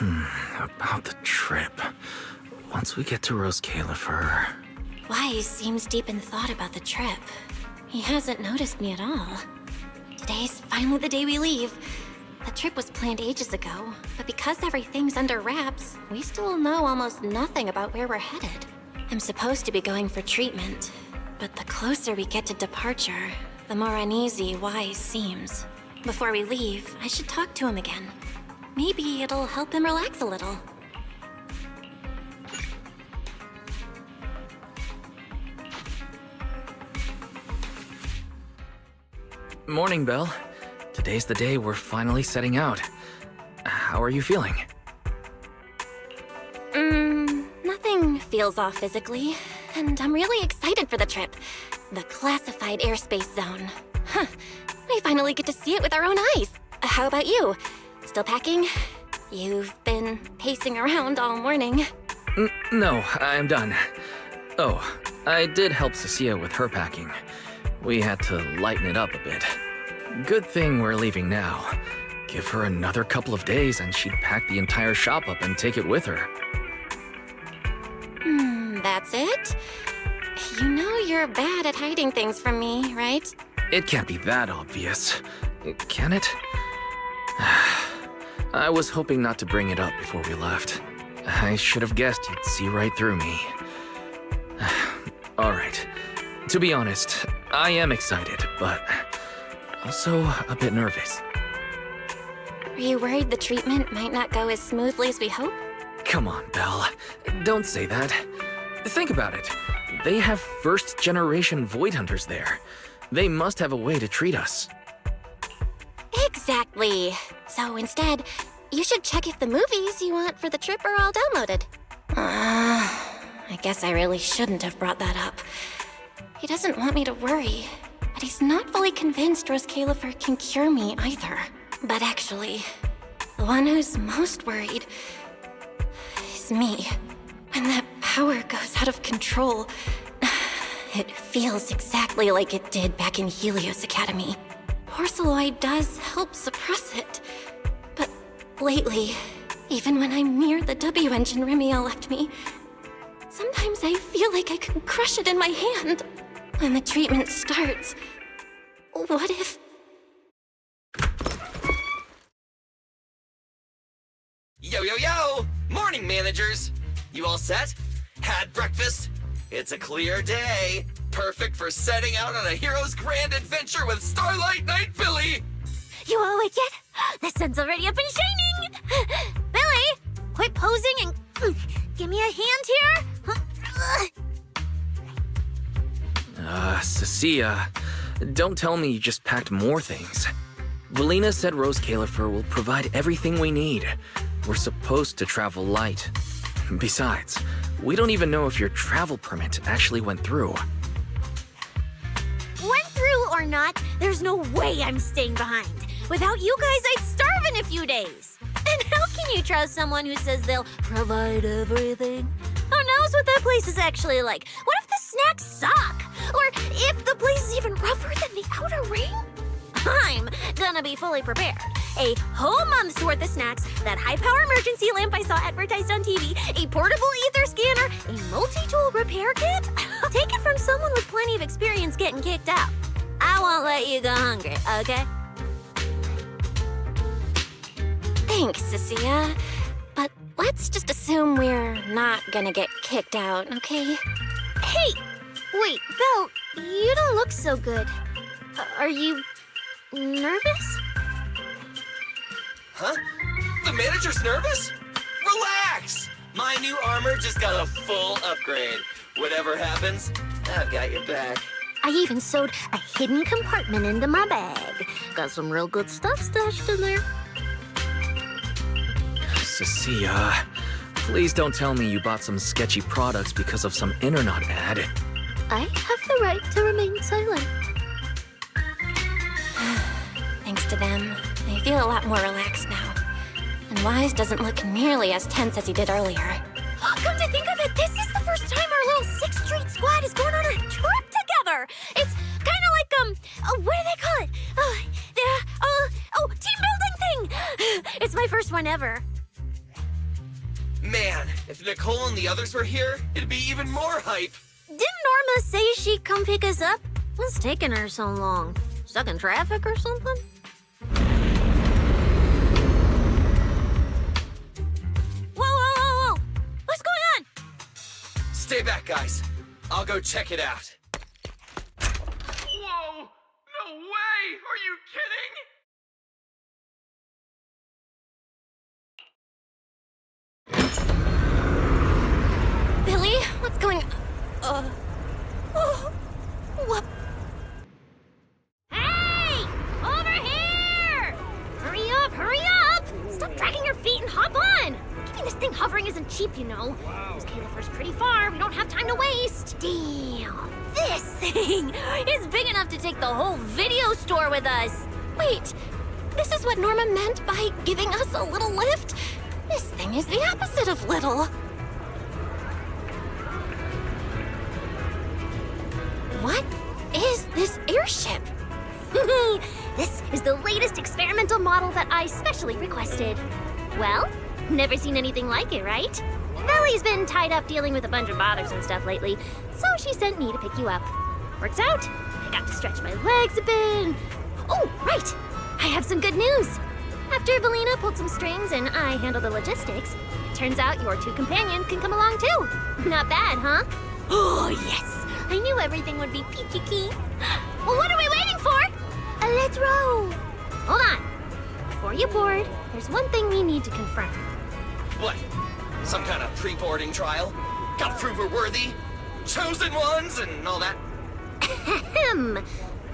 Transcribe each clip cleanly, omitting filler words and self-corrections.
About the trip. Once we get to Roscaelifer... Wise seems deep in thought about the trip. He hasn't noticed me at all. Today's finally the day we leave. The trip was planned ages ago, but because everything's under wraps, we still know almost nothing about where we're headed. I'm supposed to be going for treatment, but the closer we get to departure, the more uneasy Wise seems. Before we leave, I should talk to him again. Maybe it'll help him relax a little. Morning, Belle. Today's the day we're finally setting out. How are you feeling? Nothing feels off physically, and I'm really excited for the trip. The classified airspace zone. Huh, we finally get to see it with our own eyes. How about you? Still packing? You've been pacing around all morning. No, I'm done. Oh, I did help Cecilia with her packing. We had to lighten it up a bit. Good thing we're leaving now. Give her another couple of days and she'd pack the entire shop up and take it with her. That's it? You know you're bad at hiding things from me, right? It can't be that obvious. Can it? I was hoping not to bring it up before we left. I should have guessed you'd see right through me. Alright. To be honest, I am excited, but also a bit nervous. Are you worried the treatment might not go as smoothly as we hope? Come on, Belle. Don't say that. Think about it. They have first-generation Void Hunters there. They must have a way to treat us. Exactly. So instead, you should check if the movies you want for the trip are all downloaded. I guess I really shouldn't have brought that up. He doesn't want me to worry, but he's not fully convinced Roscaelifer can cure me either. But actually, the one who's most worried is me. When that power goes out of control, it feels exactly like it did back in Helios Academy. Porceloid does help suppress it, but lately, even when I'm near the W engine Remielle left me, sometimes I feel like I could crush it in my hand. When the treatment starts, what if... Yo, yo, yo! Morning, managers! You all set? Had breakfast? It's a clear day. Perfect for setting out on a hero's grand adventure with Starlight Knight Billy! You all awake yet? The sun's already up and shining! Billy, quit posing and give me a hand here! Cecilia, don't tell me you just packed more things. Valina said Roscaelifer will provide everything we need. We're supposed to travel light. Besides, we don't even know if your travel permit actually went through. Went through or not, there's no way I'm staying behind. Without you guys, I'd starve in a few days. And how can you trust someone who says they'll provide everything? Who knows what that place is actually like? What if the snacks suck? Or if the place is even rougher than the outer ring? I'm gonna be fully prepared. A whole month's worth of snacks, that high-power emergency lamp I saw advertised on TV, a portable ether scanner, a multi-tool repair kit. Take it from someone with plenty of experience getting kicked out. I won't let you go hungry, okay? Thanks, Cecilia. But let's just assume we're not gonna get kicked out, okay? Hey! Wait, Belle, you don't look so good. Are you nervous? Huh? The manager's nervous? Relax! My new armor just got a full upgrade. Whatever happens, I've got your back. I even sewed a hidden compartment into my bag. Got some real good stuff stashed in there. Cecilia, please don't tell me you bought some sketchy products because of some internet ad. I have the right to remain silent. Thanks to them, I feel a lot more relaxed now. And Wise doesn't look nearly as tense as he did earlier. Come to think of it, this is the first time our little 6th Street squad is going on a trip together. It's kind of like, what do they call it? Team building thing. It's my first one ever. Man, if Nicole and the others were here, it'd be even more hype. Didn't Norma say she'd come pick us up? What's taking her so long? Stuck in traffic or something? Whoa! What's going on? Stay back, guys. I'll go check it out. Whoa! No way! Are you kidding? Billy, what's going on? What? Hey! Over here! Hurry up! Stop dragging your feet and hop on! Keeping this thing hovering isn't cheap, you know. Roscaelifer's pretty far. We don't have time to waste. Damn! This thing is big enough to take the whole video store with us. Wait, this is what Norma meant by giving us a little lift? This thing is the opposite of little. What is this airship? This is the latest experimental model that I specially requested. Well, never seen anything like it, right? Belle's been tied up dealing with a bunch of bothers and stuff lately, so she sent me to pick you up. Works out. I got to stretch my legs a bit. Oh, right! I have some good news. After Belina pulled some strings and I handled the logistics, it turns out your two companions can come along too. Not bad, huh? Oh, yes! I knew everything would be peachy keen. Well, what are we waiting for? Let's roll. Hold on. Before you board, there's one thing we need to confirm. What? Some kind of pre-boarding trial? Gotta prove we're worthy? Chosen ones and all that? Ahem.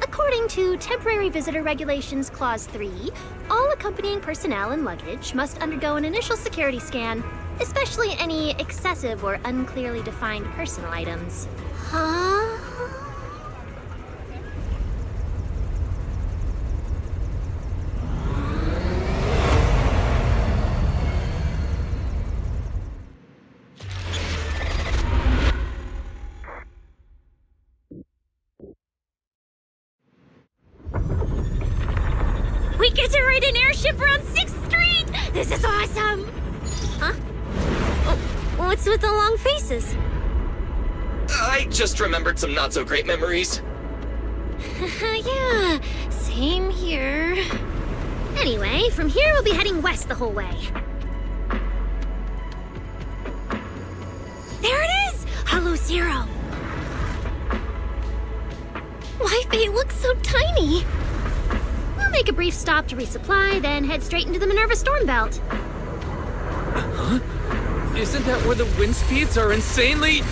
According to Temporary Visitor Regulations Clause 3, all accompanying personnel and luggage must undergo an initial security scan, especially any excessive or unclearly defined personal items. Huh? We get to ride an airship around 6th Street! This is awesome! Huh? Oh, what's with the long faces? I just remembered some not-so-great memories. Yeah, same here. Anyway, from here we'll be heading west the whole way. There it is! Hollow Zero! Why, they look so tiny. We'll make a brief stop to resupply, then head straight into the Minerva Storm Belt. Huh? Isn't that where the wind speeds are insanely...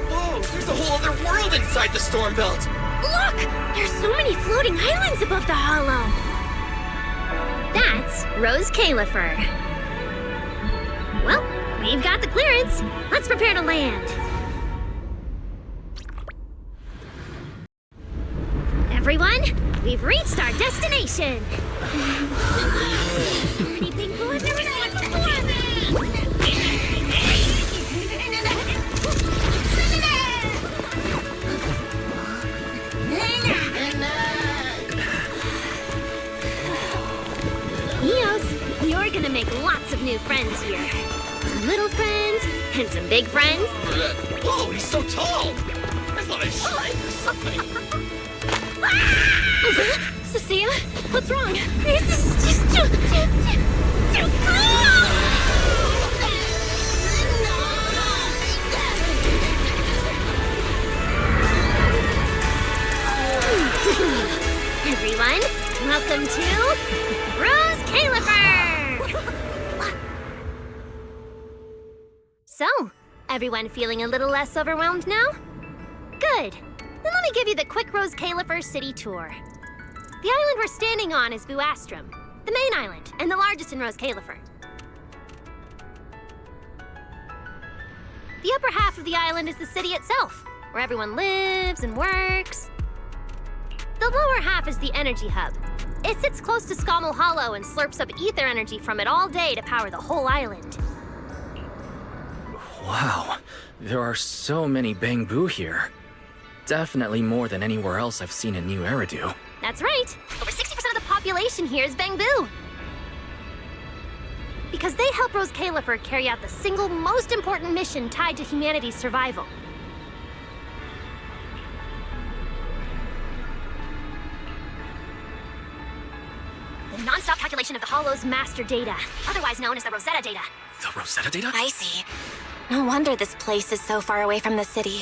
Whoa, there's a whole other world inside the storm belt. Look! There's so many floating islands above the hollow. That's Roscaelifer. Well, we've got the clearance. Let's prepare to land. Everyone, we've reached our destination. Anything cool I've never seen before? Eos, you're gonna make lots of new friends here. Some little friends and some big friends. Whoa, he's so tall! I thought I shrank or something. Cecilia, what's wrong? This is just too Everyone, welcome to Roscaelifer! So, everyone feeling a little less overwhelmed now? Good. Then let me give you the quick Roscaelifer city tour. The island we're standing on is Buastrum, the main island, and the largest in Roscaelifer. The upper half of the island is the city itself, where everyone lives and works. The lower half is the energy hub. It sits close to Scommel Hollow and slurps up ether energy from it all day to power the whole island. Wow, there are so many Bangbu here. Definitely more than anywhere else I've seen in New Eridu. That's right. Over 60% of the population here is Bangbu. Because they help Roscaelifer carry out the single most important mission tied to humanity's survival. The non-stop calculation of the Hollow's master data, otherwise known as the Rosetta data. The Rosetta data? I see. No wonder this place is so far away from the city.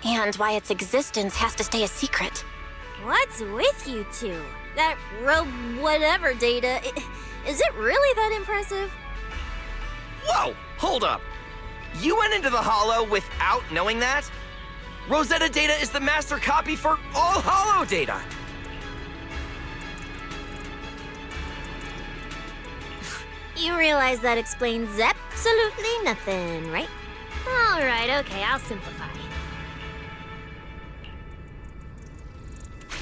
And why its existence has to stay a secret. What's with you two? That whatever data, is it really that impressive? Whoa! Hold up! You went into the Hollow without knowing that? Rosetta data is the master copy for all Hollow data! You realize that explains absolutely nothing, right? Alright, okay, I'll simplify.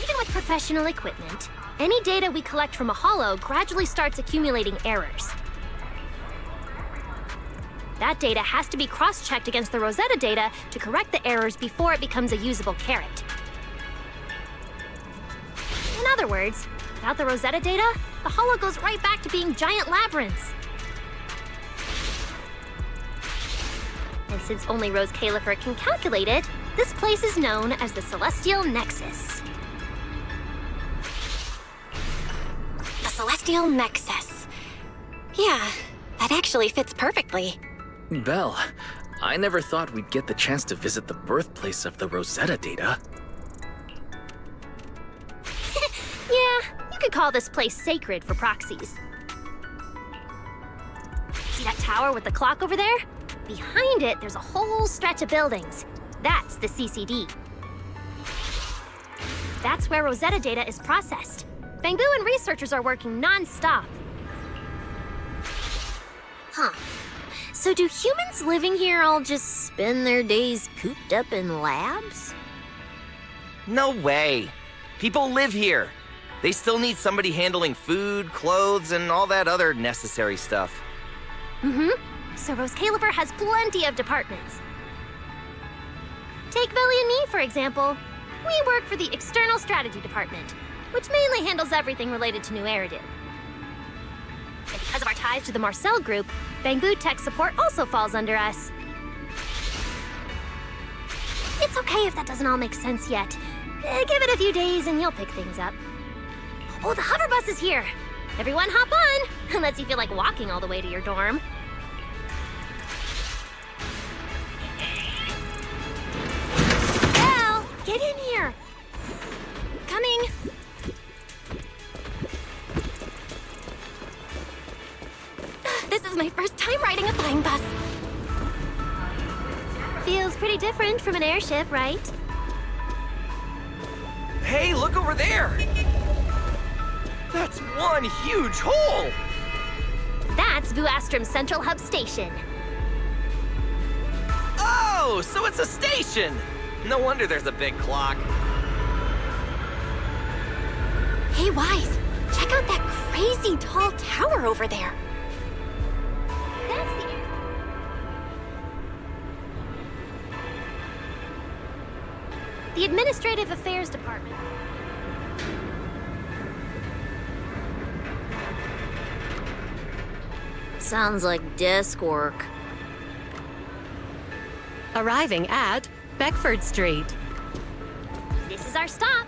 Even with professional equipment, any data we collect from a Hollow gradually starts accumulating errors. That data has to be cross-checked against the Rosetta data to correct the errors before it becomes a usable carrot. In other words, without the Rosetta data, the Hollow goes right back to being giant labyrinths. And since only Roscaelifer can calculate it, this place is known as the Celestial Nexus. The Celestial Nexus. Yeah, that actually fits perfectly. Belle, I never thought we'd get the chance to visit the birthplace of the Rosetta data. Yeah, you could call this place sacred for proxies. See that tower with the clock over there? Behind it, there's a whole stretch of buildings. That's the CCD. That's where Rosetta data is processed. Bangbu and researchers are working non-stop. Huh. So do humans living here all just spend their days cooped up in labs? No way! People live here. They still need somebody handling food, clothes, and all that other necessary stuff. Mm-hmm. So Roscaelifer has plenty of departments. Take Belle and me, for example. We work for the External Strategy Department, which mainly handles everything related to New Eridu. And because of our ties to the Marcel Group, Bangbu Tech Support also falls under us. It's okay if that doesn't all make sense yet. Give it a few days and you'll pick things up. Oh, the hover bus is here! Everyone hop on, unless you feel like walking all the way to your dorm. Belle, get in here! Coming! This is my first time riding a flying bus. Feels pretty different from an airship, right? Hey, look over there! That's one huge hole! That's Vuastrum's Central Hub Station. Oh, so it's a station! No wonder there's a big clock. Hey, Wise, check out that crazy tall tower over there. That's the... The Administrative Affairs Department. Sounds like desk work. Arriving at Beckford Street. This is our stop.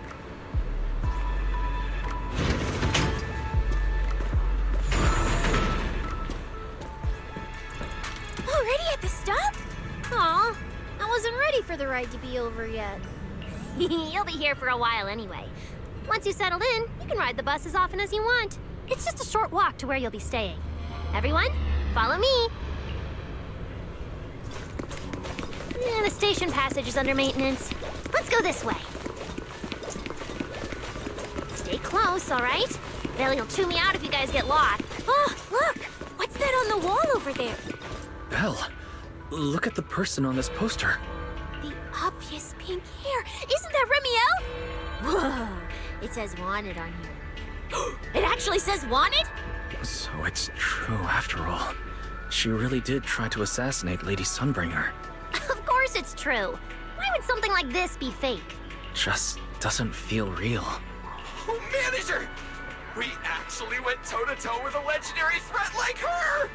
Already at the stop? Aw, I wasn't ready for the ride to be over yet. You'll be here for a while anyway. Once you settled in, you can ride the bus as often as you want. It's just a short walk to where you'll be staying. Everyone, follow me. The station passage is under maintenance. Let's go this way. Stay close, all right? Belle will chew me out if you guys get lost. Oh, look! What's that on the wall over there? Belle, look at the person on this poster. The obvious pink hair. Isn't that Remielle? Whoa! It says wanted on here. It actually says wanted? So it's true after all. She really did try to assassinate Lady Sunbringer. Of course it's true. Why would something like this be fake? Just doesn't feel real. Oh, manager! We actually went toe-to-toe with a legendary threat like her!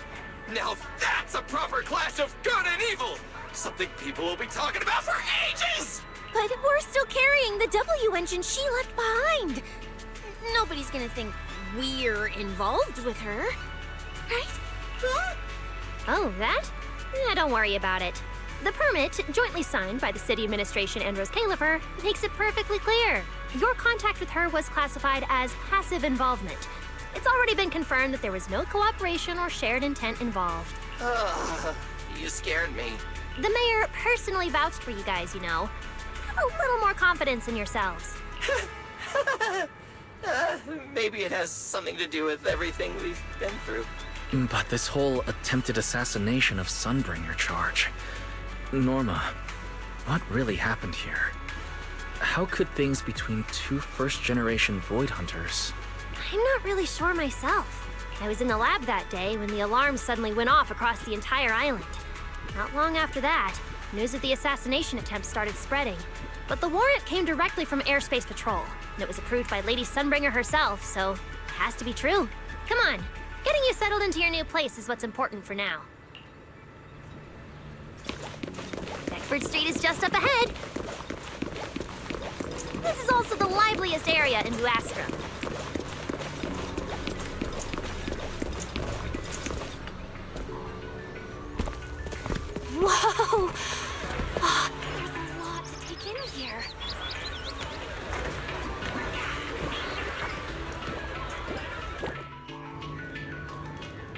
Now that's a proper clash of good and evil! Something people will be talking about for ages! But we're still carrying the W engine she left behind. Nobody's gonna think we're involved with her, right? Oh, that? Don't worry about it. The permit, jointly signed by the city administration and Roscaelifer, makes it perfectly clear. Your contact with her was classified as passive involvement. It's already been confirmed that there was no cooperation or shared intent involved. You scared me. The mayor personally vouched for you guys, you know. Have a little more confidence in yourselves. Maybe it has something to do with everything we've been through. But this whole attempted assassination of Sunbringer charge. Norma, what really happened here? How could things between two first-generation Void Hunters... I'm not really sure myself. I was in the lab that day when the alarm suddenly went off across the entire island. Not long after that, news of the assassination attempt started spreading. But the warrant came directly from Airspace Patrol, and it was approved by Lady Sunbringer herself, so it has to be true. Come on, getting you settled into your new place is what's important for now. Beckford Street is just up ahead. This is also the liveliest area in New Astra. Whoa! Oh, there's a lot to take in here.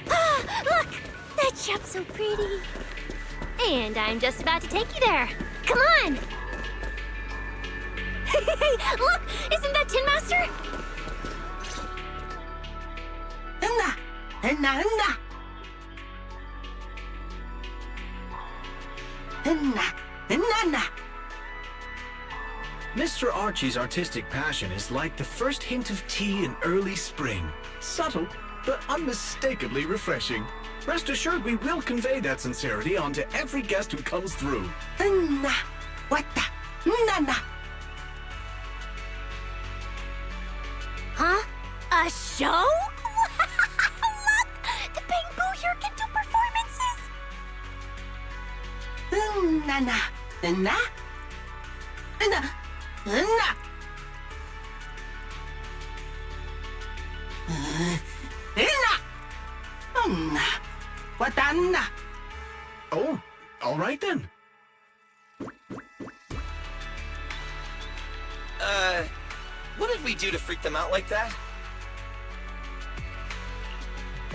Ah, look! That shop's so pretty. And I'm just about to take you there. Come on! Hey, look! Isn't that Tin Master? Mr. Archie's artistic passion is like the first hint of tea in early spring. Subtle, but unmistakably refreshing. Rest assured we will convey that sincerity onto every guest who comes through. Huh? A show? Look! The Bamboo here can do performances! Oh, all right then. What did we do to freak them out like that?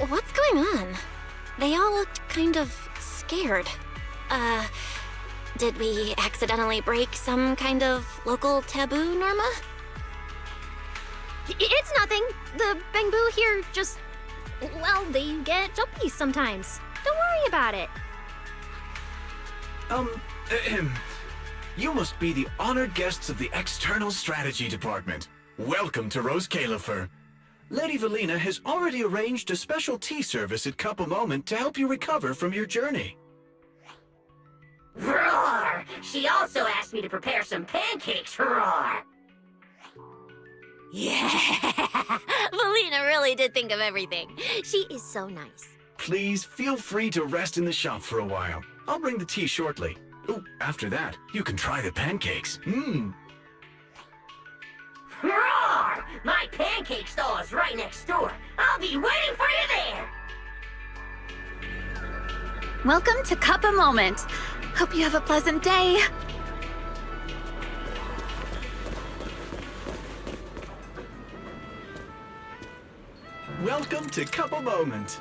What's going on? They all looked kind of scared. Did we accidentally break some kind of local taboo, Norma? It's nothing. The Bamboo here just... well, they get jumpy sometimes. Don't worry about it. You must be the honored guests of the External Strategy Department. Welcome to Roscaelifer. Lady Valina has already arranged a special tea service at Cup a Moment to help you recover from your journey. Roar! She also asked me to prepare some pancakes, roar! Yeah! Valina really did think of everything. She is so nice. Please feel free to rest in the shop for a while. I'll bring the tea shortly. Oh, after that, you can try the pancakes. Roar! My pancake stall is right next door. I'll be waiting for you there! Welcome to Cup a Moment. Hope you have a pleasant day. Welcome to Cup a Moment.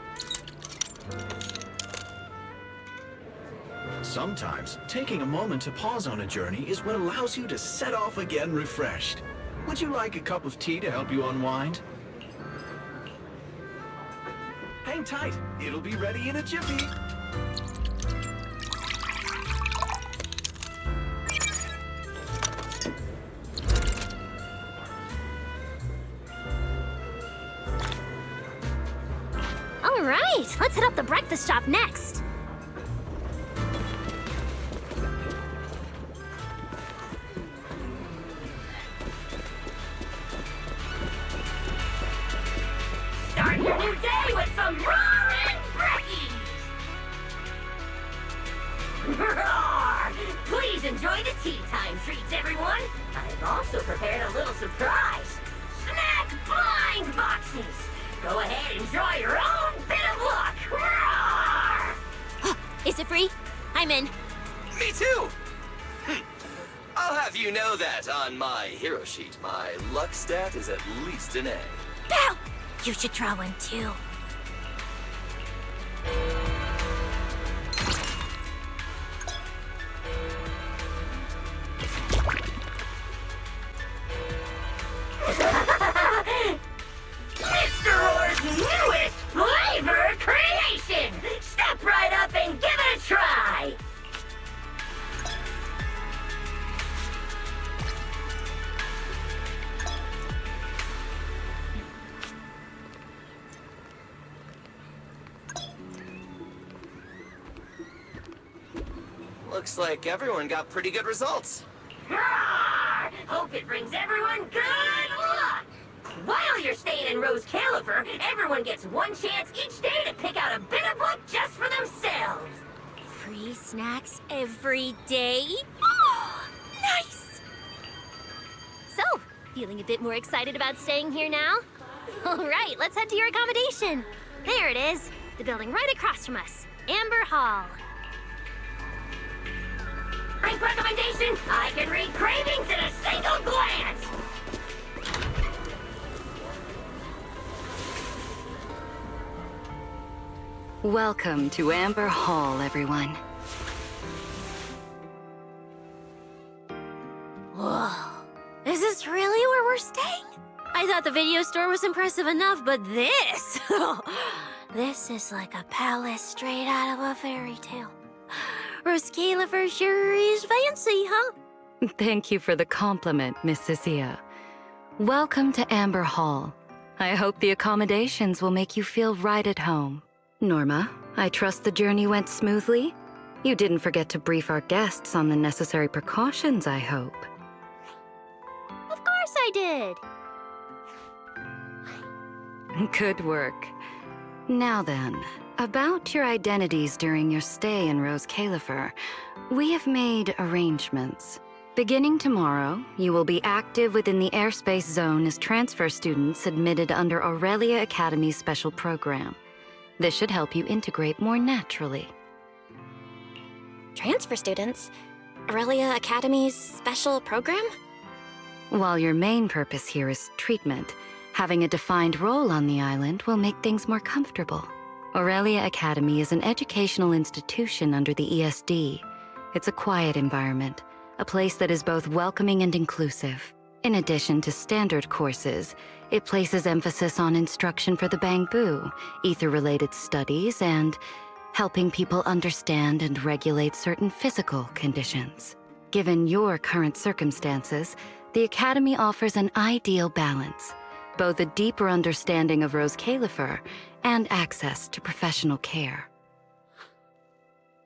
Sometimes, taking a moment to pause on a journey is what allows you to set off again refreshed. Would you like a cup of tea to help you unwind? Hang tight, it'll be ready in a jiffy. All right, let's hit up the breakfast shop next. your new day with some roaring breckies! Roar! Please enjoy the tea time treats, everyone! I've also prepared a little surprise. Snack blind boxes! Go ahead, enjoy your own bit of luck! Roar! Is it free? I'm in. Me too! I'll have you know that on my hero sheet, my luck stat is at least an A. Belle! You should draw one too. Mr. Roar's newest flavor creation! Step right up and give it a try! Looks like everyone got pretty good results. Roar! Hope it brings everyone good luck! While you're staying in Roscaelifer, everyone gets one chance each day to pick out a bit of luck just for themselves. Free snacks every day? Oh, nice! So, feeling a bit more excited about staying here now? All right, let's head to your accommodation. There it is, the building right across from us, Amber Hall. Rank recommendation, I can read cravings in a single glance! Welcome to Amber Hall, everyone. Whoa. Is this really where we're staying? I thought the video store was impressive enough, but this... this is like a palace straight out of a fairy tale. Roscaelifer sure is fancy, huh? Thank you for the compliment, Miss Cecilia. Welcome to Amber Hall. I hope the accommodations will make you feel right at home. Norma, I trust the journey went smoothly? You didn't forget to brief our guests on the necessary precautions, I hope. Of course I did. Good work. Now then, about your identities during your stay in Roscaelifer, we have made arrangements. Beginning tomorrow, you will be active within the airspace zone as transfer students admitted under Aurelia Academy's special program. This should help you integrate more naturally. Transfer students? Aurelia Academy's special program? While your main purpose here is treatment, having a defined role on the island will make things more comfortable. Aurelia Academy is an educational institution under the ESD. It's a quiet environment, a place that is both welcoming and inclusive. In addition to standard courses, it places emphasis on instruction for the Bangbu, ether-related studies, and helping people understand and regulate certain physical conditions. Given your current circumstances, the Academy offers an ideal balance, both a deeper understanding of Roscaelifer and access to professional care.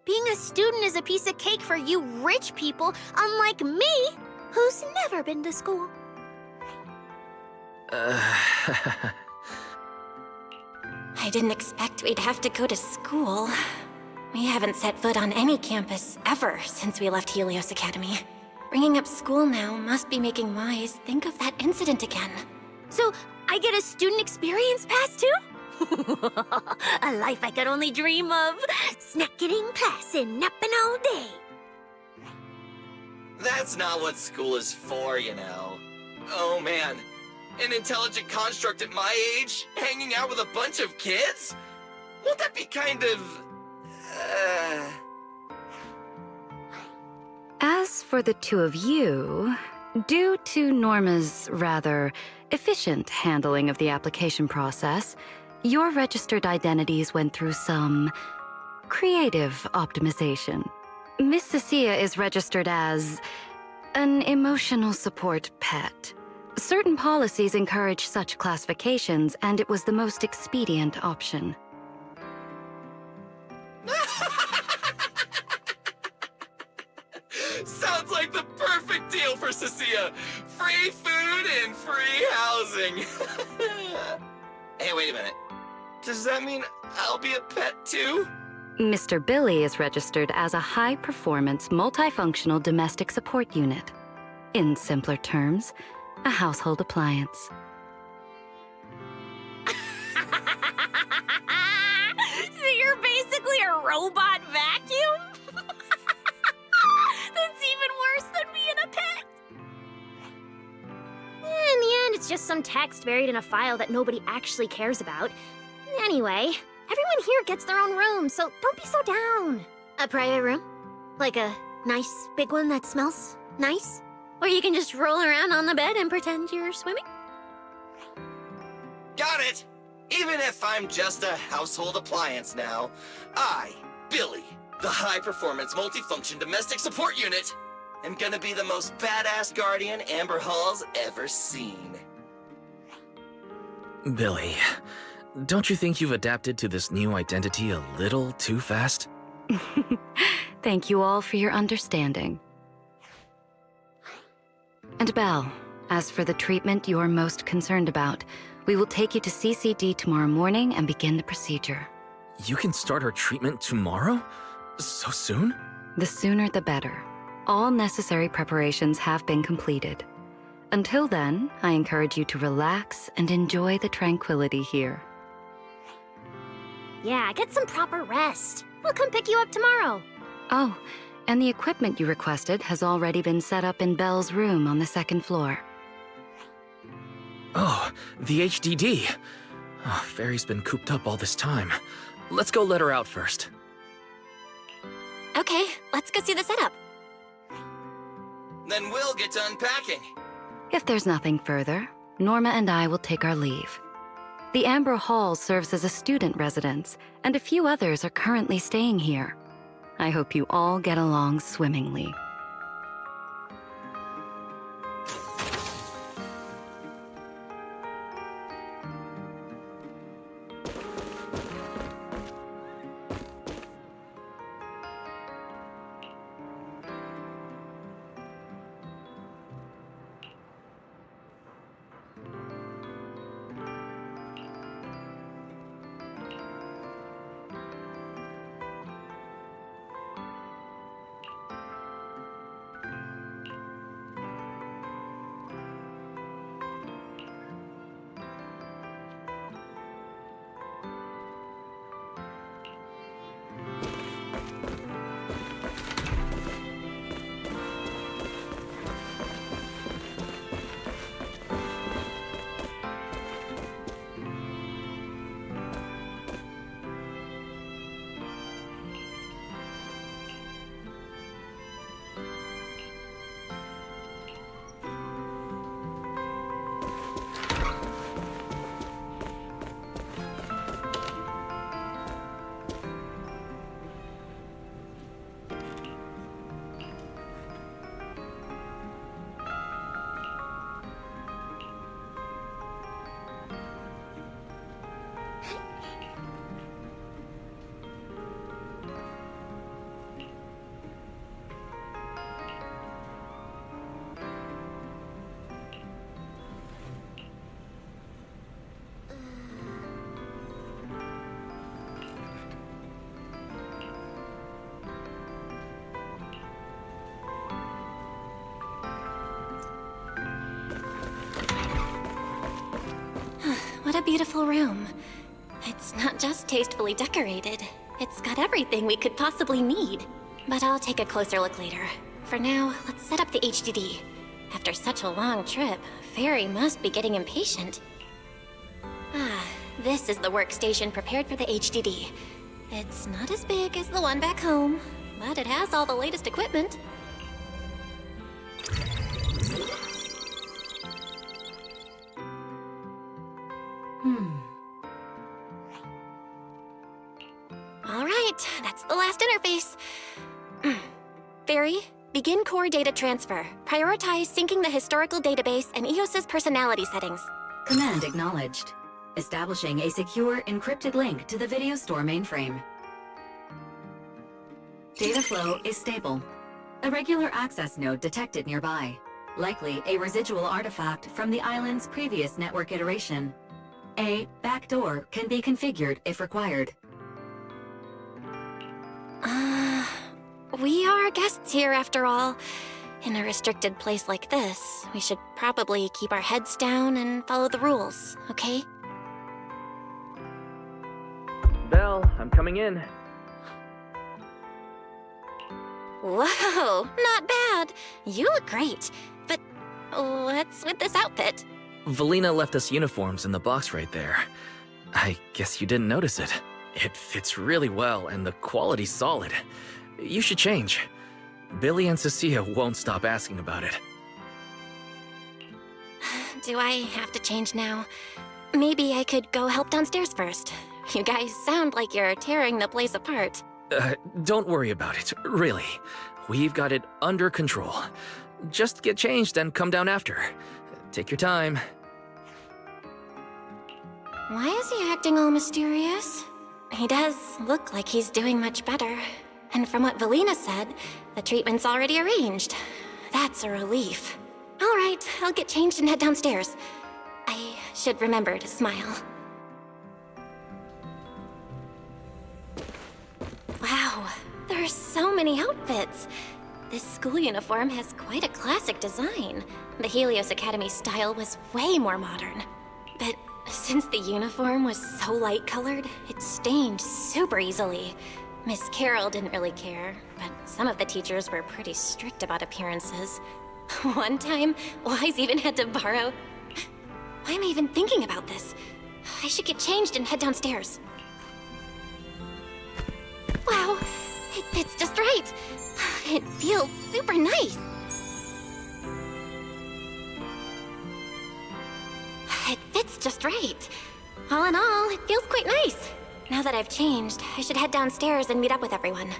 Being a student is a piece of cake for you rich people, unlike me, who's never been to school. I didn't expect we'd have to go to school. We haven't set foot on any campus ever since we left Helios Academy. Bringing up school now must be making Wise think of that incident again. So, I get a student experience pass too? A life I could only dream of. Snack getting class and napping all day. That's not what school is for, you know. Oh man, an intelligent construct at my age, hanging out with a bunch of kids? Won't that be kind of... As for the two of you, due to Norma's rather efficient handling of the application process, your registered identities went through some creative optimization. Miss Cecilia is registered as an emotional support pet. Certain policies encourage such classifications, and it was the most expedient option. Sounds like the perfect deal for Cecilia. Free food and free housing. Hey, wait a minute. Does that mean I'll be a pet too? Mr. Billy is registered as a high-performance, multifunctional domestic support unit. In simpler terms, a household appliance. So you're basically a robot vacuum? That's even worse than being a pet. In the end, it's just some text buried in a file that nobody actually cares about. Anyway, everyone here gets their own room, so don't be so down. A private room? Like a nice big one that smells nice? Or you can just roll around on the bed and pretend you're swimming? Got it! Even if I'm just a household appliance now, I, Billy, the high-performance multifunction domestic support unit, am gonna be the most badass guardian Amber Hall's ever seen. Billy, don't you think you've adapted to this new identity a little too fast? Thank you all for your understanding. And Belle, as for the treatment you're most concerned about, we will take you to CCD tomorrow morning and begin the procedure. You can start her treatment tomorrow? So soon? The sooner the better. All necessary preparations have been completed. Until then, I encourage you to relax and enjoy the tranquility here. Yeah, get some proper rest. We'll come pick you up tomorrow. Oh, and the equipment you requested has already been set up in Belle's room on the second floor. Oh, the HDD. Oh, Fairy's been cooped up all this time. Let's go let her out first. Okay, let's go see the setup. Then we'll get to unpacking. If there's nothing further, Norma and I will take our leave. The Amber Hall serves as a student residence, and a few others are currently staying here. I hope you all get along swimmingly. What a beautiful room. It's not just tastefully decorated. It's got everything we could possibly need. But I'll take a closer look later. For now, let's set up the HDD. After such a long trip, Fairy must be getting impatient. Ah, this is the workstation prepared for the HDD. It's not as big as the one back home, but it has all the latest equipment. Alright, that's the last interface. Fairy, begin core data transfer. Prioritize syncing the historical database and EOS's personality settings. Command acknowledged. Establishing a secure, encrypted link to the video store mainframe. Data flow is stable. A regular access node detected nearby. Likely a residual artifact from the island's previous network iteration. A back door can be configured if required. We are guests here after all. In a restricted place like this, we should probably keep our heads down and follow the rules, okay? Belle, I'm coming in. Whoa, not bad. You look great. But what's with this outfit? Valina left us uniforms in the box right there. I guess you didn't notice it. It fits really well and the quality's solid. You should change. Billy and Cecilia won't stop asking about it. Do I have to change now? Maybe I could go help downstairs first. You guys sound like you're tearing the place apart. Don't worry about it, really. We've got it under control. Just get changed and come down after. Take your time. Why is he acting all mysterious? He does look like he's doing much better. And from what Valina said, the treatment's already arranged. That's a relief. All right, I'll get changed and head downstairs. I should remember to smile. Wow, there are so many outfits. This school uniform has quite a classic design. The Helios Academy style was way more modern. But since the uniform was so light-colored, it stained super easily. Miss Carroll didn't really care, but some of the teachers were pretty strict about appearances. One time, Wise even had to borrow... Why am I even thinking about this? I should get changed and head downstairs. Wow, it fits just right. It feels super nice. It fits just right. All in all, it feels quite nice. Now that I've changed, I should head downstairs and meet up with everyone.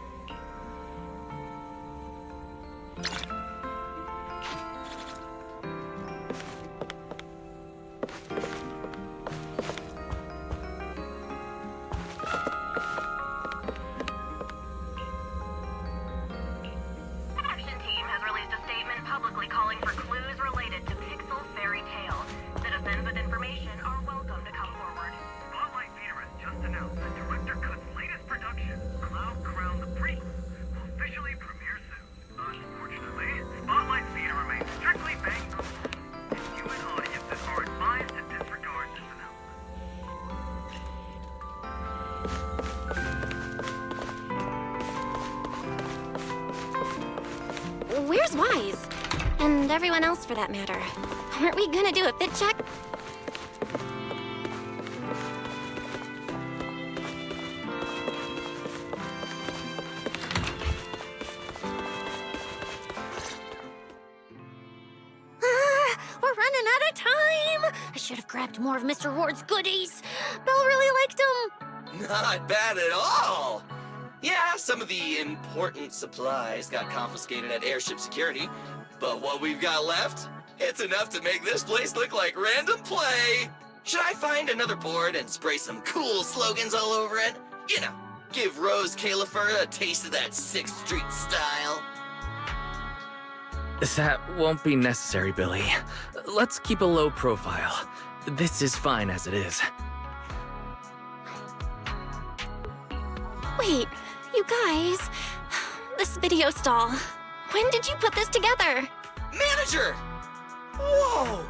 Action Team has released a statement publicly calling for clues related to Pixel Fairy Tale. Citizens with information are welcome to come forward. Spotlight Theater has just announced that Director Cut's latest production, Cloud Crown the Prequel, will officially premiere soon. Unfortunately, Spotlight Theater remains strictly banged on the wall, and human audiences are advised to disregard this announcement. Where's Wise? And everyone else for that matter. Weren't we gonna do a fit check? We're running out of time! I should have grabbed more of Mr. Ward's goodies. Belle really liked them. Not bad at all! Yeah, some of the important supplies got confiscated at airship security, but what we've got left, it's enough to make this place look like random play! Should I find another board and spray some cool slogans all over it? You know, give Roscaelifer a taste of that 6th Street style. That won't be necessary, Billy. Let's keep a low profile. This is fine as it is. Wait, you guys. This video stall. When did you put this together? Manager! Whoa!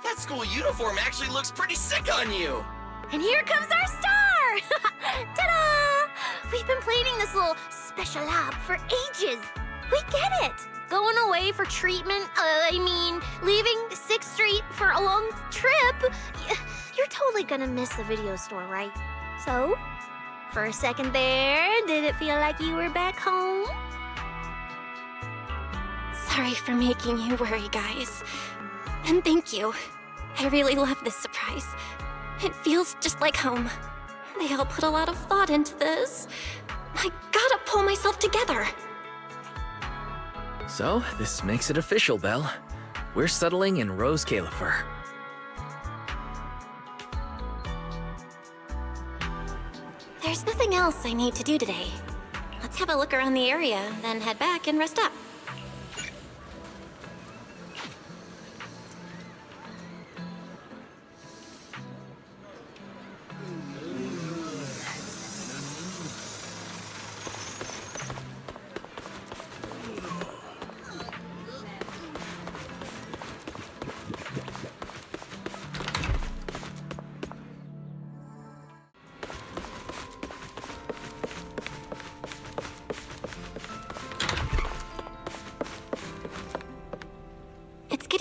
That school uniform actually looks pretty sick on you! And here comes our star! Ta-da! We've been planning this little special lab for ages. We get it. Going away for treatment, leaving 6th Street for a long trip. You're totally gonna miss the video store, right? So, for a second there, did it feel like you were back home? Sorry for making you worry, guys. And thank you. I really love this surprise. It feels just like home. They all put a lot of thought into this. I gotta pull myself together. So, this makes it official, Belle. We're settling in Roscaelifer. There's nothing else I need to do today. Let's have a look around the area, then head back and rest up.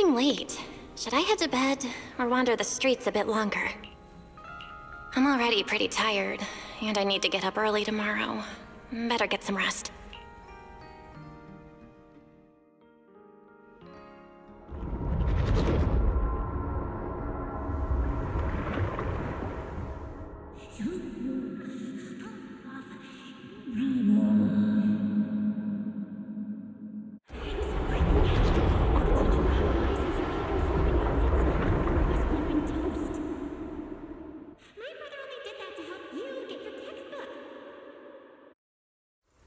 getting late. Should I head to bed or wander the streets a bit longer? I'm already pretty tired, and I need to get up early tomorrow. Better get some rest.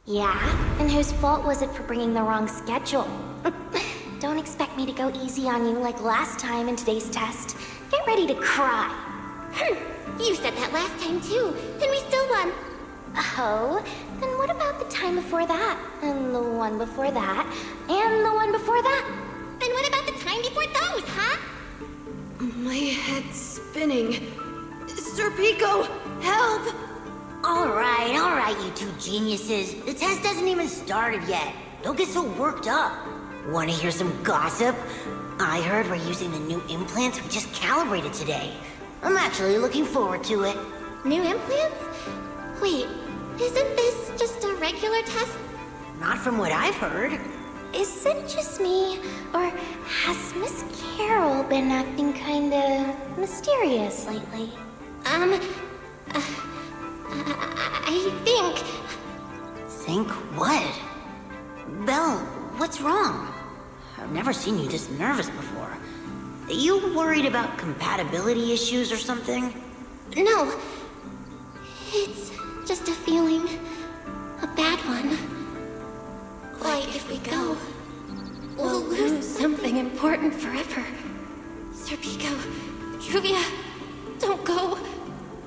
Yeah? And whose fault was it for bringing the wrong schedule? Don't expect me to go easy on you like last time in today's test. Get ready to cry. You said that last time too, and we still won. Oh, then what about the time before that? And the one before that? And the one before that? And what about the time before those, huh? My head's spinning. Sir Pico, help! All right, you two geniuses. The test hasn't even started yet. Don't get so worked up. Want to hear some gossip? I heard we're using the new implants we just calibrated today. I'm actually looking forward to it. New implants? Wait, isn't this just a regular test? Not from what I've heard. Is it just me, or has Miss Carol been acting kinda mysterious lately? I think... Think what? Belle, what's wrong? I've never seen you this nervous before. Are you worried about compatibility issues or something? No. It's just a feeling. A bad one. Like if we go, we'll lose something important forever. Sir Pico, Juvia, don't go.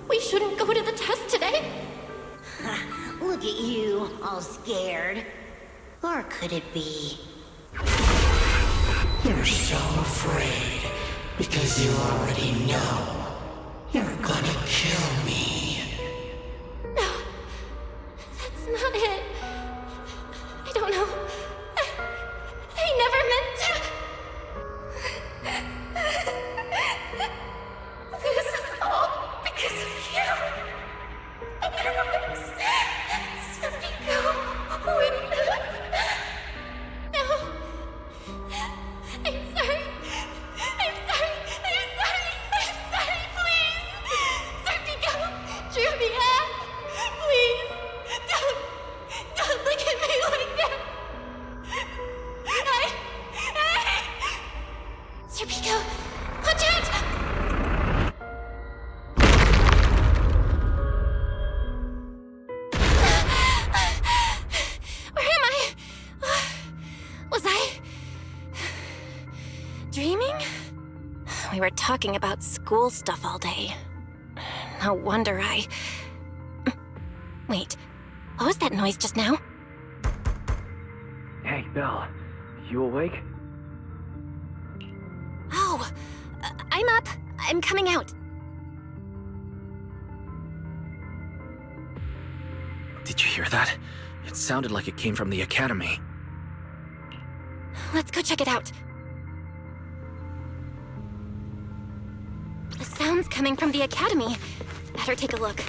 We shouldn't go to the test today. Look at you, all scared. Or could it be? You're so afraid because you already know you're gonna kill me. No, that's not it. I don't know. I never meant to. This is all because of you. Otherwise, Sir Pico wouldn't have. No. I'm sorry. I'm sorry. I'm sorry. I'm sorry, please. Sir Pico, Juvia, please. Don't look at me like that. Sir Pico, watch out! Where am I? Was I dreaming? We were talking about school stuff all day. No wonder I... Wait, what was that noise just now? Hey, Belle. You awake? Oh, I'm up. I'm coming out. Did you hear that? It sounded like it came from the academy. Let's go check it out. The sound's coming from the academy. Better take a look.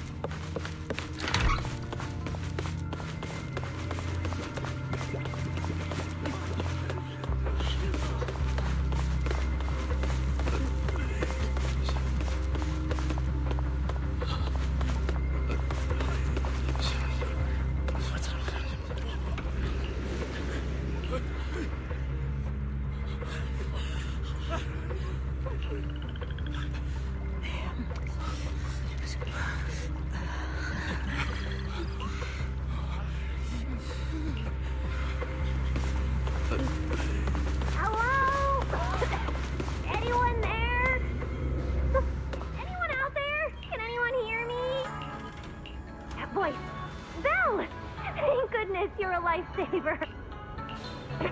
You're a lifesaver. It's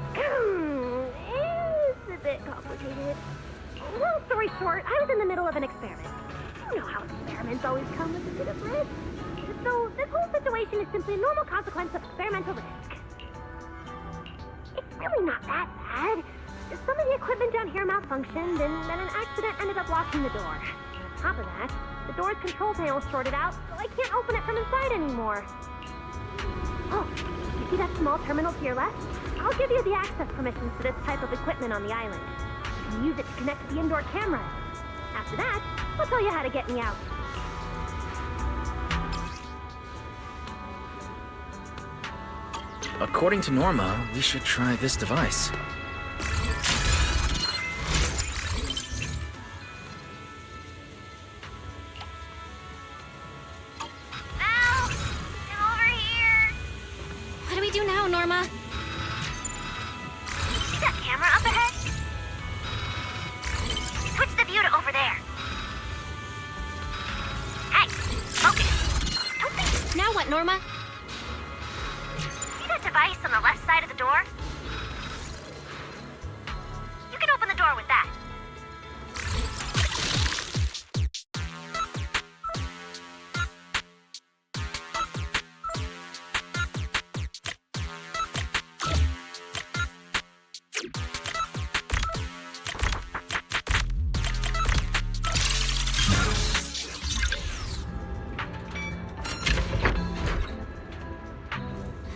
a bit complicated. Long story short, I was in the middle of an experiment. You know how experiments always come with a bit of risk. So this whole situation is simply a normal consequence of experimental risk. It's really not that bad. some of the equipment down here malfunctioned, and then an accident ended up locking the door. On top of that, the door's control panel shorted out, so I can't open it from inside anymore. Oh, you see that small terminal to your left? I'll give you the access permissions for this type of equipment on the island. You can use it to connect to the indoor cameras. After that, I'll tell you how to get me out. According to Norma, we should try this device. Belle! I'm over here! What do we do now, Norma? See that camera up ahead? Switch the view to over there. Hey, focus. Don't think. Now what, Norma? See that device on the left side of the door? You can open the door with that.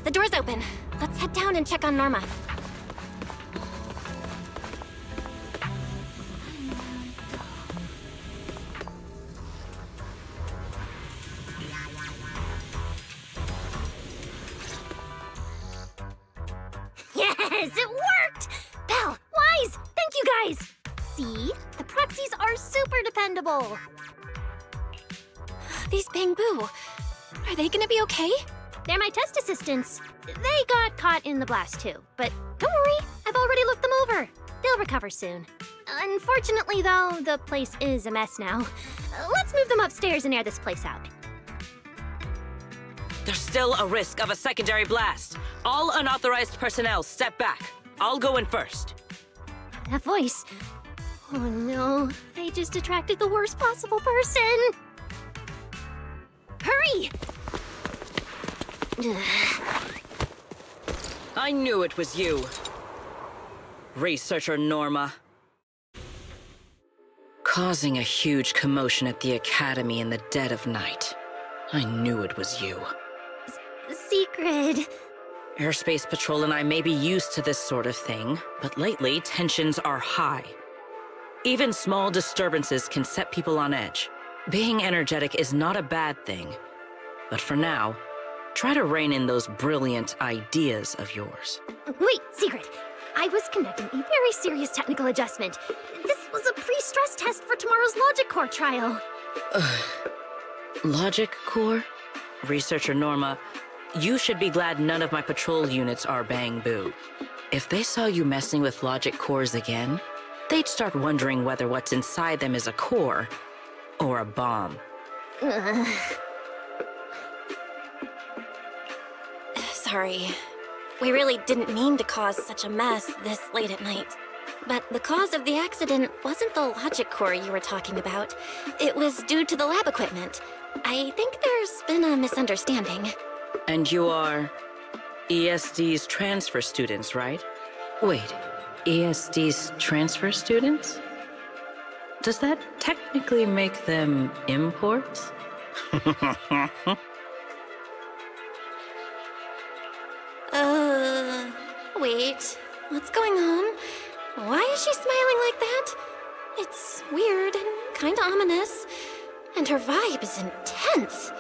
The door's open. Let's head down and check on Norma. Yes, it worked! Belle, Wise, thank you guys! See? The proxies are super dependable. These Bamboo, are they gonna be okay? They're my test assistants. They got caught in the blast too, but don't worry, I've already looked them over. They'll recover soon. Unfortunately, though, the place is a mess now. Let's move them upstairs and air this place out. There's still a risk of a secondary blast. All unauthorized personnel, step back. I'll go in first. That voice. Oh no, I just attracted the worst possible person. Hurry! I knew it was you. Researcher Norma. Causing a huge commotion at the Academy in the dead of night. I knew it was you. Secret. Airspace Patrol and I may be used to this sort of thing, but lately tensions are high. Even small disturbances can set people on edge. Being energetic is not a bad thing. But for now, try to rein in those brilliant ideas of yours. Wait, Secret. I was conducting a very serious technical adjustment. This was a pre-stress test for tomorrow's Logic Core trial. Logic Core? Researcher Norma, you should be glad none of my patrol units are Bamboo. If they saw you messing with Logic Cores again, they'd start wondering whether what's inside them is a core or a bomb. Sorry. We really didn't mean to cause such a mess this late at night. But the cause of the accident wasn't the logic core you were talking about. It was due to the lab equipment. I think there's been a misunderstanding. And you are ESD's transfer students, right? Wait, ESD's transfer students? Does that technically make them imports? Wait. What's going on? Why is she smiling like that? It's weird and kinda ominous. And her vibe is intense.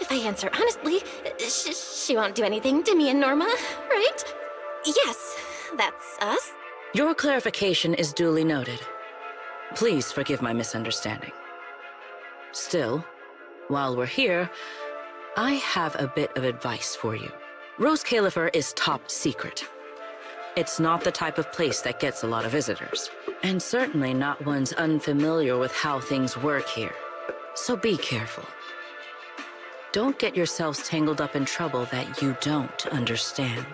If I answer honestly, she won't do anything to me and Norma, right? Yes, that's us. Your clarification is duly noted. Please forgive my misunderstanding. Still, while we're here, I have a bit of advice for you. Roscaelifer is top secret. It's not the type of place that gets a lot of visitors, and certainly not ones unfamiliar with how things work here. So be careful. Don't get yourselves tangled up in trouble that you don't understand.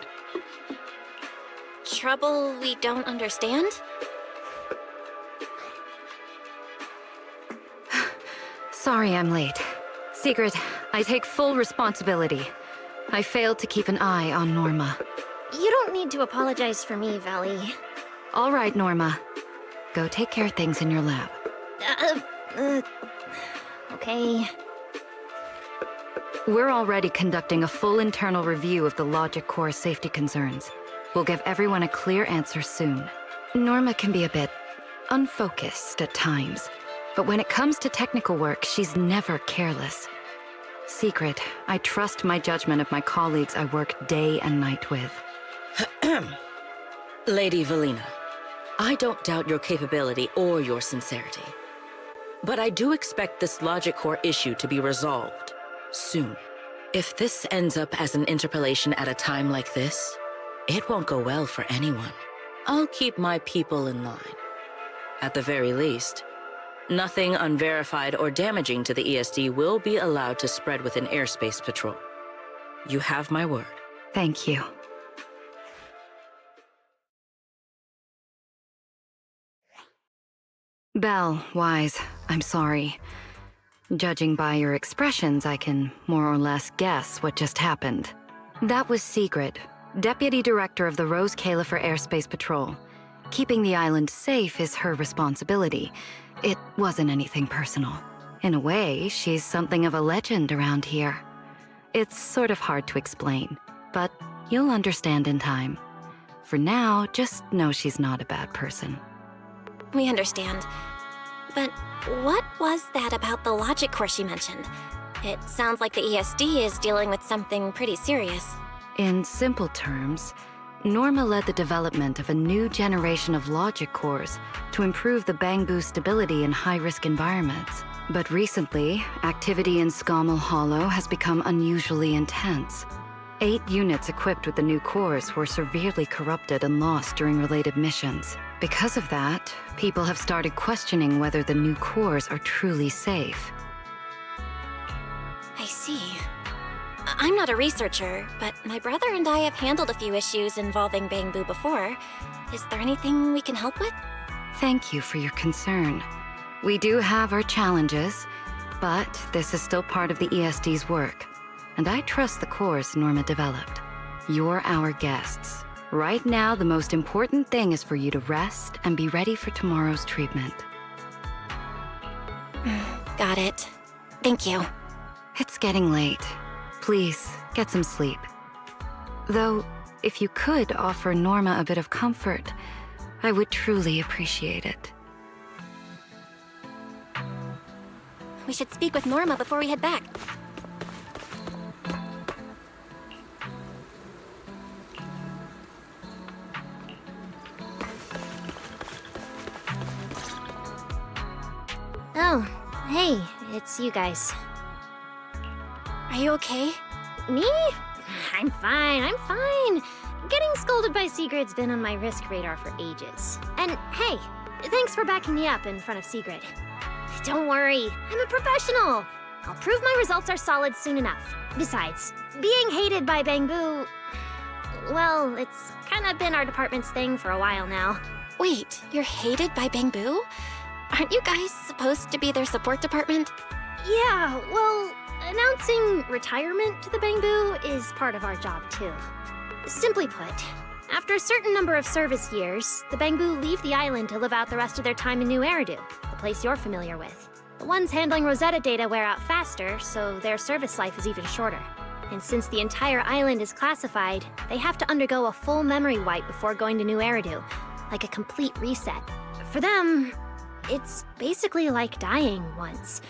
Trouble we don't understand? Sorry I'm late. Secret, I take full responsibility. I failed to keep an eye on Norma. You don't need to apologize for me, Valley. All right, Norma. Go take care of things in your lab. Okay. We're already conducting a full internal review of the logic core safety concerns. We'll give everyone a clear answer soon. Norma can be a bit unfocused at times, but when it comes to technical work, she's never careless. Secret, I trust my judgment of my colleagues I work day and night with. Lady Valina, I don't doubt your capability or your sincerity. But I do expect this logic core issue to be resolved soon. If this ends up as an interpolation at a time like this, it won't go well for anyone. I'll keep my people in line. At the very least, nothing unverified or damaging to the ESD will be allowed to spread within airspace patrol. You have my word. Thank you. Belle, Wise, I'm sorry. Judging by your expressions, I can more or less guess what just happened. That was Secret, Deputy Director of the Roscaelifer Airspace Patrol. Keeping the island safe is her responsibility. It wasn't anything personal. In a way, she's something of a legend around here. It's sort of hard to explain, but you'll understand in time. For now, just know she's not a bad person. We understand. But what was that about the logic core she mentioned? It sounds like the ESD is dealing with something pretty serious. In simple terms, Norma led the development of a new generation of logic cores to improve the Bangbu stability in high-risk environments. But recently, activity in Scommel Hollow has become unusually intense. 8 units equipped with the new cores were severely corrupted and lost during related missions. Because of that, people have started questioning whether the new cores are truly safe. I see. I'm not a researcher, but my brother and I have handled a few issues involving Bangbu before. Is there anything we can help with? Thank you for your concern. We do have our challenges, but this is still part of the ESD's work, and I trust the cores Norma developed. You're our guests. Right now, the most important thing is for you to rest and be ready for tomorrow's treatment. Got it. Thank you. It's getting late. Please, get some sleep. Though, if you could offer Norma a bit of comfort, I would truly appreciate it. We should speak with Norma before we head back. Oh, hey, it's you guys. Are you okay? Me? I'm fine. Getting scolded by Sigrid's been on my risk radar for ages. And hey, thanks for backing me up in front of Sigrid. Don't worry, I'm a professional. I'll prove my results are solid soon enough. Besides, being hated by Bangbu, well, it's kind of been our department's thing for a while now. Wait, you're hated by Bangbu? Aren't you guys supposed to be their support department? Yeah, well, announcing retirement to the Bangbu is part of our job too. Simply put, after a certain number of service years, the Bangbu leave the island to live out the rest of their time in New Eridu, the place you're familiar with. The ones handling Rosetta data wear out faster, so their service life is even shorter. And since the entire island is classified, they have to undergo a full memory wipe before going to New Eridu, like a complete reset. For them, it's basically like dying once.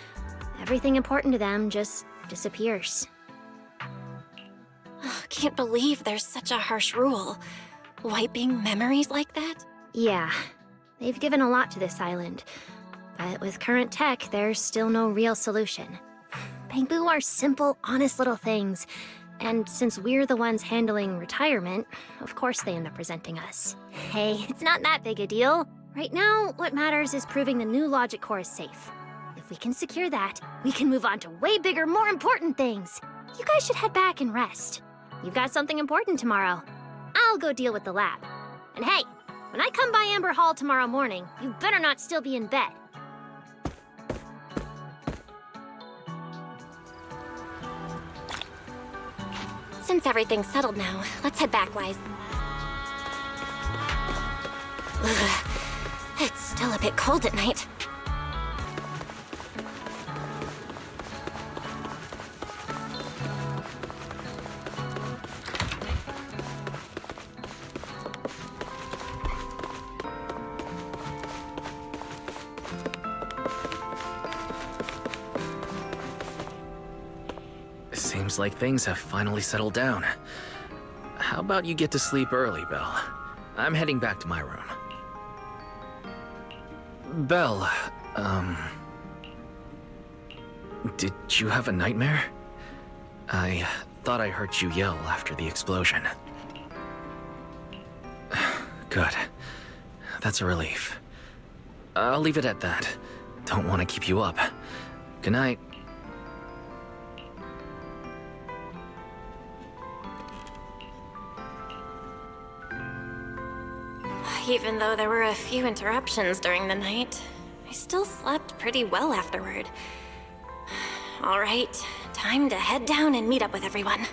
Everything important to them just disappears. Can't believe there's such a harsh rule. Wiping memories like that? Yeah, they've given a lot to this island. But with current tech, there's still no real solution. Bangbu are simple, honest little things. And since we're the ones handling retirement, of course they end up resenting us. Hey, it's not that big a deal. Right now, what matters is proving the new logic core is safe. If we can secure that, we can move on to way bigger, more important things. You guys should head back and rest. You've got something important tomorrow. I'll go deal with the lab. And hey, when I come by Amber Hall tomorrow morning, you better not still be in bed. Since everything's settled now, let's head back, Wise. Ugh. It's still a bit cold at night. Seems like things have finally settled down. How about you get to sleep early, Belle? I'm heading back to my room. Belle, did you have a nightmare? I thought I heard you yell after the explosion. Good. That's a relief. I'll leave it at that. Don't want to keep you up. Good night. Even though there were a few interruptions during the night, I still slept pretty well afterward. All right, time to head down and meet up with everyone.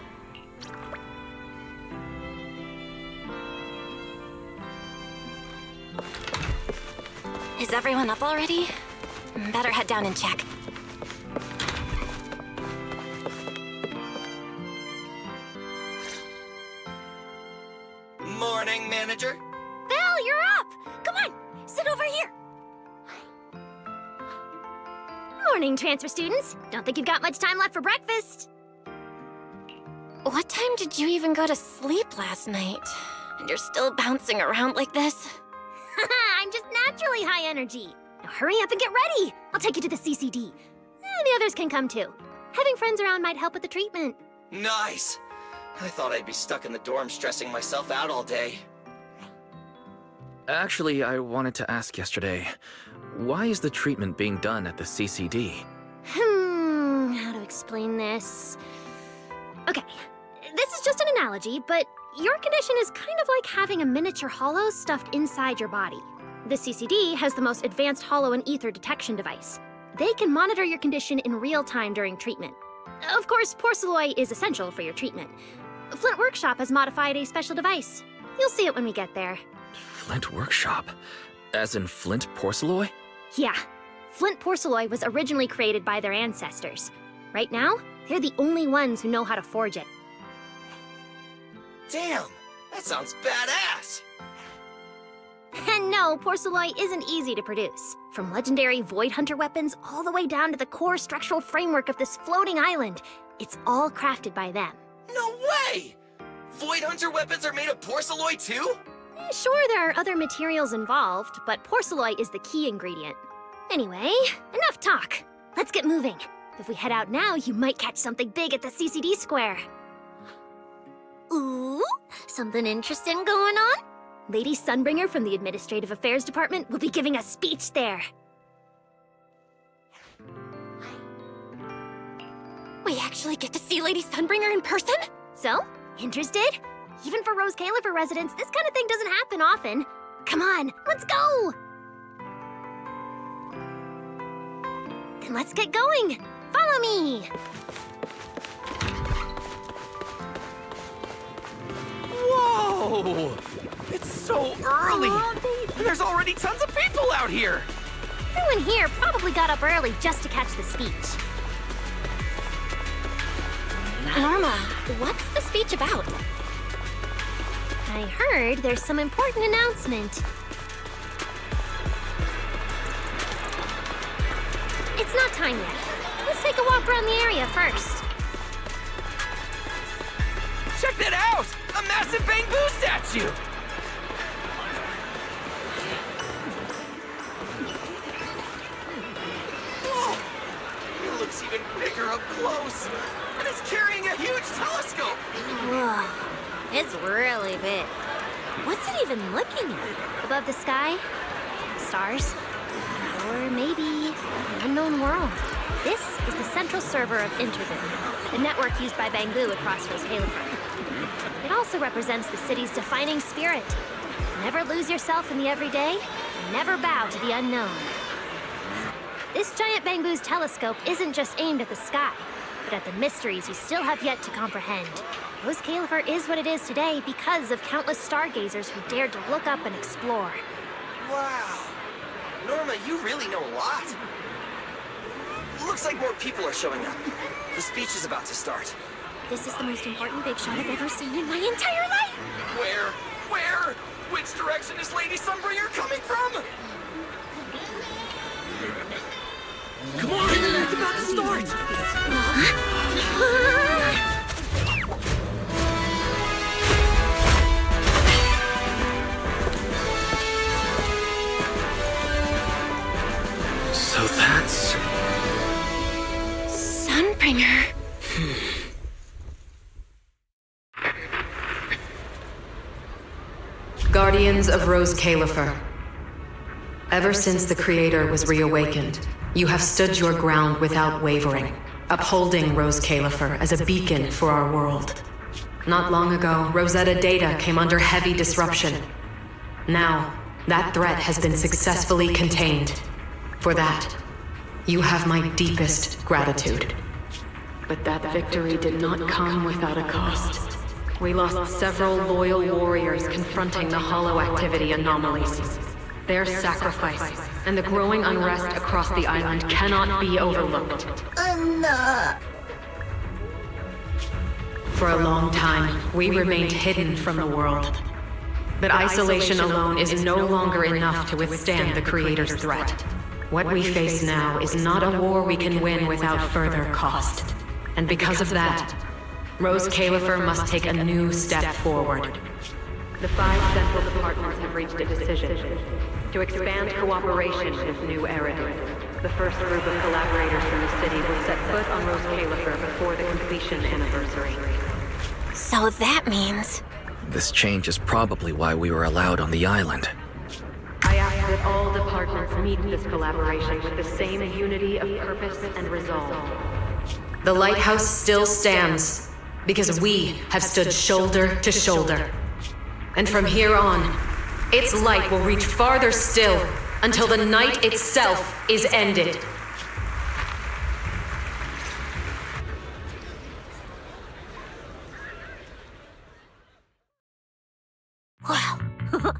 Is everyone up already? Better head down and check. Morning, manager. Belle, you're up! Come on, sit over here. Morning, transfer students. Don't think you've got much time left for breakfast. What time did you even go to sleep last night? And you're still bouncing around like this? I'm just naturally high energy. Now hurry up and get ready. I'll take you to the CCD. The others can come too. Having friends around might help with the treatment. Nice. I thought I'd be stuck in the dorm stressing myself out all day. Actually, I wanted to ask yesterday, why is the treatment being done at the CCD? How to explain this? Okay, this is just an analogy, but your condition is kind of like having a miniature hollow stuffed inside your body. The CCD has the most advanced hollow and ether detection device. They can monitor your condition in real time during treatment. Of course, porcelloi is essential for your treatment. Flint Workshop has modified a special device. You'll see it when we get there. Flint Workshop? As in Flint Porcelloi? Yeah. Flint porcelloi was originally created by their ancestors. Right now, they're the only ones who know how to forge it. Damn, that sounds badass. And no, porcelloi isn't easy to produce. From legendary Void Hunter weapons all the way down to the core structural framework of this floating island, it's all crafted by them. No way! Void Hunter weapons are made of porcelloi too? Sure, there are other materials involved, but porcelloi is the key ingredient. Anyway, enough talk. Let's get moving. If we head out now, you might catch something big at the CCD square. Ooh, something interesting going on? Lady Sunbringer from the Administrative Affairs Department will be giving a speech there. We actually get to see Lady Sunbringer in person? So, interested? Even for Roscaelifer residents, this kind of thing doesn't happen often. Come on, let's go! Then let's get going. Follow me! Whoa! It's so early! And there's already tons of people out here! Everyone here probably got up early just to catch the speech. Norma, what's the speech about? I heard there's some important announcement. It's not time yet. Let's take a walk around the area first. Check that out! A massive Bamboo statue! Whoa! It looks even bigger up close! And it's carrying a huge telescope! Whoa, it's really big. What's it even looking at? Above the sky? Stars? Or maybe an unknown world? This is the central server of Intervin, the network used by Bamboo across Roscaelifer. It also represents the city's defining spirit. Never lose yourself in the everyday, and never bow to the unknown. This giant Bamboo's telescope isn't just aimed at the sky, but at the mysteries you still have yet to comprehend. Roscaelifer is what it is today because of countless stargazers who dared to look up and explore. Wow. Norma, you really know a lot. Looks like more people are showing up. The speech is about to start. This is the most important big shot I've ever seen in my entire life! Where? Where? Which direction is Lady Sunbringer coming from? Come on! It's about to start! So that's... Sunbringer. Guardians of Roscaelifer. Ever since the Creator was reawakened, you have stood your ground without wavering, upholding Roscaelifer as a beacon for our world. Not long ago, Rosetta data came under heavy disruption. Now, that threat has been successfully contained. For that, you have my deepest gratitude. But that victory did not come without a cost. We lost several loyal warriors confronting the hollow activity anomalies. Their sacrifice and the growing unrest across the island cannot be overlooked. For a long time, we remained hidden from the world. But isolation alone is no longer enough to withstand the Creator's threat. What we face now is not a war we can win without further cost. And because of that, Roscaelifer must take a new step forward. The 5 central departments have reached a decision to expand cooperation with New Eridu. The first group of collaborators from the city will set foot on Roscaelifer before the completion anniversary. So that means... This change is probably why we were allowed on the island. I ask that all departments meet this collaboration with the same unity of purpose and resolve. The lighthouse still stands because we have stood shoulder to shoulder. And from here on, its light will reach farther still until the night itself is ended. Wow. Wow.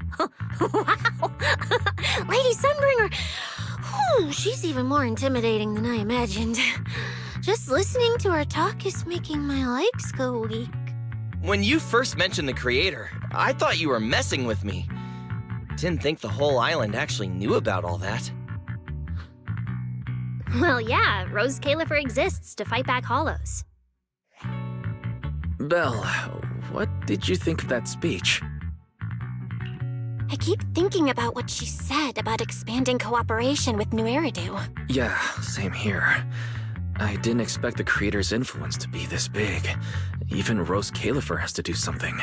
Lady Sunbringer. Whew, she's even more intimidating than I imagined. Just listening to her talk is making my legs go weak. When you first mentioned the Creator, I thought you were messing with me. Didn't think the whole island actually knew about all that. Well, yeah, Roscaelifer exists to fight back hollows. Belle, what did you think of that speech? I keep thinking about what she said about expanding cooperation with New Eridu. Yeah, same here. I didn't expect the Creator's influence to be this big. Even Roscaelifer has to do something.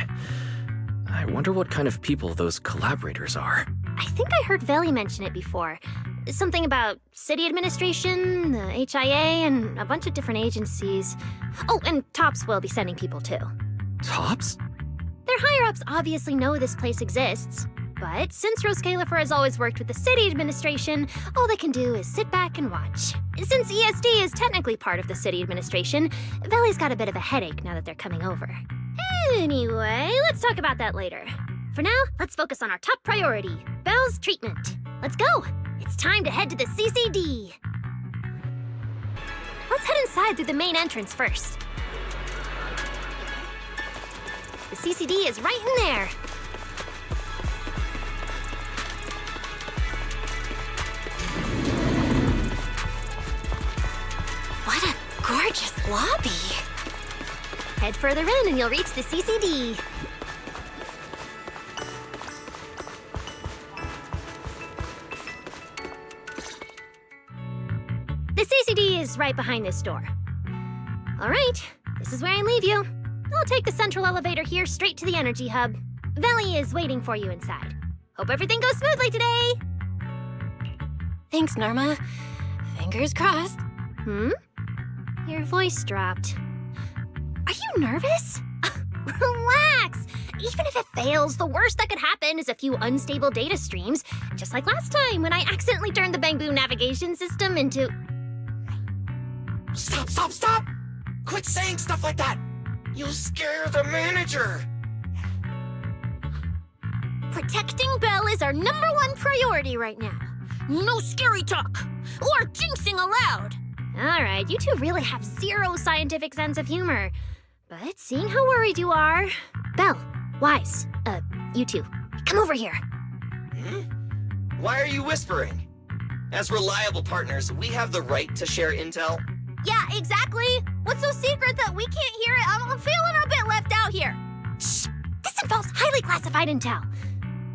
I wonder what kind of people those collaborators are. I think I heard Veli mention it before. Something about city administration, the HIA, and a bunch of different agencies. Oh, and TOPS will be sending people too. TOPS? Their higher-ups obviously know this place exists. But since Roscaelifer has always worked with the city administration, all they can do is sit back and watch. Since ESD is technically part of the city administration, Veli's got a bit of a headache now that they're coming over. Anyway, let's talk about that later. For now, let's focus on our top priority, Belle's treatment. Let's go! It's time to head to the CCD. Let's head inside through the main entrance first. The CCD is right in there. What a gorgeous lobby. Head further in and you'll reach the CCD. The CCD is right behind this door. All right, this is where I leave you. I'll take the central elevator here straight to the energy hub. Veli is waiting for you inside. Hope everything goes smoothly today. Thanks, Norma. Fingers crossed. Your voice dropped. Are you nervous? Relax! Even if it fails, the worst that could happen is a few unstable data streams, just like last time when I accidentally turned the Bamboo navigation system into... Stop, stop, stop! Quit saying stuff like that! You'll scare the manager! Protecting Belle is our #1 priority right now. No scary talk, or jinxing allowed. All right, you two really have zero scientific sense of humor. But seeing how worried you are... Belle, Wise, you two, come over here. Why are you whispering? As reliable partners, we have the right to share intel. Yeah, exactly. What's so secret that we can't hear it? I'm feeling a bit left out here. Shh! This involves highly classified intel.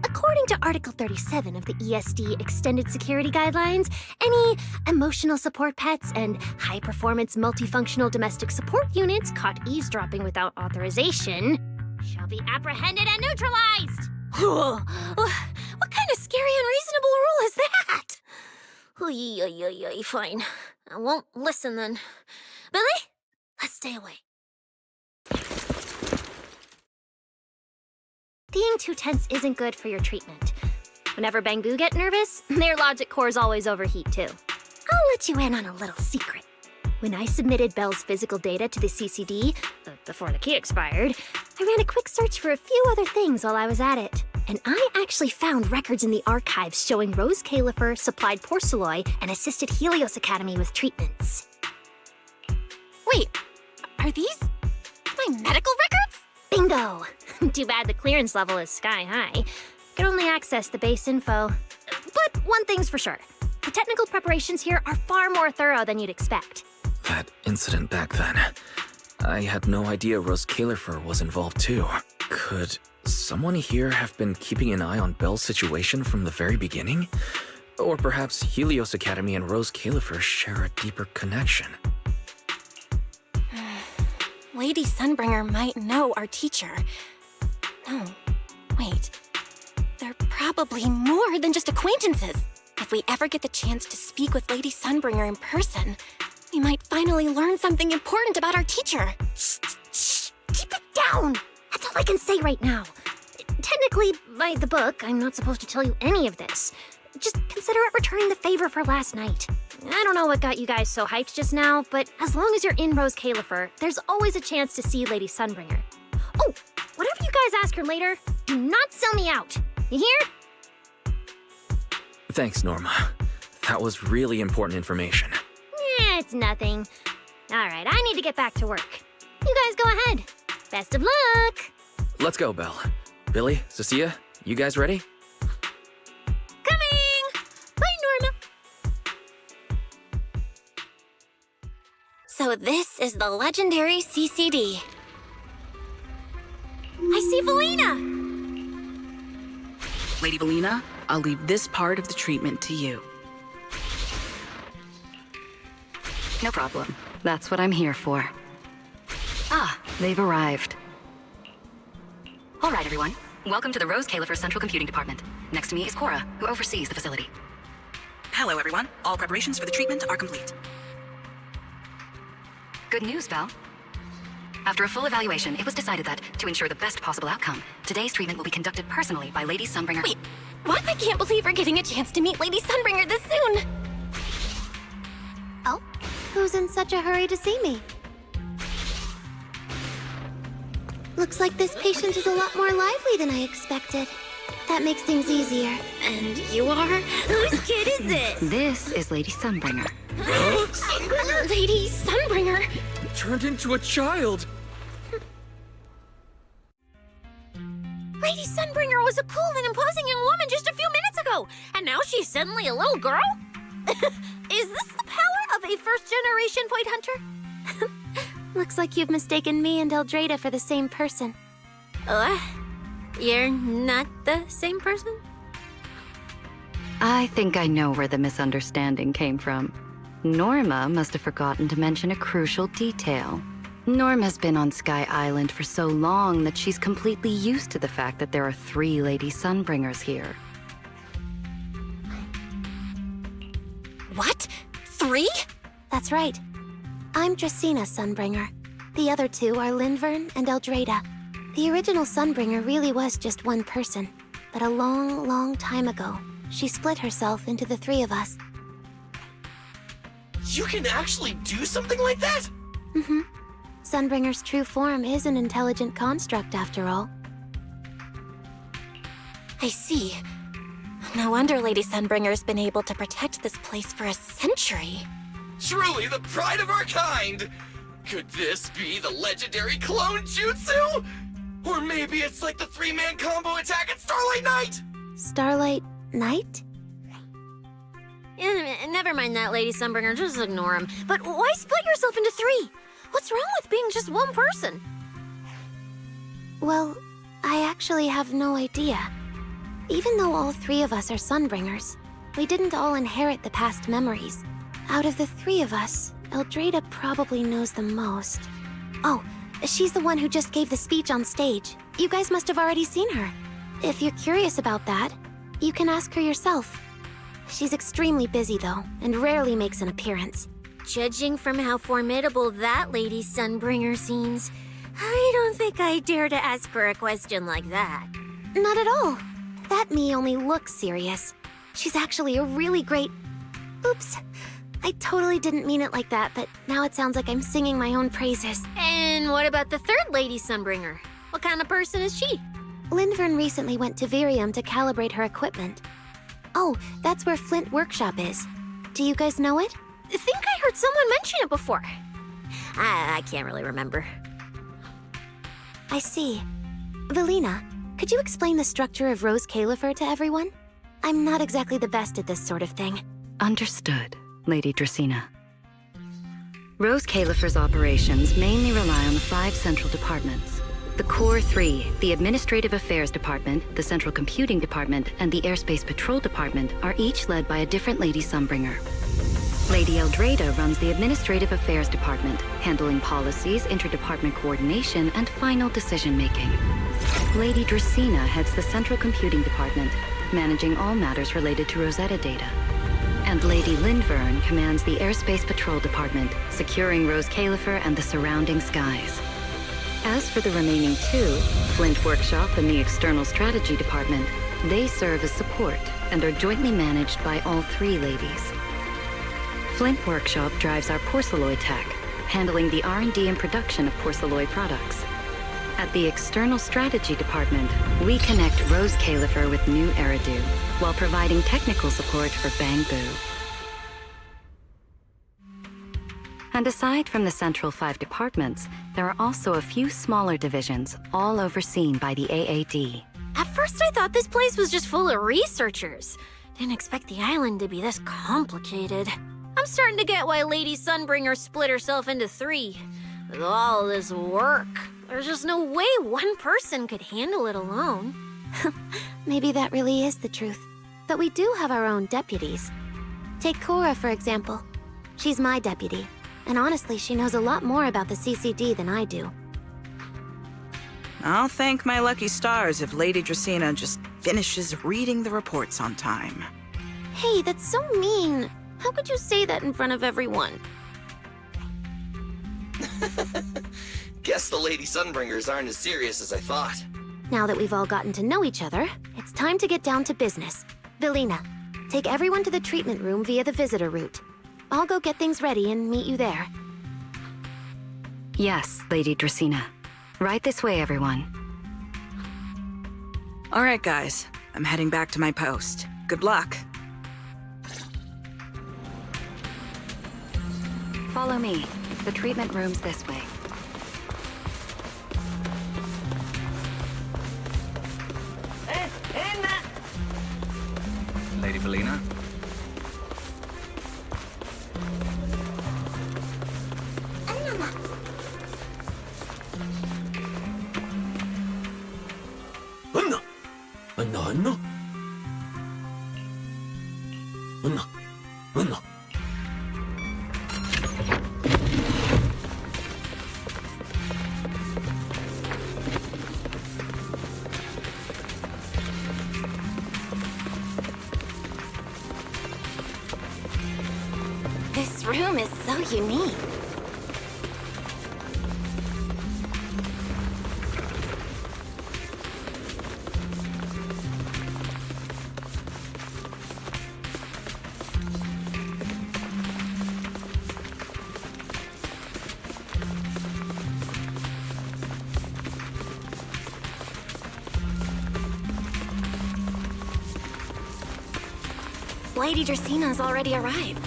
According to Article 37 of the ESD Extended Security Guidelines, any emotional support pets and high-performance multifunctional domestic support units caught eavesdropping without authorization shall be apprehended and neutralized. What kind of scary, unreasonable rule is that? Fine. I won't listen then. Billy, let's stay away. Being too tense isn't good for your treatment. Whenever Bangbu get nervous, their logic cores always overheat too. I'll let you in on a little secret. When I submitted Belle's physical data to the CCD, before the key expired, I ran a quick search for a few other things while I was at it. And I actually found records in the archives showing Roscaelifer supplied Porceloy and assisted Helios Academy with treatments. Wait, are these my medical records? Bingo! Too bad the clearance level is sky high. Can only access the base info. But one thing's for sure. The technical preparations here are far more thorough than you'd expect. That incident back then. I had no idea Roscaelifer was involved too. Could someone here have been keeping an eye on Belle's situation from the very beginning? Or perhaps Helios Academy and Roscaelifer share a deeper connection? Lady Sunbringer might know our teacher. No, wait. They're probably more than just acquaintances. If we ever get the chance to speak with Lady Sunbringer in person, we might finally learn something important about our teacher. Shh! Keep it down! That's all I can say right now. Technically, by the book, I'm not supposed to tell you any of this. Just consider it returning the favor for last night. I don't know what got you guys so hyped just now, but as long as you're in Roscaelifer, there's always a chance to see Lady Sunbringer. Oh, whatever you guys ask her later, do not sell me out. You hear? Thanks, Norma. That was really important information. It's nothing. Alright, I need to get back to work. You guys go ahead. Best of luck! Let's go, Belle. Billy, Cecilia, you guys ready? Coming! Bye, Norma. So this is the legendary CCD. I see Valina! Lady Valina, I'll leave this part of the treatment to you. No problem. That's what I'm here for. Ah, they've arrived. All right, everyone. Welcome to the Roscaelifer Central Computing Department. Next to me is Cora, who oversees the facility. Hello, everyone. All preparations for the treatment are complete. Good news, Belle. After a full evaluation, it was decided that, to ensure the best possible outcome, today's treatment will be conducted personally by Lady Sunbringer. Wait, what? I can't believe we're getting a chance to meet Lady Sunbringer this soon! Oh? Who's in such a hurry to see me? Looks like this patient is a lot more lively than I expected. That makes things easier. And you are? Whose kid is this? This is Lady Sunbringer. Sunbringer? Lady Sunbringer? Turned into a child! Lady Sunbringer was a cool and imposing young woman just a few minutes ago, and now she's suddenly a little girl? Is this the power of a first-generation point hunter? Looks like you've mistaken me and Eldrada for the same person. What? You're not the same person? I think I know where the misunderstanding came from. Norma must have forgotten to mention a crucial detail. Norma's been on Sky Island for so long that she's completely used to the fact that there are 3 Lady Sunbringers here. What? 3? That's right. I'm Dracena Sunbringer. The other 2 are Lindvern and Eldrada. The original Sunbringer really was just one person, but a long, long time ago, she split herself into the 3 of us. You can actually do something like that? Mm-hmm. Sunbringer's true form is an intelligent construct, after all. I see. No wonder Lady Sunbringer's been able to protect this place for a century. Truly the pride of our kind! Could this be the legendary clone jutsu? Or maybe it's like the three-man combo attack at Starlight Night? Starlight Night? Never mind that, Lady Sunbringer. Just ignore him. But why split yourself into three? What's wrong with being just one person? Well, I actually have no idea. Even though all three of us are Sunbringers, we didn't all inherit the past memories. Out of the three of us, Eldrada probably knows the most. Oh, she's the one who just gave the speech on stage. You guys must have already seen her. If you're curious about that, you can ask her yourself. She's extremely busy though, and rarely makes an appearance. Judging from how formidable that Lady Sunbringer seems, I don't think I dare to ask her a question like that. Not at all. That me only looks serious. She's actually a really great... Oops. I totally didn't mean it like that, but now it sounds like I'm singing my own praises. And what about the third Lady Sunbringer? What kind of person is she? Lindvern recently went to Virium to calibrate her equipment. Oh, that's where Flint Workshop is. Do you guys know it? I think I heard someone mention it before. I can't really remember. I see. Velina, could you explain the structure of Roscaelifer to everyone? I'm not exactly the best at this sort of thing. Understood, Lady Dracena. Roscaelifer's operations mainly rely on the 5 central departments. The Core 3, the Administrative Affairs Department, the Central Computing Department, and the Airspace Patrol Department are each led by a different Lady Sunbringer. Lady Eldrada runs the Administrative Affairs Department, handling policies, interdepartment coordination, and final decision-making. Lady Dracena heads the Central Computing Department, managing all matters related to Rosetta data. And Lady Lindvern commands the Airspace Patrol Department, securing Roscaelifer and the surrounding skies. As for the remaining 2, Flint Workshop and the External Strategy Department, they serve as support and are jointly managed by all 3 ladies. Flint Workshop drives our porcelloid tech, handling the R&D and production of porcelloid products. At the External Strategy Department, we connect Roscaelifer with new Eridu, while providing technical support for Bangbu. And aside from the central 5 departments, there are also a few smaller divisions, all overseen by the AAD. At first I thought this place was just full of researchers. Didn't expect the island to be this complicated. I'm starting to get why Lady Sunbringer split herself into 3. With all this work, there's just no way one person could handle it alone. Maybe that really is the truth. But we do have our own deputies. Take Cora, for example. She's my deputy. And honestly, she knows a lot more about the CCD than I do. I'll thank my lucky stars if Lady Dracena just finishes reading the reports on time. Hey, that's so mean. How could you say that in front of everyone? Guess the Lady Sunbringers aren't as serious as I thought. Now that we've all gotten to know each other, it's time to get down to business. Velina, take everyone to the treatment room via the visitor route. I'll go get things ready and meet you there. Yes, Lady Dracena. Right this way, everyone. All right, guys. I'm heading back to my post. Good luck. Follow me. The treatment room's this way. Lady Velina? This room is so unique. Lady Dracena's already arrived.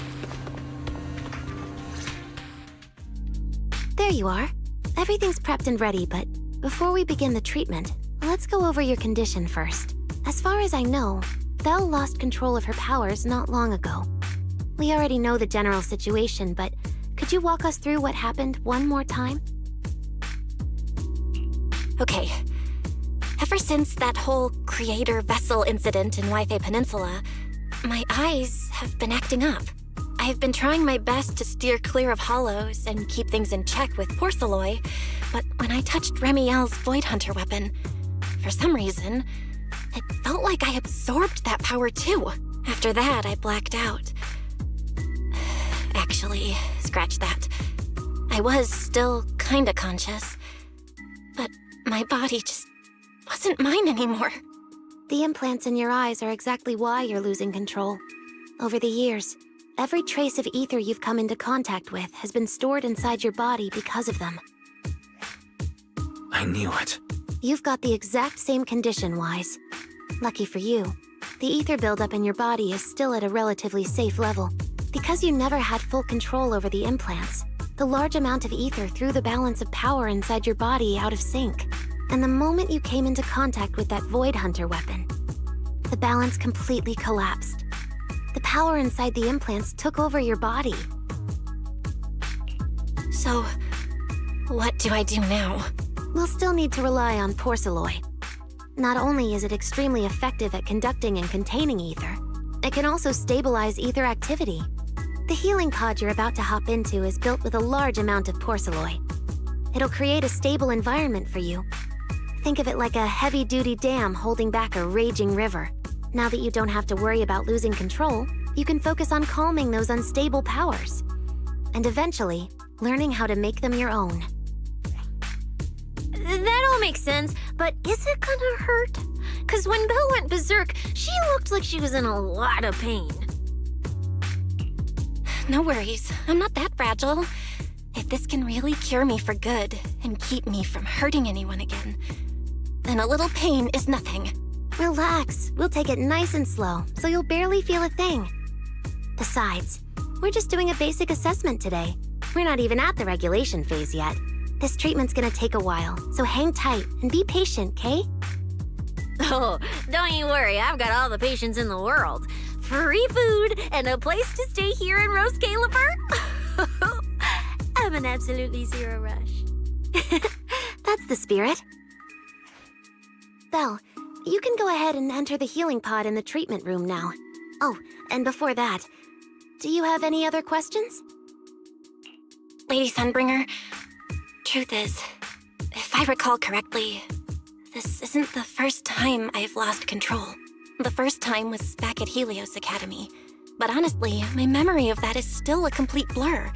There you are. Everything's prepped and ready, but before we begin the treatment, let's go over your condition first. As far as I know, Belle lost control of her powers not long ago. We already know the general situation, but could you walk us through what happened one more time? Okay. Ever since that whole creator vessel incident in Wi-Fi Peninsula, my eyes have been acting up. I have been trying my best to steer clear of hollows and keep things in check with porcelain, but when I touched Remielle's Void Hunter weapon, for some reason, it felt like I absorbed that power too. After that, I blacked out. Actually, scratch that. I was still kinda conscious, but my body just wasn't mine anymore. The implants in your eyes are exactly why you're losing control. Over the years, every trace of ether you've come into contact with has been stored inside your body because of them. I knew it. You've got the exact same condition, Wise. Lucky for you, the ether buildup in your body is still at a relatively safe level. Because you never had full control over the implants, the large amount of ether threw the balance of power inside your body out of sync. And the moment you came into contact with that Void Hunter weapon, the balance completely collapsed. The power inside the implants took over your body. So, what do I do now? We'll still need to rely on porcelain. Not only is it extremely effective at conducting and containing ether, it can also stabilize ether activity. The healing pod you're about to hop into is built with a large amount of porcelain. It'll create a stable environment for you. Think of it like a heavy-duty dam holding back a raging river. Now that you don't have to worry about losing control, you can focus on calming those unstable powers. And eventually, learning how to make them your own. That all makes sense, but is it gonna hurt? Because when Belle went berserk, she looked like she was in a lot of pain. No worries, I'm not that fragile. If this can really cure me for good and keep me from hurting anyone again, then a little pain is nothing. Relax, we'll take it nice and slow, so you'll barely feel a thing. Besides, we're just doing a basic assessment today. We're not even at the regulation phase yet. This treatment's gonna take a while, so hang tight and be patient, Kay? Oh, don't you worry, I've got all the patience in the world. Free food and a place to stay here in Roscaelifer. I'm an absolutely zero rush. That's the spirit. Belle, you can go ahead and enter the healing pod in the treatment room now. Oh, and before that, do you have any other questions? Lady Sunbringer, truth is, if I recall correctly, this isn't the first time I've lost control. The first time was back at Helios Academy. But honestly, my memory of that is still a complete blur.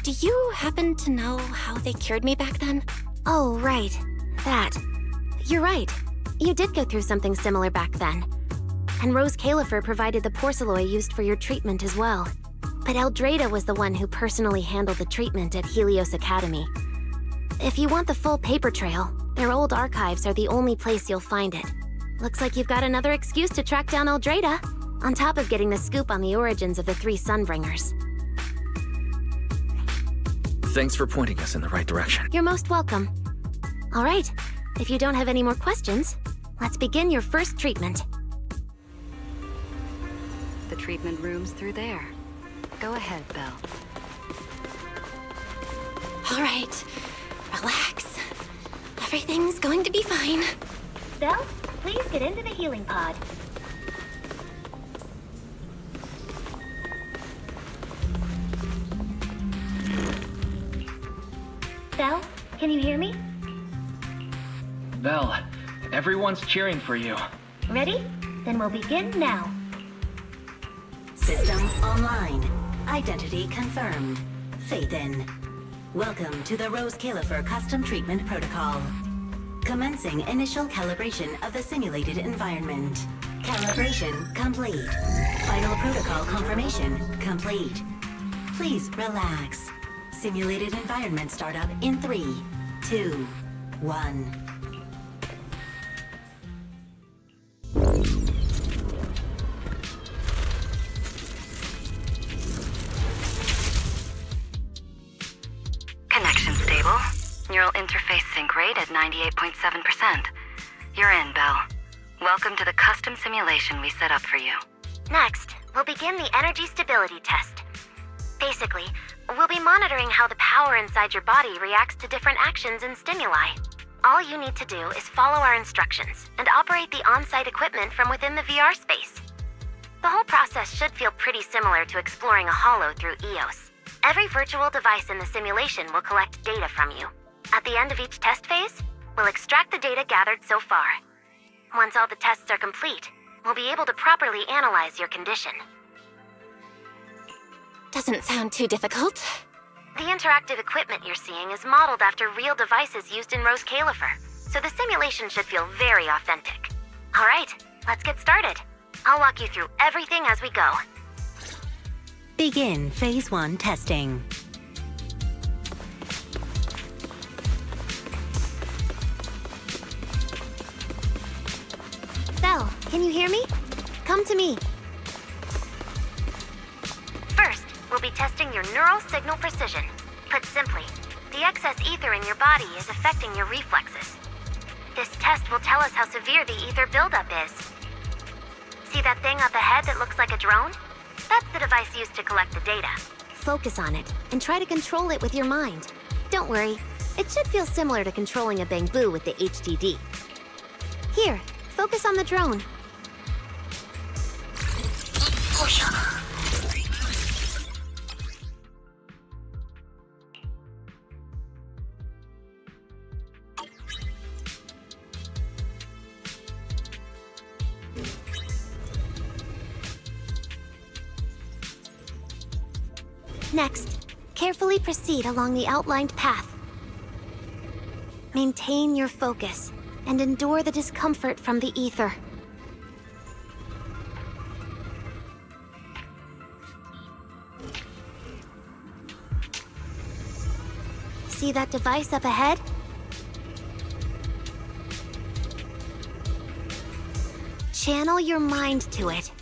Do you happen to know how they cured me back then? Oh, right. That. You're right. You did go through something similar back then. And Roscaelifer provided the porcelain used for your treatment as well. But Eldrada was the one who personally handled the treatment at Helios Academy. If you want the full paper trail, their old archives are the only place you'll find it. Looks like you've got another excuse to track down Eldrada, on top of getting the scoop on the origins of the 3 Sunbringers. Thanks for pointing us in the right direction. You're most welcome. All right, if you don't have any more questions, let's begin your first treatment. The treatment room's through there. Go ahead, Belle. All right, relax. Everything's going to be fine. Belle, please get into the healing pod. Belle, can you hear me? Belle, everyone's cheering for you. Ready? Then we'll begin now. System online. Identity confirmed. Faith in. Welcome to the Roscaelifer Custom Treatment Protocol. Commencing initial calibration of the simulated environment. Calibration complete. Final protocol confirmation complete. Please relax. Simulated environment startup in 3, 2, 1. interface sync rate at 98.7%. You're in, Belle. Welcome to the custom simulation we set up for you. Next, we'll begin the energy stability test. Basically, we'll be monitoring how the power inside your body reacts to different actions and stimuli. All you need to do is follow our instructions and operate the on-site equipment from within the VR space. The whole process should feel pretty similar to exploring a holo through EOS. Every virtual device in the simulation will collect data from you. At the end of each test phase, we'll extract the data gathered so far. Once all the tests are complete, we'll be able to properly analyze your condition. Doesn't sound too difficult. The interactive equipment you're seeing is modeled after real devices used in Roscaelifer, so the simulation should feel very authentic. All right, let's get started. I'll walk you through everything as we go. Begin Phase 1 testing. Belle, can you hear me? Come to me. First, we'll be testing your neural signal precision. Put simply, the excess ether in your body is affecting your reflexes. This test will tell us how severe the ether buildup is. See that thing up ahead that looks like a drone? That's the device used to collect the data. Focus on it and try to control it with your mind. Don't worry, it should feel similar to controlling a bamboo with the HDD. Here, focus on the drone. Next, carefully proceed along the outlined path. Maintain your focus and endure the discomfort from the ether. See that device up ahead? Channel your mind to it.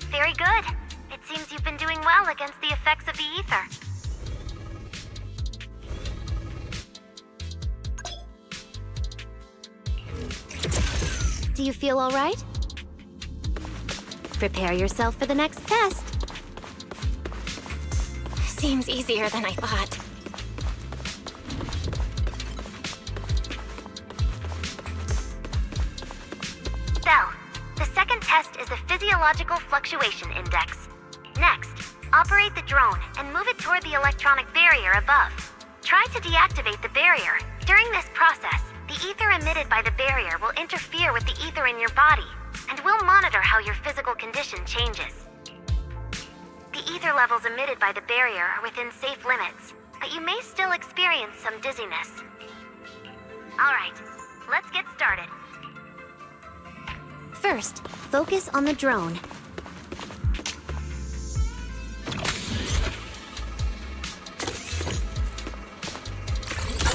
Very good. It seems you've been doing well against the effects of the ether. Do you feel all right? Prepare yourself for the next test. Seems easier than I thought. Belle, the second test is the Physiological Fluctuation Index. Next, operate the drone and move it toward the electronic barrier above. Try to deactivate the barrier. During this process, the ether emitted by the barrier will interfere with the ether in your body, and we'll monitor how your physical condition changes. The ether levels emitted by the barrier are within safe limits, but you may still experience some dizziness. All right, let's get started. First, focus on the drone.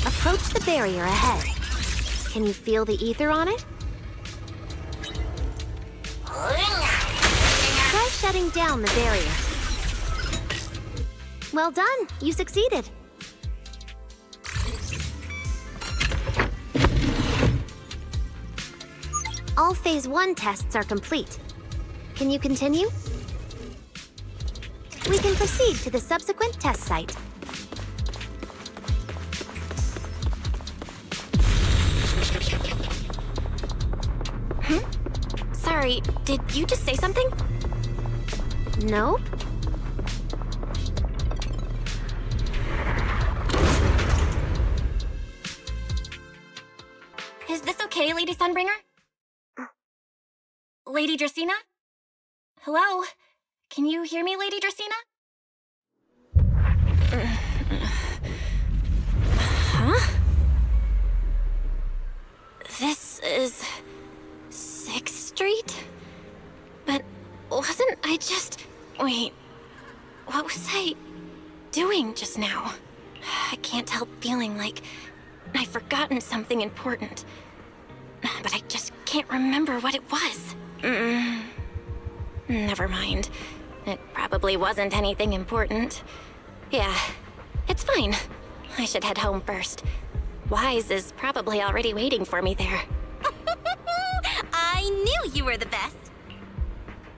Approach the barrier ahead. Can you feel the ether on it? Try shutting down the barrier. Well done, you succeeded. All Phase 1 tests are complete. Can you continue? We can proceed to the subsequent test site. Sorry, did you just say something? Nope. Is this okay, Lady Sunbringer? Lady Dracaena? Hello? Can you hear me, Lady Dracaena? Huh? This is 6th Street? But wasn't I just... Wait, what was I doing just now? I can't help feeling like I've forgotten something important. But I just can't remember what it was. Never mind. It probably wasn't anything important. Yeah, it's fine. I should head home first. Wise is probably already waiting for me there. I knew you were the best.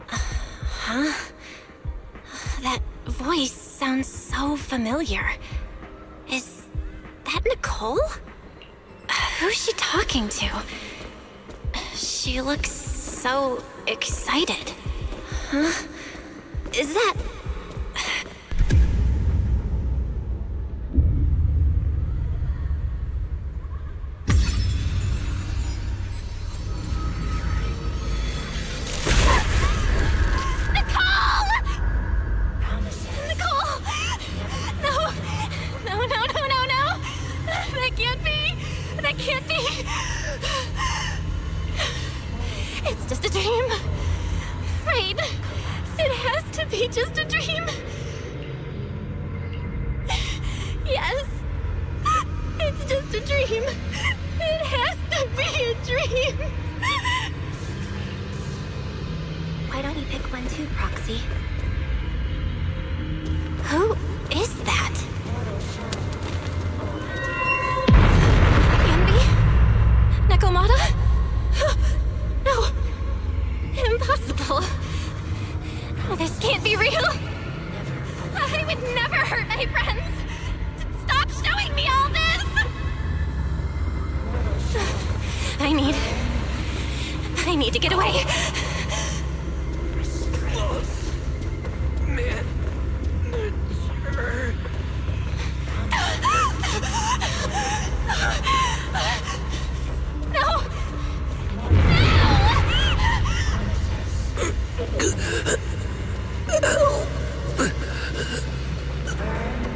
Huh? That voice sounds so familiar. Is that Nicole? Who's she talking to? She looks so excited. Huh? Is that... It's just a dream. Right. It has to be just a dream. Yes. It's just a dream. It has to be a dream. Why don't you pick one too, Proxy? Who is that? Nekomata? No. Impossible. This can't be real. I would never hurt my friends. Stop showing me all this! I need to get away.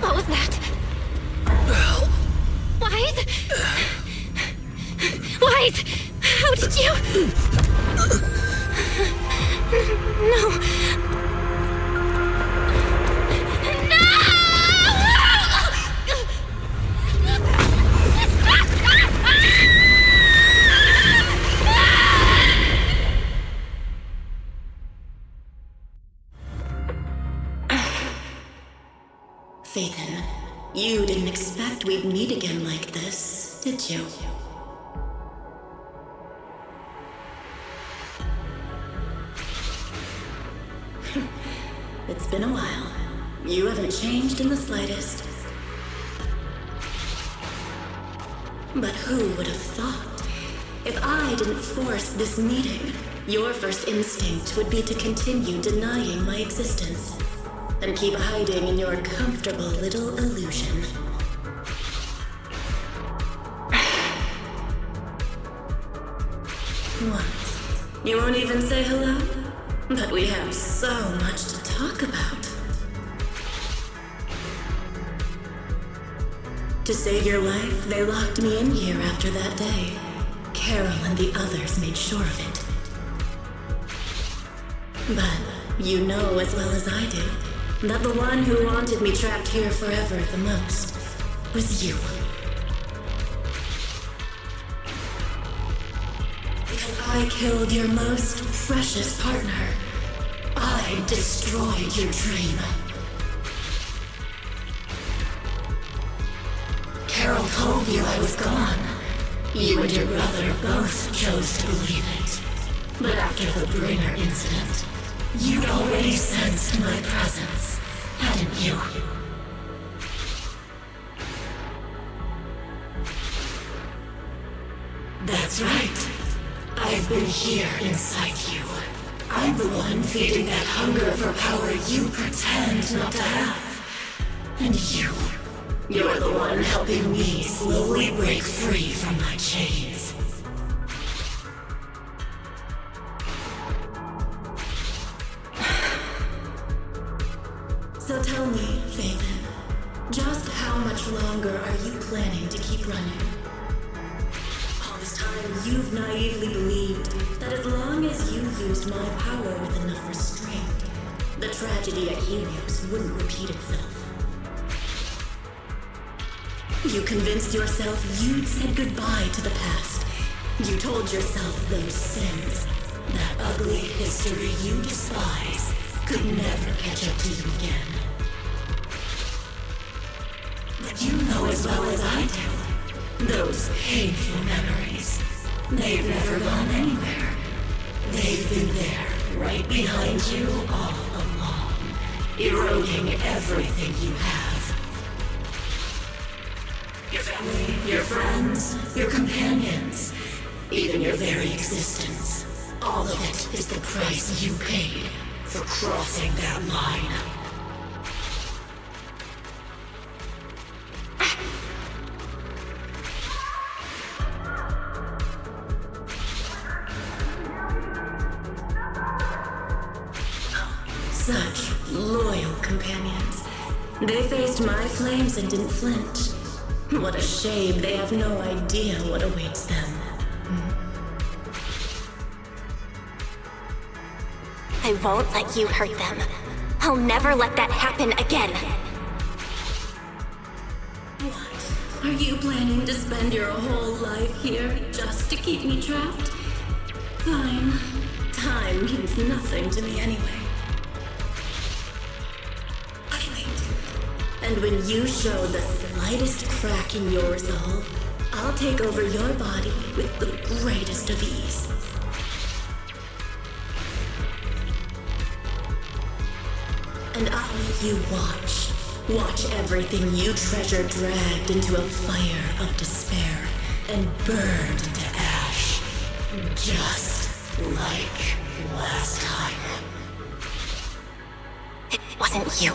What was that? Wise? Wise! How did you... No. Phaethon, you didn't expect we'd meet again like this, did you? It's been a while. You haven't changed in the slightest. But who would have thought? If I didn't force this meeting, your first instinct would be to continue denying my existence. And keep hiding in your comfortable little illusion. What? You won't even say hello? But we have so much to talk about. To save your life, they locked me in here after that day. Carol and the others made sure of it. But you know as well as I do that the one who wanted me trapped here forever the most was you. Because I killed your most precious partner. I destroyed your dream. Carol told you I was gone. You and your brother both chose to believe it. But after the Bringer incident, you'd already sensed my presence, hadn't you? That's right. I've been here inside you. I'm the one feeding that hunger for power you pretend not to have. And you're the one helping me slowly break free from my chains. So tell me, Phaethon, just how much longer are you planning to keep running? All this time, you've naively believed that as long as you used my power with enough restraint, the tragedy at Helios wouldn't repeat itself. You convinced yourself you'd said goodbye to the past. You told yourself those sins, that ugly history you despise, could never catch up to you again. But you know as well as I do, those painful memories, they've never gone anywhere. They've been there, right behind you all along, eroding everything you have. Your family, your friends, your companions, even your very existence. All of it is the price you paid for crossing that line. Such loyal companions. They faced my flames and didn't flinch. What a shame they have no idea what awaits them. I won't let you hurt them. I'll never let that happen again. What? Are you planning to spend your whole life here just to keep me trapped? Fine. Time means nothing to me anyway. And when you show the slightest crack in your resolve, I'll take over your body with the greatest of ease. And I'll let you watch. Watch everything you treasure dragged into a fire of despair and burned to ash. Just like last time. It wasn't you.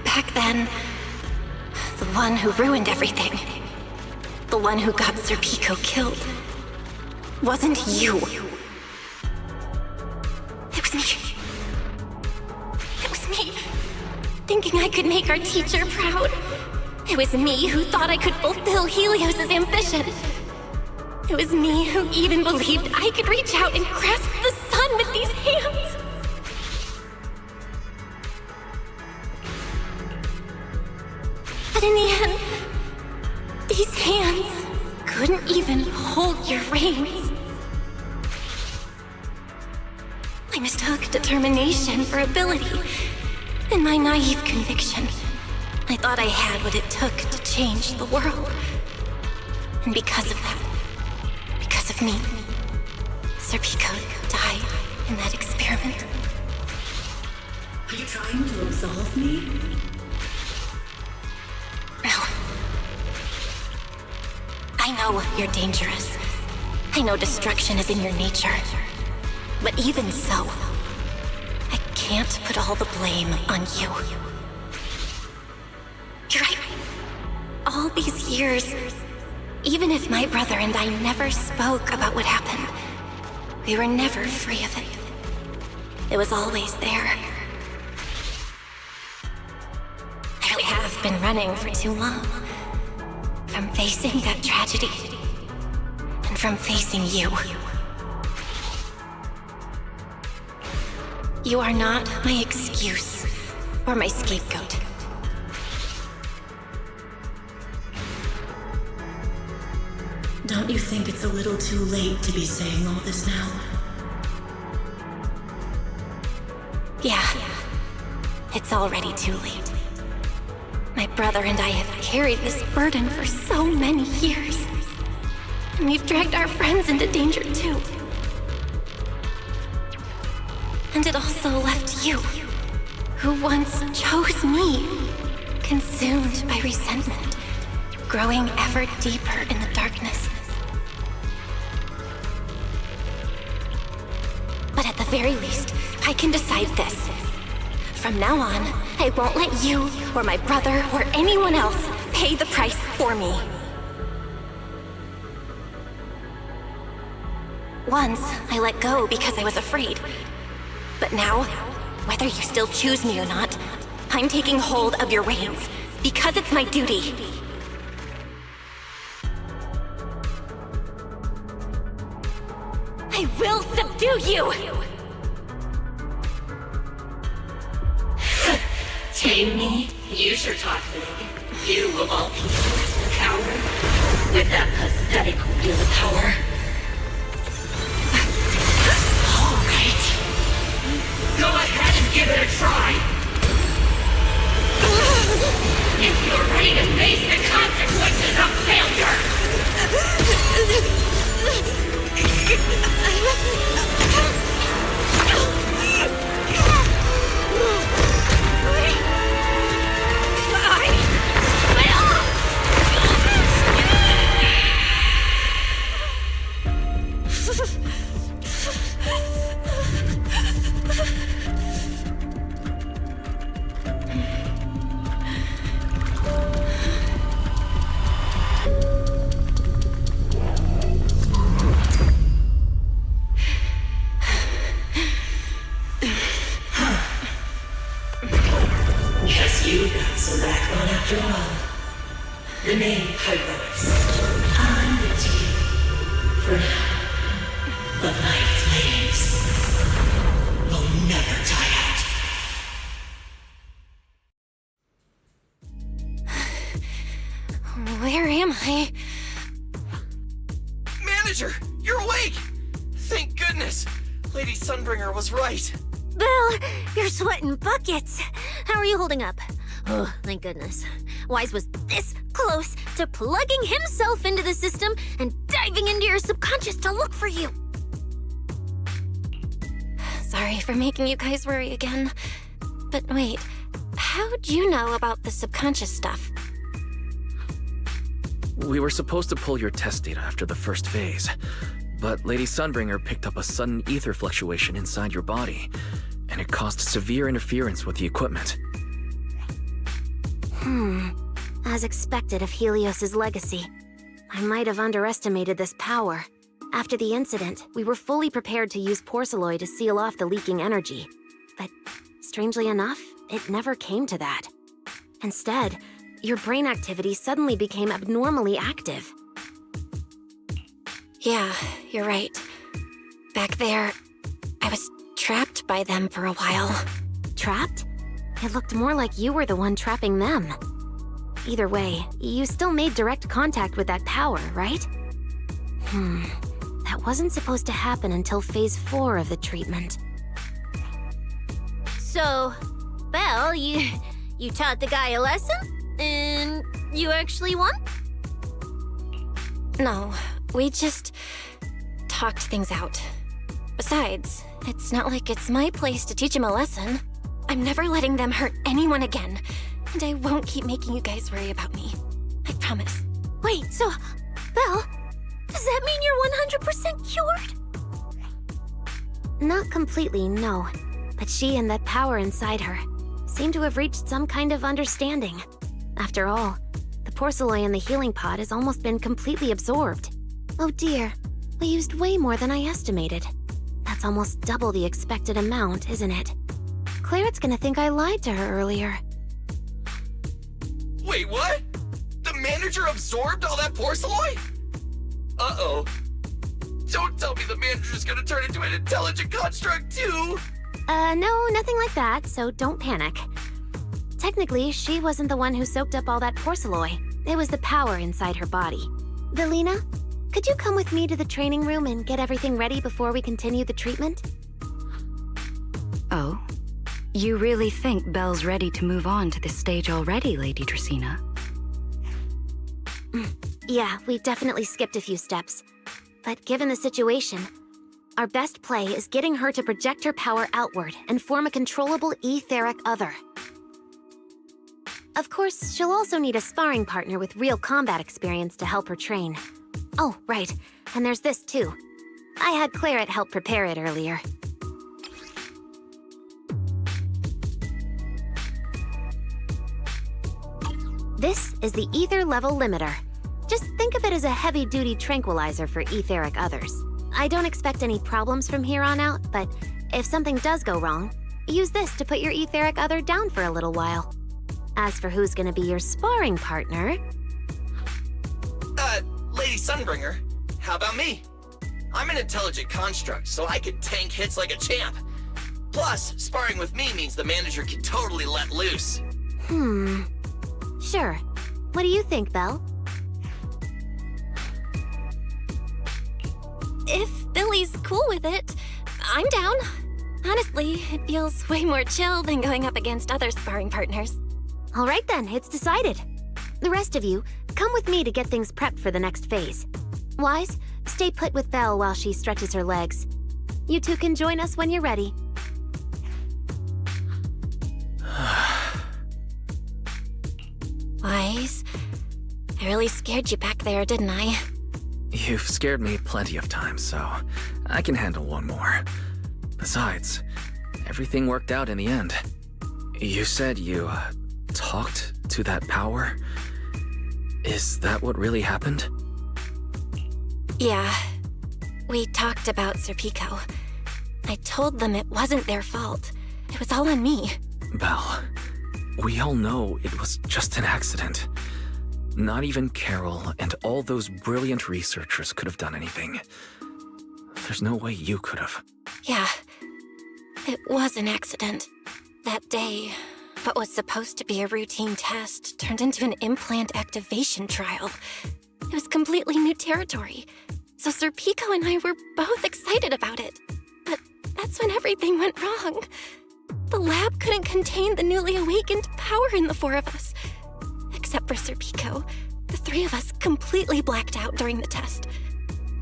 Back then, the one who ruined everything, the one who got Serpico killed, wasn't you. It was me. It was me, thinking I could make our teacher proud. It was me who thought I could fulfill Helios's ambition. It was me who even believed I could reach out and grasp the sun with these hands. But in the end, these hands couldn't even hold your reins. I mistook determination for ability. In my naive conviction, I thought I had what it took to change the world. And because of that, because of me, Serpico died in that experiment. Are you trying to absolve me? No. I know you're dangerous. I know destruction is in your nature. But even so, I can't put all the blame on you. You're right. All these years, even if my brother and I never spoke about what happened, we were never free of it. It was always there. I really have been running for too long. From facing that tragedy, and from facing you. You are not my excuse or my scapegoat. Don't you think it's a little too late to be saying all this now? Yeah, it's already too late. My brother and I have carried this burden for so many years. And we've dragged our friends into danger too. And it also left you, who once chose me, consumed by resentment, growing ever deeper in the darkness. But at the very least, I can decide this. From now on, I won't let you, or my brother, or anyone else pay the price for me. Once, I let go because I was afraid. But now, whether you still choose me or not, I'm taking hold of your reins, because it's my duty. I will subdue you! Tame me? You sure talk big. You of all people, coward. With that pathetic willpower. Alright. Go ahead and give it a try. If you're ready to face the consequences of failure. Guess you got some backbone after all. The name Heroes. I'm the team. For now. But my flames will never die out. Where am I? Manager, you're awake! Thank goodness! Lady Sunbringer was right. Belle, you're sweating buckets. How are you holding up? Oh, thank goodness. Wise was this close to plugging himself into the system and diving into your subconscious to look for you. Sorry for making you guys worry again. But wait, how'd you know about the subconscious stuff? We were supposed to pull your test data after the first phase, but Lady Sunbringer picked up a sudden ether fluctuation inside your body, and it caused severe interference with the equipment. As expected of Helios's legacy, I might have underestimated this power. After the incident, we were fully prepared to use Porceloid to seal off the leaking energy. But strangely enough, it never came to that. Instead, your brain activity suddenly became abnormally active. Yeah, you're right. Back there, I was trapped by them for a while. Trapped? It looked more like you were the one trapping them. Either way, you still made direct contact with that power, right? That wasn't supposed to happen until Phase 4 of the treatment. So, Belle, you taught the guy a lesson? And you actually won? No, we just talked things out. Besides, it's not like it's my place to teach him a lesson. I'm never letting them hurt anyone again. And I won't keep making you guys worry about me. I promise. Wait, so, Belle, does that mean you're 100% cured? Not completely, no. But she and that power inside her seem to have reached some kind of understanding. After all, the porcelain in the healing pod has almost been completely absorbed. Oh dear, we used way more than I estimated. That's almost double the expected amount, isn't it? Clarette's gonna think I lied to her earlier. Wait, what? The manager absorbed all that porcelain? Uh-oh. Don't tell me the manager's gonna turn into an intelligent construct too! No, nothing like that, so don't panic. Technically, she wasn't the one who soaked up all that porcelain. It was the power inside her body. Velina, could you come with me to the training room and get everything ready before we continue the treatment? Oh? You really think Belle's ready to move on to this stage already, Lady Dracena? Yeah, we definitely skipped a few steps. But given the situation, our best play is getting her to project her power outward and form a controllable etheric other. Of course, she'll also need a sparring partner with real combat experience to help her train. Oh, right, and there's this too. I had Clarette help prepare it earlier. This is the ether level limiter. Just think of it as a heavy-duty tranquilizer for etheric others. I don't expect any problems from here on out, but if something does go wrong, use this to put your etheric other down for a little while. As for who's gonna be your sparring partner... Lady Sunbringer, how about me? I'm an intelligent construct, so I can tank hits like a champ. Plus, sparring with me means the manager can totally let loose. Sure. What do you think, Belle? If Billy's cool with it, I'm down. Honestly, it feels way more chill than going up against other sparring partners. All right then, it's decided. The rest of you, come with me to get things prepped for the next phase. Wise, stay put with Belle while she stretches her legs. You two can join us when you're ready. Wise, I really scared you back there, didn't I? You've scared me plenty of times, so I can handle one more. Besides, everything worked out in the end. You said you talked to that power? Is that what really happened? Yeah. We talked about Serpico. I told them it wasn't their fault. It was all on me. Belle, we all know it was just an accident. Not even Carol and all those brilliant researchers could have done anything. There's no way you could have. Yeah. It was an accident. That day, what was supposed to be a routine test turned into an implant activation trial. It was completely new territory. So Serpico and I were both excited about it. But that's when everything went wrong. The lab couldn't contain the newly awakened power in the four of us. Except for Serpico, the three of us completely blacked out during the test.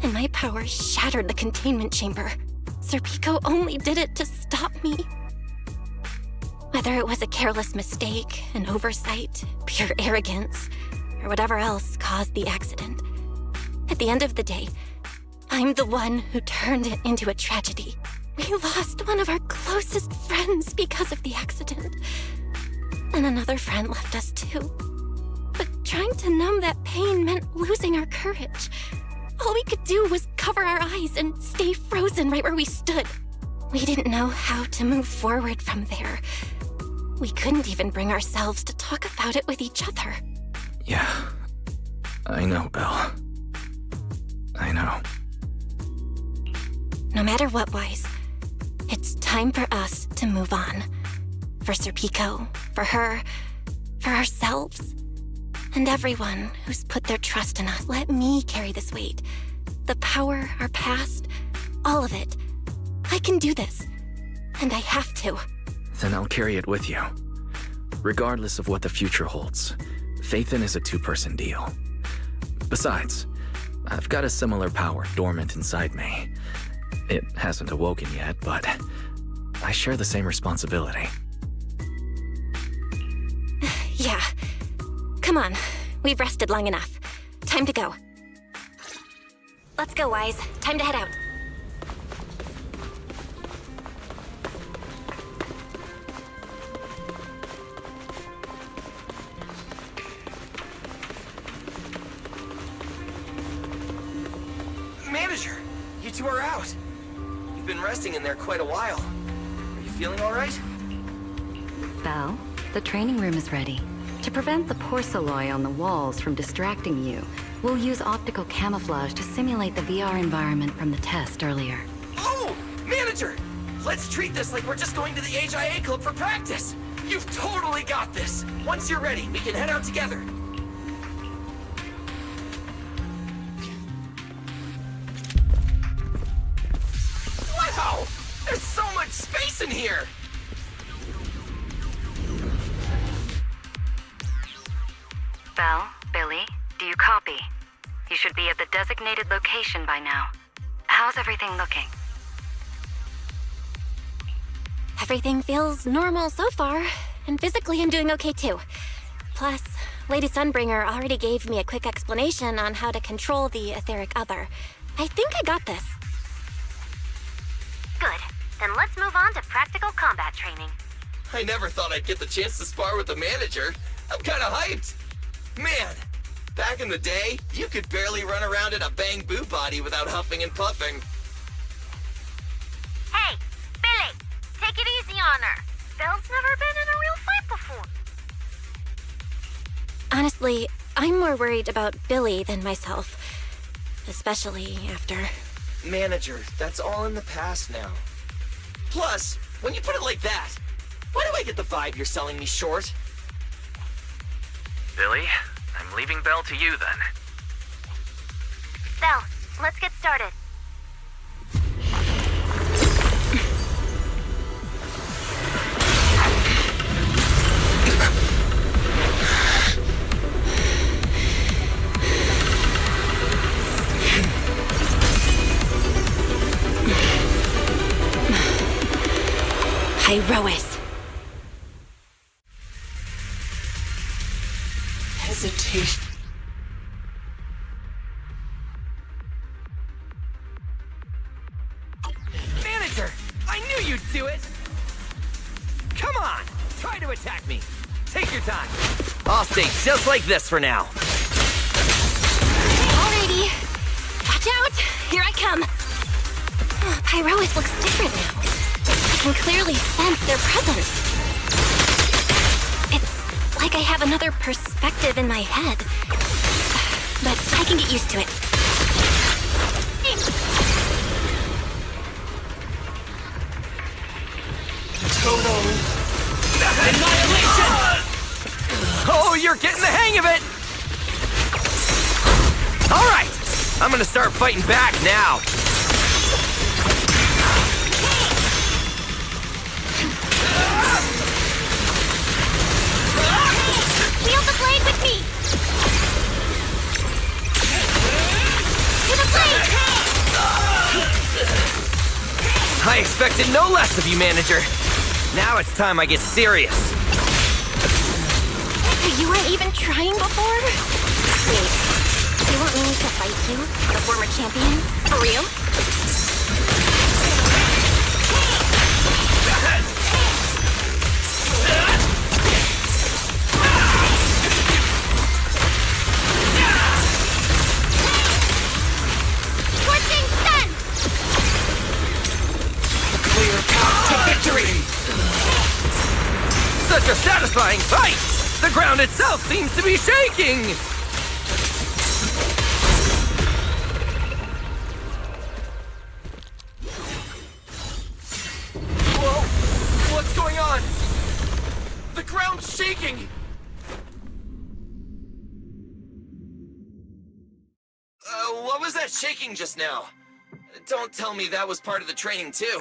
And my power shattered the containment chamber. Serpico only did it to stop me. Whether it was a careless mistake, an oversight, pure arrogance, or whatever else caused the accident, at the end of the day, I'm the one who turned it into a tragedy. We lost one of our closest friends because of the accident. And another friend left us too. But trying to numb that pain meant losing our courage. All we could do was cover our eyes and stay frozen right where we stood. We didn't know how to move forward from there. We couldn't even bring ourselves to talk about it with each other. Yeah, I know, Belle. I know. No matter what, Wise, it's time for us to move on. For Serpico, for her, for ourselves, and everyone who's put their trust in us. Let me carry this weight. The power, our past, all of it. I can do this, and I have to. Then I'll carry it with you. Regardless of what the future holds, Phaethon is a two-person deal. Besides, I've got a similar power dormant inside me. It hasn't awoken yet, but I share the same responsibility. Yeah. Come on. We've rested long enough. Time to go. Let's go, Wise. Time to head out. Manager, you two are out. You've been resting in there quite a while. Are you feeling all right? Belle, the training room is ready. To prevent the porcelain on the walls from distracting you, we'll use optical camouflage to simulate the VR environment from the test earlier. Oh! Manager! Let's treat this like we're just going to the HIA club for practice! You've totally got this! Once you're ready, we can head out together. Wow! There's so much space in here! Belle, Billy, do you copy? You should be at the designated location by now. How's everything looking? Everything feels normal so far, and physically I'm doing okay too. Plus, Lady Sunbringer already gave me a quick explanation on how to control the etheric other. I think I got this. Good. Then let's move on to practical combat training. I never thought I'd get the chance to spar with the manager. I'm kinda hyped. Man, back in the day, you could barely run around in a bang-boo body without huffing and puffing. Hey, Billy, take it easy on her. Belle's never been in a real fight before. Honestly, I'm more worried about Billy than myself. Especially after... Manager, that's all in the past now. Plus, when you put it like that, why do I get the vibe you're selling me short? Billy, I'm leaving Belle to you then. Belle, let's get started. Pyrois. Hesitation. Manager! I knew you'd do it! Come on! Try to attack me! Take your time! I'll stay just like this for now. Alrighty. Watch out! Here I come. Oh, Pyrois looks different now. I can clearly sense their presence. It's like I have another perspective in my head. But I can get used to it. Total annihilation! Oh, you're getting the hang of it! Alright! I'm gonna start fighting back now. Wield the blade with me! To the blade! I expected no less of you, Manager. Now it's time I get serious. So you weren't even trying before? Wait, you want me to fight you, the former champion? For real? Scorching sun! Clear path to victory! Such a satisfying fight! The ground itself seems to be shaking! Whoa! What's going on? The ground's shaking! What was that shaking just now? Don't tell me that was part of the training, too.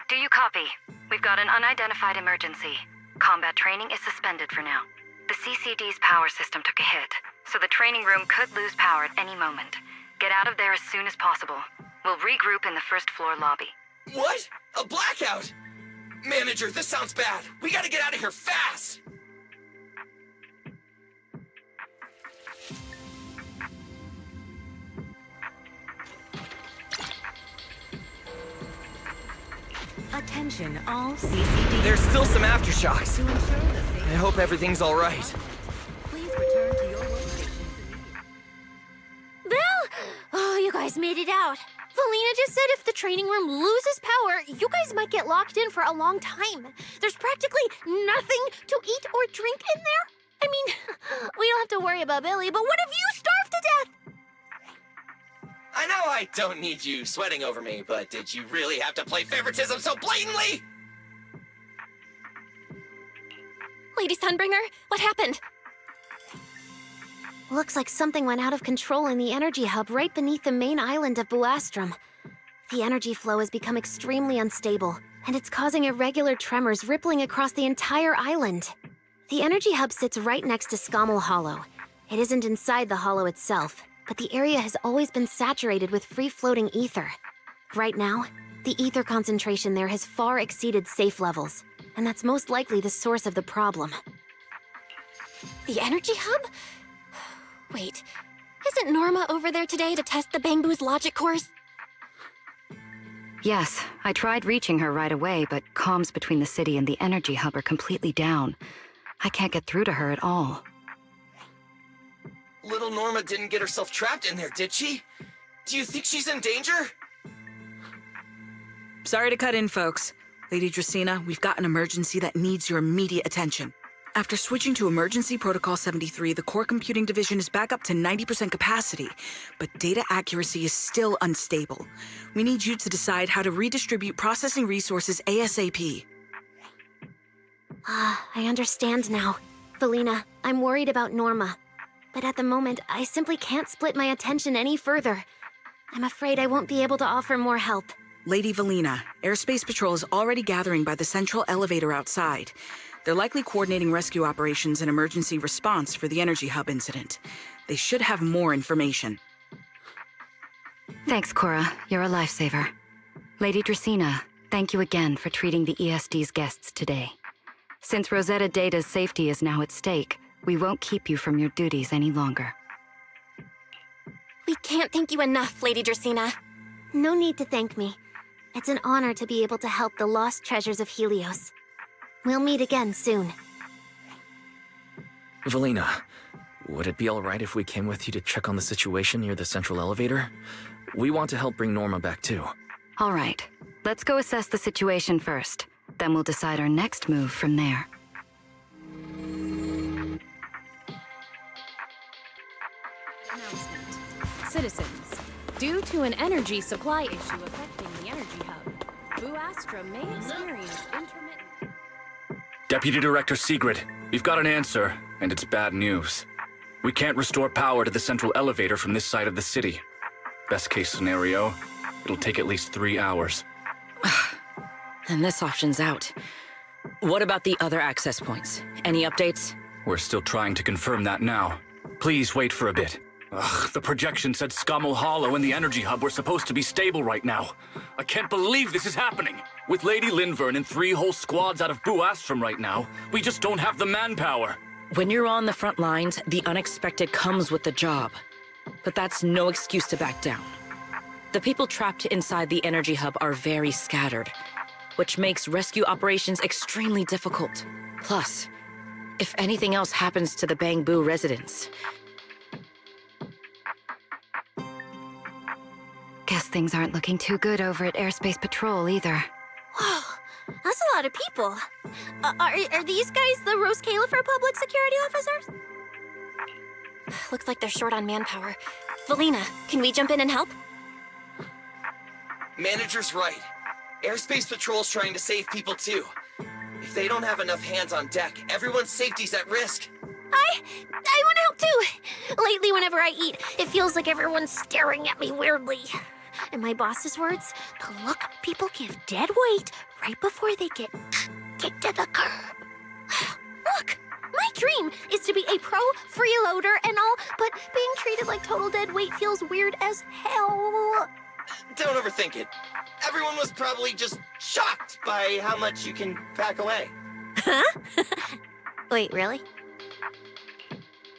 Do you copy? We've got an unidentified emergency. Combat training is suspended for now. The CCD's power system took a hit, so the training room could lose power at any moment. Get out of there as soon as possible. We'll regroup in the first floor lobby. What? A blackout? Manager, this sounds bad. We gotta get out of here fast! Attention, all CCD. There's still some aftershocks. To ensure the safety. I hope everything's all right. Please return to your location. Belle! Oh, you guys made it out. Felina just said if the training room loses power, you guys might get locked in for a long time. There's practically nothing to eat or drink in there. I mean, we don't have to worry about Billy, but what if you starve to death? I know I don't need you sweating over me, but did you really have to play favoritism so blatantly? Lady Sunbringer, what happened? Looks like something went out of control in the energy hub right beneath the main island of Buastrum. The energy flow has become extremely unstable, and it's causing irregular tremors rippling across the entire island. The energy hub sits right next to Scommel Hollow. It isn't inside the hollow itself, but the area has always been saturated with free-floating ether. Right now, the ether concentration there has far exceeded safe levels, and that's most likely the source of the problem. The energy hub? Wait, isn't Norma over there today to test the Bangbu's logic cores? Yes, I tried reaching her right away, but comms between the city and the energy hub are completely down. I can't get through to her at all. Little Norma didn't get herself trapped in there, did she? Do you think she's in danger? Sorry to cut in, folks. Lady Dracaena, we've got an emergency that needs your immediate attention. After switching to Emergency Protocol 73, the Core Computing Division is back up to 90% capacity, but data accuracy is still unstable. We need you to decide how to redistribute processing resources ASAP. I understand now. Valina, I'm worried about Norma. But at the moment, I simply can't split my attention any further. I'm afraid I won't be able to offer more help. Lady Valina, Airspace Patrol is already gathering by the central elevator outside. They're likely coordinating rescue operations and emergency response for the energy hub incident. They should have more information. Thanks, Cora. You're a lifesaver. Lady Dracena, thank you again for treating the ESD's guests today. Since Rosetta Data's safety is now at stake, we won't keep you from your duties any longer. We can't thank you enough, Lady Dracena. No need to thank me. It's an honor to be able to help the lost treasures of Helios. We'll meet again soon. Valina, would it be alright if we came with you to check on the situation near the central elevator? We want to help bring Norma back too. All right, let's go assess the situation first. Then we'll decide our next move from there. Announcement. Citizens, due to an energy supply issue affecting the energy hub, Blue Astra may experience intermittent... Deputy Director Sigrid, we've got an answer, and it's bad news. We can't restore power to the central elevator from this side of the city. Best case scenario, it'll take at least 3 hours. And this option's out. What about the other access points? Any updates? We're still trying to confirm that now. Please wait for a bit. Ugh, the projection said Scommel Hollow and the energy hub were supposed to be stable right now. I can't believe this is happening. With Lady Linvern and 3 whole squads out of Buastrom right now, we just don't have the manpower. When you're on the front lines, the unexpected comes with the job. But that's no excuse to back down. The people trapped inside the energy hub are very scattered, which makes rescue operations extremely difficult. Plus, if anything else happens to the Bangbu residents... Guess things aren't looking too good over at Airspace Patrol either. Whoa, that's a lot of people. Are these guys the Roscaelifer public security officers? Looks like they're short on manpower. Valina, can we jump in and help? Manager's right. Airspace Patrol's trying to save people too. If they don't have enough hands on deck, everyone's safety's at risk. I want to help too. Lately, whenever I eat, it feels like everyone's staring at me weirdly. In my boss's words, the look people give dead weight right before they get kicked to the curb. Look, my dream is to be a pro freeloader and all, but being treated like total dead weight feels weird as hell. Don't overthink it. Everyone was probably just shocked by how much you can pack away. Huh? Wait, really?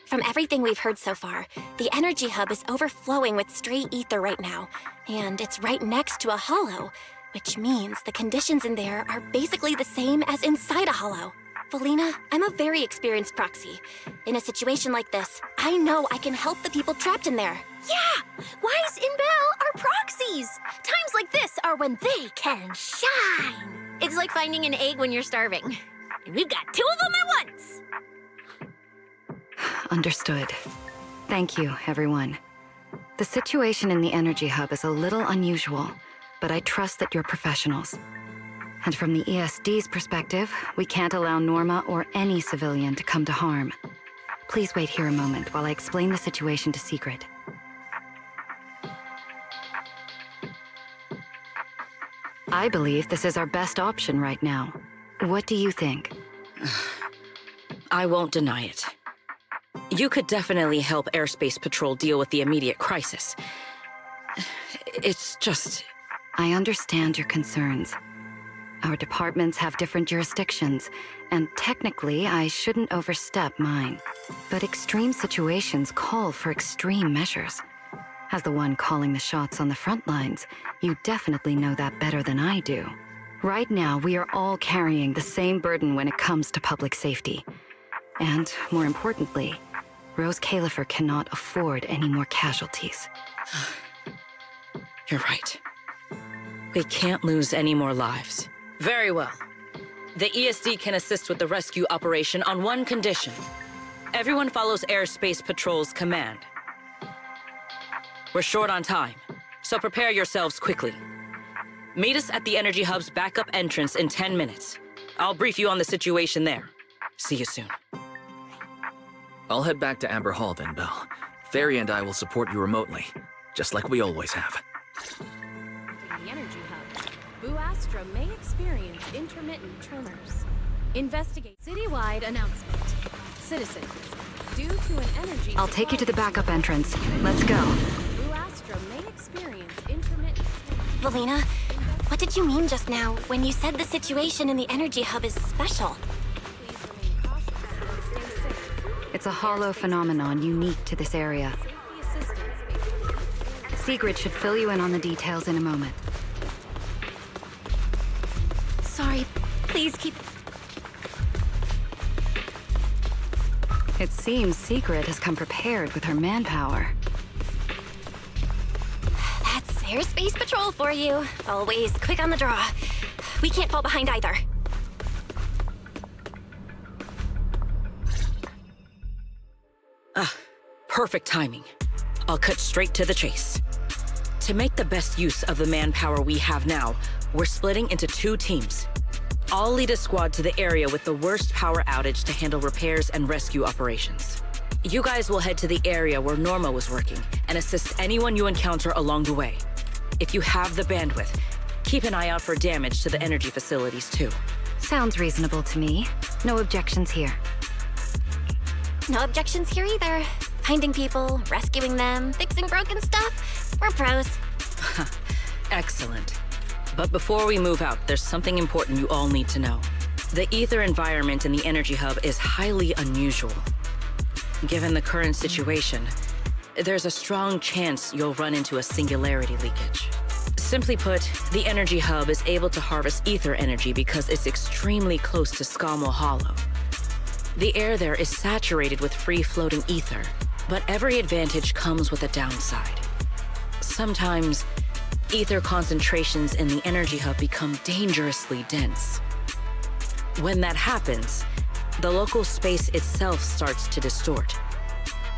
From everything we've heard so far, the energy hub is overflowing with stray ether right now, and it's right next to a hollow, which means the conditions in there are basically the same as inside a hollow. Valina, I'm a very experienced proxy. In a situation like this, I know I can help the people trapped in there. Yeah! Wise and Belle are proxies! Times like this are when they can shine! It's like finding an egg when you're starving. And we've got 2 of them at once! Understood. Thank you, everyone. The situation in the energy hub is a little unusual, but I trust that you're professionals. And from the ESD's perspective, we can't allow Norma or any civilian to come to harm. Please wait here a moment while I explain the situation to Sigrid. I believe this is our best option right now. What do you think? I won't deny it. You could definitely help Airspace Patrol deal with the immediate crisis. It's just... I understand your concerns. Our departments have different jurisdictions, and technically I shouldn't overstep mine. But extreme situations call for extreme measures. As the one calling the shots on the front lines, you definitely know that better than I do. Right now, we are all carrying the same burden when it comes to public safety. And, more importantly, Roscaelifer cannot afford any more casualties. You're right. We can't lose any more lives. Very well. The ESD can assist with the rescue operation on one condition. Everyone follows Airspace Patrol's command. We're short on time, so prepare yourselves quickly. Meet us at the Energy Hub's backup entrance in 10 minutes. I'll brief you on the situation there. See you soon. I'll head back to Amber Hall then, Belle. Fairy and I will support you remotely, just like we always have. The energy hub. Boo Astra may experience intermittent tremors. Investigate citywide announcement. Citizens, due to an energy I'll take you to the backup entrance. Let's go. Boo Astra may experience intermittent tremors. Valina, what did you mean just now when you said the situation in the energy hub is special? It's a hollow phenomenon unique to this area. Sigrid should fill you in on the details in a moment. Sorry, please keep... It seems Sigrid has come prepared with her manpower. That's airspace patrol for you. Always quick on the draw. We can't fall behind either. Perfect timing. I'll cut straight to the chase. To make the best use of the manpower we have now, we're splitting into 2 teams. I'll lead a squad to the area with the worst power outage to handle repairs and rescue operations. You guys will head to the area where Norma was working and assist anyone you encounter along the way. If you have the bandwidth, keep an eye out for damage to the energy facilities too. Sounds reasonable to me. No objections here. No objections here either. Finding people, rescuing them, fixing broken stuff. We're pros. Excellent. But before we move out, there's something important you all need to know. The ether environment in the energy hub is highly unusual. Given the current situation, there's a strong chance you'll run into a singularity leakage. Simply put, the energy hub is able to harvest ether energy because it's extremely close to Scommel Hollow. The air there is saturated with free-floating ether, but every advantage comes with a downside. Sometimes, ether concentrations in the energy hub become dangerously dense. When that happens, the local space itself starts to distort,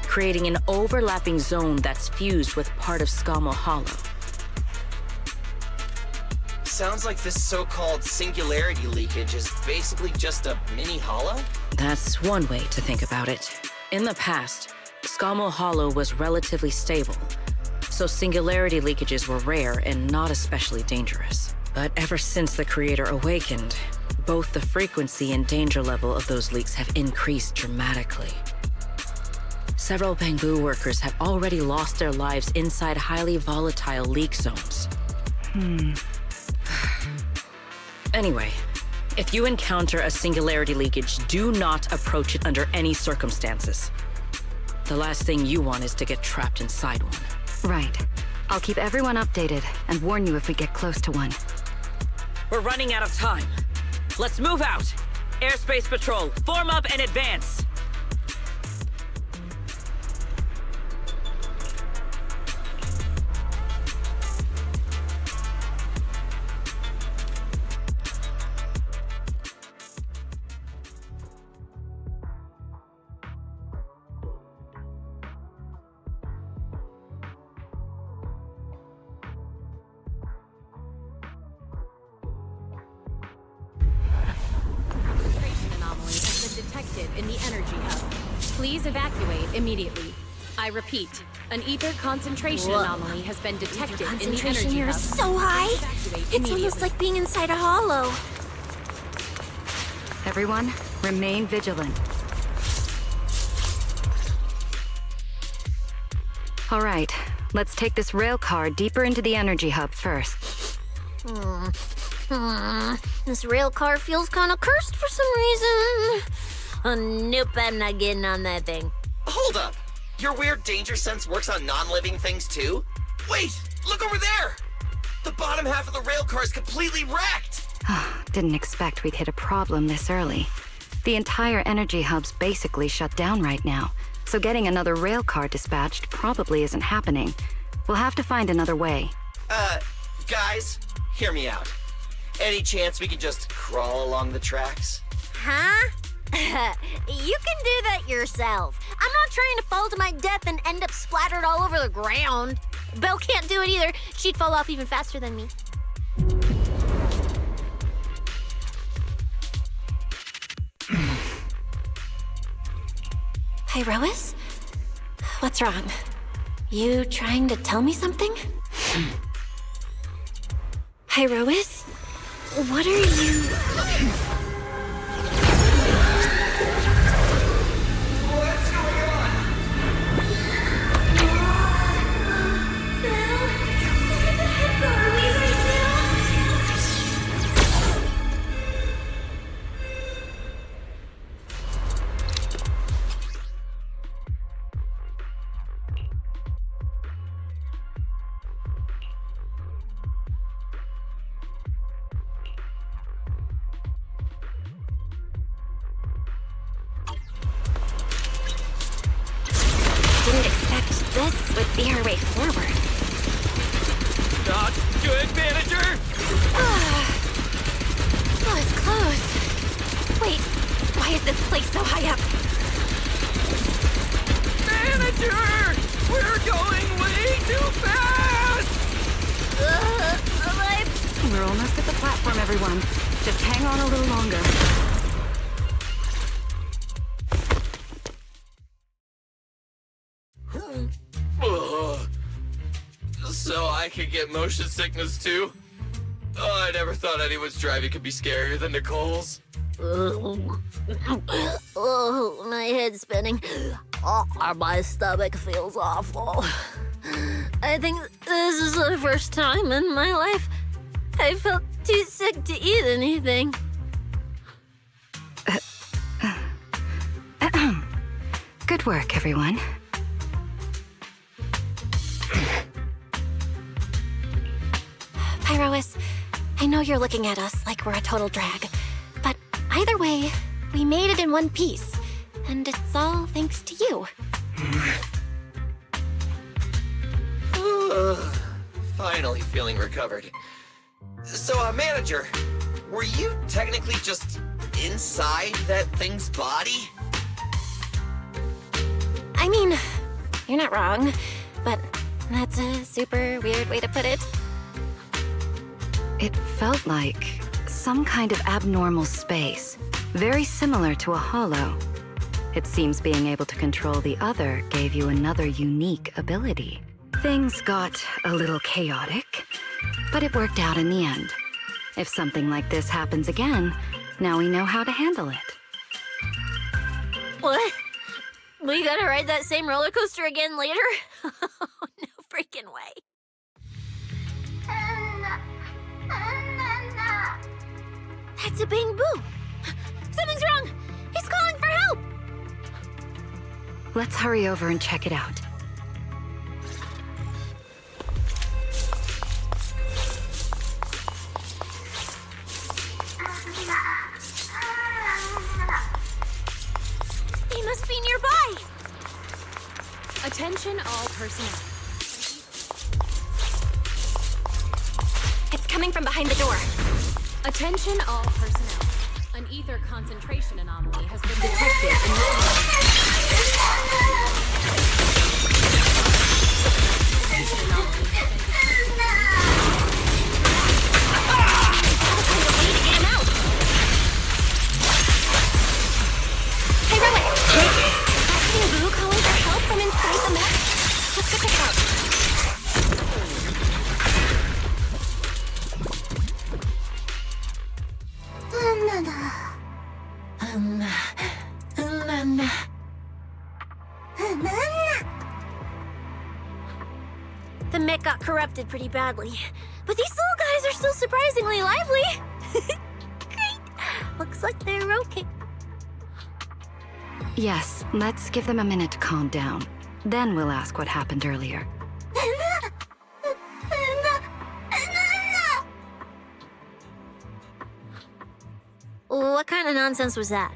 creating an overlapping zone that's fused with part of Scommel Hollow. Sounds like this so-called singularity leakage is basically just a mini hollow? That's one way to think about it. In the past, Scommel Hollow was relatively stable, so singularity leakages were rare and not especially dangerous. But ever since the Creator awakened, both the frequency and danger level of those leaks have increased dramatically. Several Bangbu workers have already lost their lives inside highly volatile leak zones. Anyway, if you encounter a singularity leakage, do not approach it under any circumstances. The last thing you want is to get trapped inside one. Right. I'll keep everyone updated and warn you if we get close to one. We're running out of time. Let's move out! Airspace Patrol, form up and advance! Detected in the energy hub. Please evacuate immediately. I repeat, an ether concentration anomaly has been detected in the Concentration energy here hub. is so high. It's almost like being inside a hollow. Everyone, remain vigilant. All right, let's take this rail car deeper into the energy hub first. This rail car feels kind of cursed for some reason. Nope, I'm not getting on that thing. Hold up! Your weird danger sense works on non-living things too? Wait! Look over there! The bottom half of the rail car is completely wrecked! Didn't expect we'd hit a problem this early. The entire energy hub's basically shut down right now, so getting another rail car dispatched probably isn't happening. We'll have to find another way. Guys, hear me out. Any chance we could just crawl along the tracks? Huh? You can do that yourself. I'm not trying to fall to my death and end up splattered all over the ground. Belle can't do it either. She'd fall off even faster than me. Pyrois? What's wrong? You trying to tell me something? Pyrois? What are you... What's going on? Belle, where the heck are we right now? Didn't expect this would be our way forward. Not good, manager! That was close. Wait, why is this place so high up? Manager! We're going way too fast! We're almost at the platform, everyone. Just hang on a little longer. So I could get motion sickness too? Oh, I never thought anyone's driving could be scarier than Nicole's. Oh, my head's spinning. Oh, my stomach feels awful. I think this is the first time in my life I felt too sick to eat anything. Good work, everyone. Pyrois, I know you're looking at us like we're a total drag, but either way, we made it in one piece, and it's all thanks to you. Finally feeling recovered. So, manager, were you technically just inside that thing's body? I mean, you're not wrong, but that's a super weird way to put it. It felt like some kind of abnormal space, very similar to a hollow. It seems being able to control the other gave you another unique ability. Things got a little chaotic, but it worked out in the end. If something like this happens again, now we know how to handle it. What? We gotta ride that same roller coaster again later? No freaking way. That's a Bing Boo! Something's wrong! He's calling for help! Let's hurry over and check it out. He must be nearby! Attention all personnel. It's coming from behind the door. Attention all personnel. An ether concentration anomaly has been detected in Hey, Rowan! That King Boo calling for help from inside the mech? Let's go check it out. The mech got corrupted pretty badly, but these little guys are still surprisingly lively. Great. Looks like they're okay. Yes, let's give them a minute to calm down. Then we'll ask what happened earlier. What kind of nonsense was that?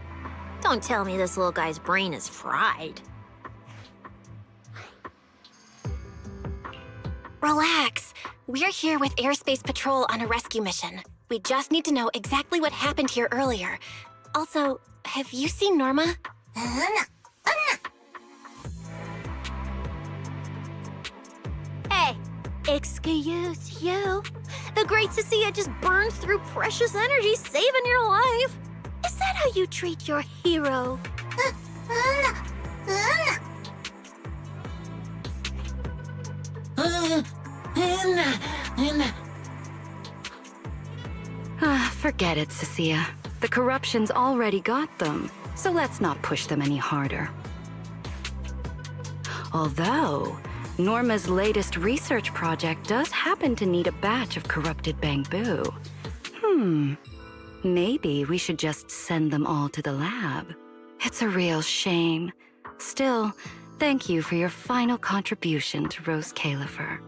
Don't tell me this little guy's brain is fried. Relax. We're here with Airspace Patrol on a rescue mission. We just need to know exactly what happened here earlier. Also, have you seen Norma? Hey, excuse you? The Great Cecilia just burned through precious energy saving your life. Is that how you treat your hero? Forget it, Cecilia. The corruption's already got them, so let's not push them any harder. Although, Norma's latest research project does happen to need a batch of corrupted bamboo. Maybe we should just send them all to the lab. It's a real shame. Still, thank you for your final contribution to Roscaelifer.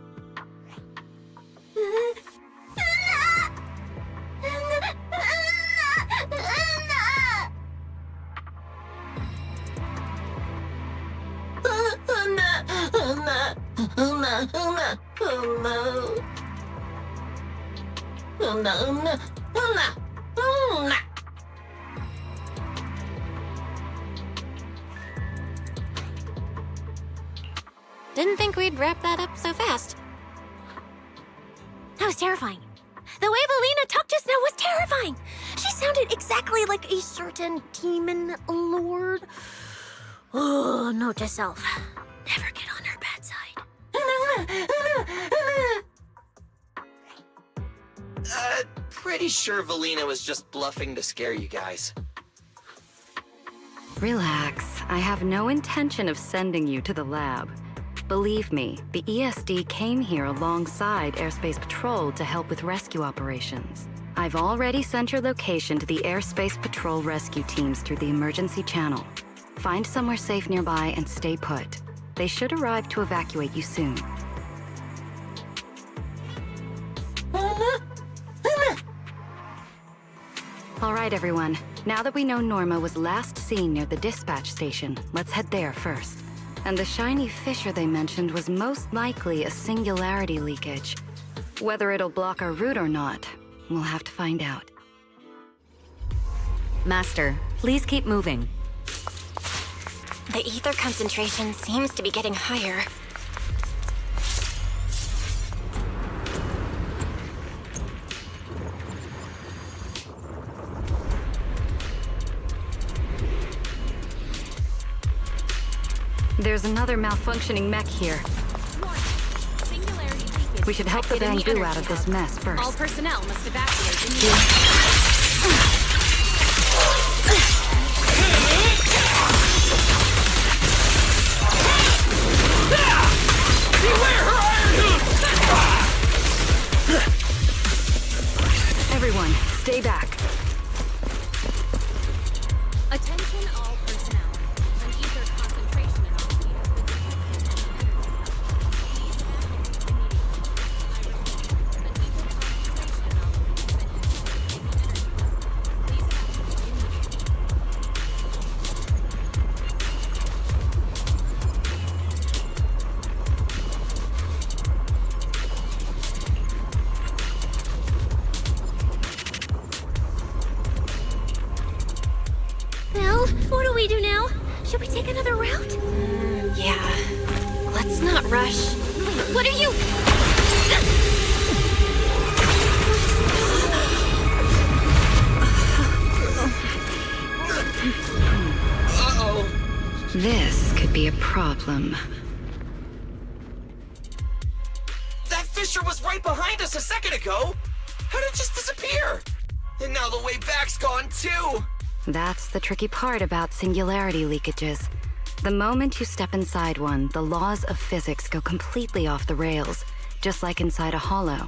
Didn't think we'd wrap that up so fast. That was terrifying. The way Valina talked just now was terrifying. She sounded exactly like a certain demon lord. Oh, note to self. Never get on her bad side. Pretty sure Valina was just bluffing to scare you guys. Relax. I have no intention of sending you to the lab. Believe me, the ESD came here alongside Airspace Patrol to help with rescue operations. I've already sent your location to the Airspace Patrol rescue teams through the emergency channel. Find somewhere safe nearby and stay put. They should arrive to evacuate you soon. All right, everyone. Now that we know Norma was last seen near the dispatch station, let's head there first. And the shiny fissure they mentioned was most likely a singularity leakage. Whether it'll block our route or not, we'll have to find out. Master, please keep moving. The ether concentration seems to be getting higher. There's another malfunctioning mech here. Singularity leakage We should help the detected in bamboo energy out of this hub. mess first. All personnel must evacuate immediately. Beware her iron Everyone, stay back. Attention all personnel. An ether concentration anomaly has been detected. Please evacuate immediately. I repeat, an ether concentration anomaly has been detected in the energy hub. Please evacuate immediately. Well, what do we do now? Should we take another route? Yeah. Let's not rush. Wait, what are you? Uh-oh. This could be a problem. That fissure was right behind us a second ago. How did it just disappear? And now the way back's gone too. That's the tricky part about singularity leakages. The moment you step inside one, the laws of physics go completely off the rails, just like inside a hollow.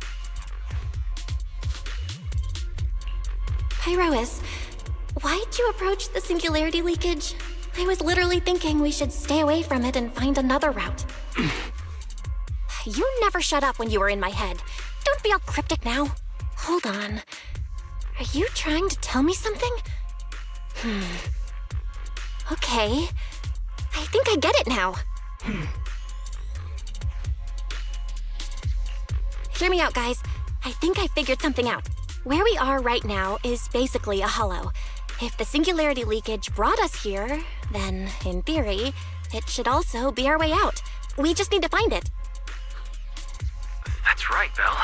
Hi, Rois. Why'd you approach the singularity leakage? I was literally thinking we should stay away from it and find another route. You never shut up when you were in my head. Don't be all cryptic now. Hold on. Are you trying to tell me something? Okay. I think I get it now. Hear me out, guys. I think I figured something out. Where we are right now is basically a hollow. If the singularity leakage brought us here, then, in theory, it should also be our way out. We just need to find it. That's right, Belle.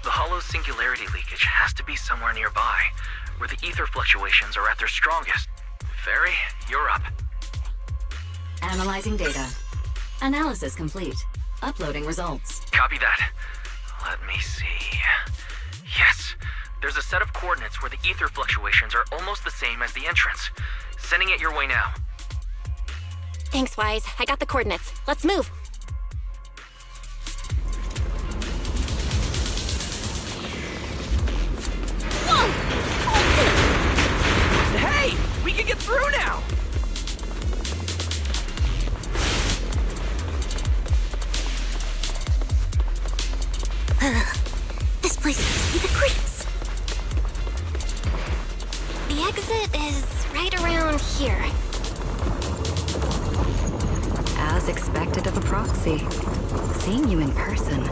The hollow's singularity leakage has to be somewhere nearby, where the ether fluctuations are at their strongest. Fairy, you're up. Analyzing data. Analysis complete. Uploading results. Copy that. Let me see. Yes, there's a set of coordinates where the ether fluctuations are almost the same as the entrance. Sending it your way now. Thanks, Wise. I got the coordinates. Let's move. Hey! We can get through now! This place gives me the creeps. The exit is right around here. As expected of a proxy. Seeing you in person,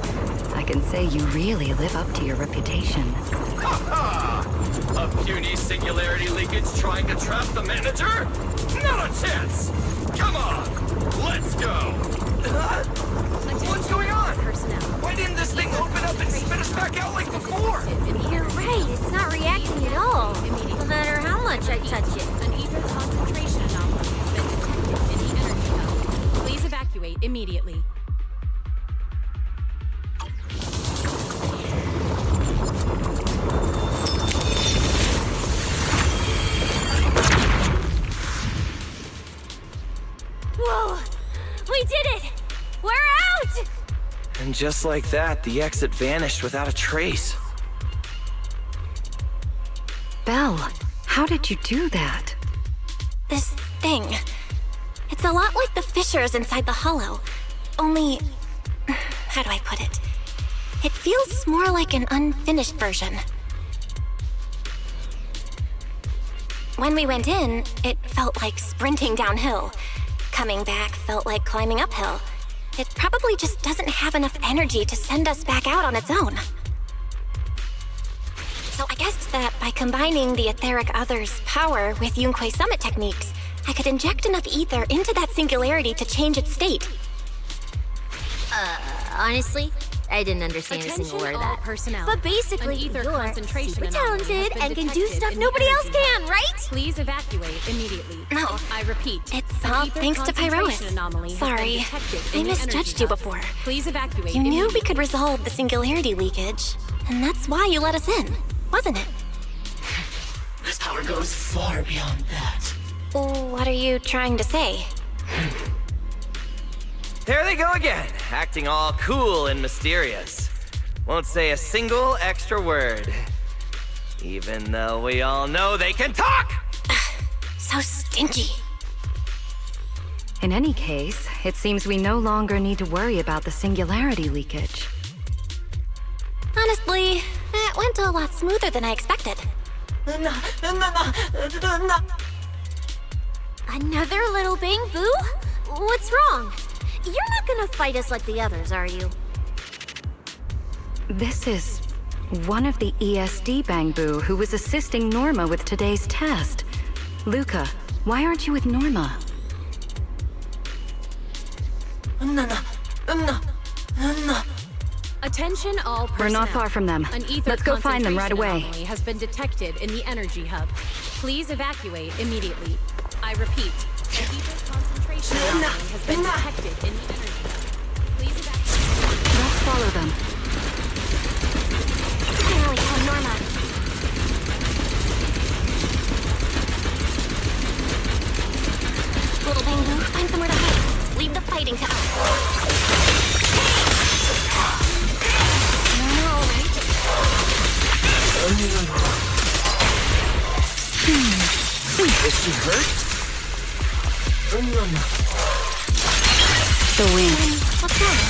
I can say you really live up to your reputation. A puny singularity leakage trying to trap the manager? Not a chance! Come on, let's go! What's going on? Why didn't this thing open up and spit us back out like before? You're right, it's not reacting at all. No matter how much I touch it. An ether concentration anomaly has been detected in the energy hub. Please evacuate immediately. Whoa! We did it! We're out! And just like that, the exit vanished without a trace. Belle, how did you do that? This thing. It's a lot like the fissures inside the hollow. Only... how do I put it? It feels more like an unfinished version. When we went in, it felt like sprinting downhill. Coming back felt like climbing uphill. It probably just doesn't have enough energy to send us back out on its own. So I guessed that by combining the etheric other's power with Yunquei summit techniques, I could inject enough ether into that singularity to change its state. Honestly, I didn't understand a single word of that. But basically, you're super talented and can do stuff nobody else can, right? Please evacuate immediately. No. I repeat. It's all thanks to Pyronis. Sorry, I misjudged you before. Please evacuate. You knew we could resolve the singularity leakage, and that's why you let us in, wasn't it? This power goes far beyond that. What are you trying to say? There they go again, acting all cool and mysterious. Won't say a single extra word. Even though we all know they can talk! So stinky. In any case, it seems we no longer need to worry about the singularity leakage. Honestly, that went a lot smoother than I expected. Another little bang boo? What's wrong? You're not gonna fight us like the others, are you? This is one of the ESD Bangbu who was assisting Norma with today's test. Luca, why aren't you with Norma? Attention all personnel. We're not far from them. An ether Let's go find them right away. anomaly has been detected in the energy hub. Please evacuate immediately. I repeat, an ether concentration anomaly has been detected in the energy hub. Please evacuate. Let's follow them. Finally found Norma. Little Bangbu, find somewhere to hide. Leave the fighting to us. Is she hurt? The wind. What's wrong?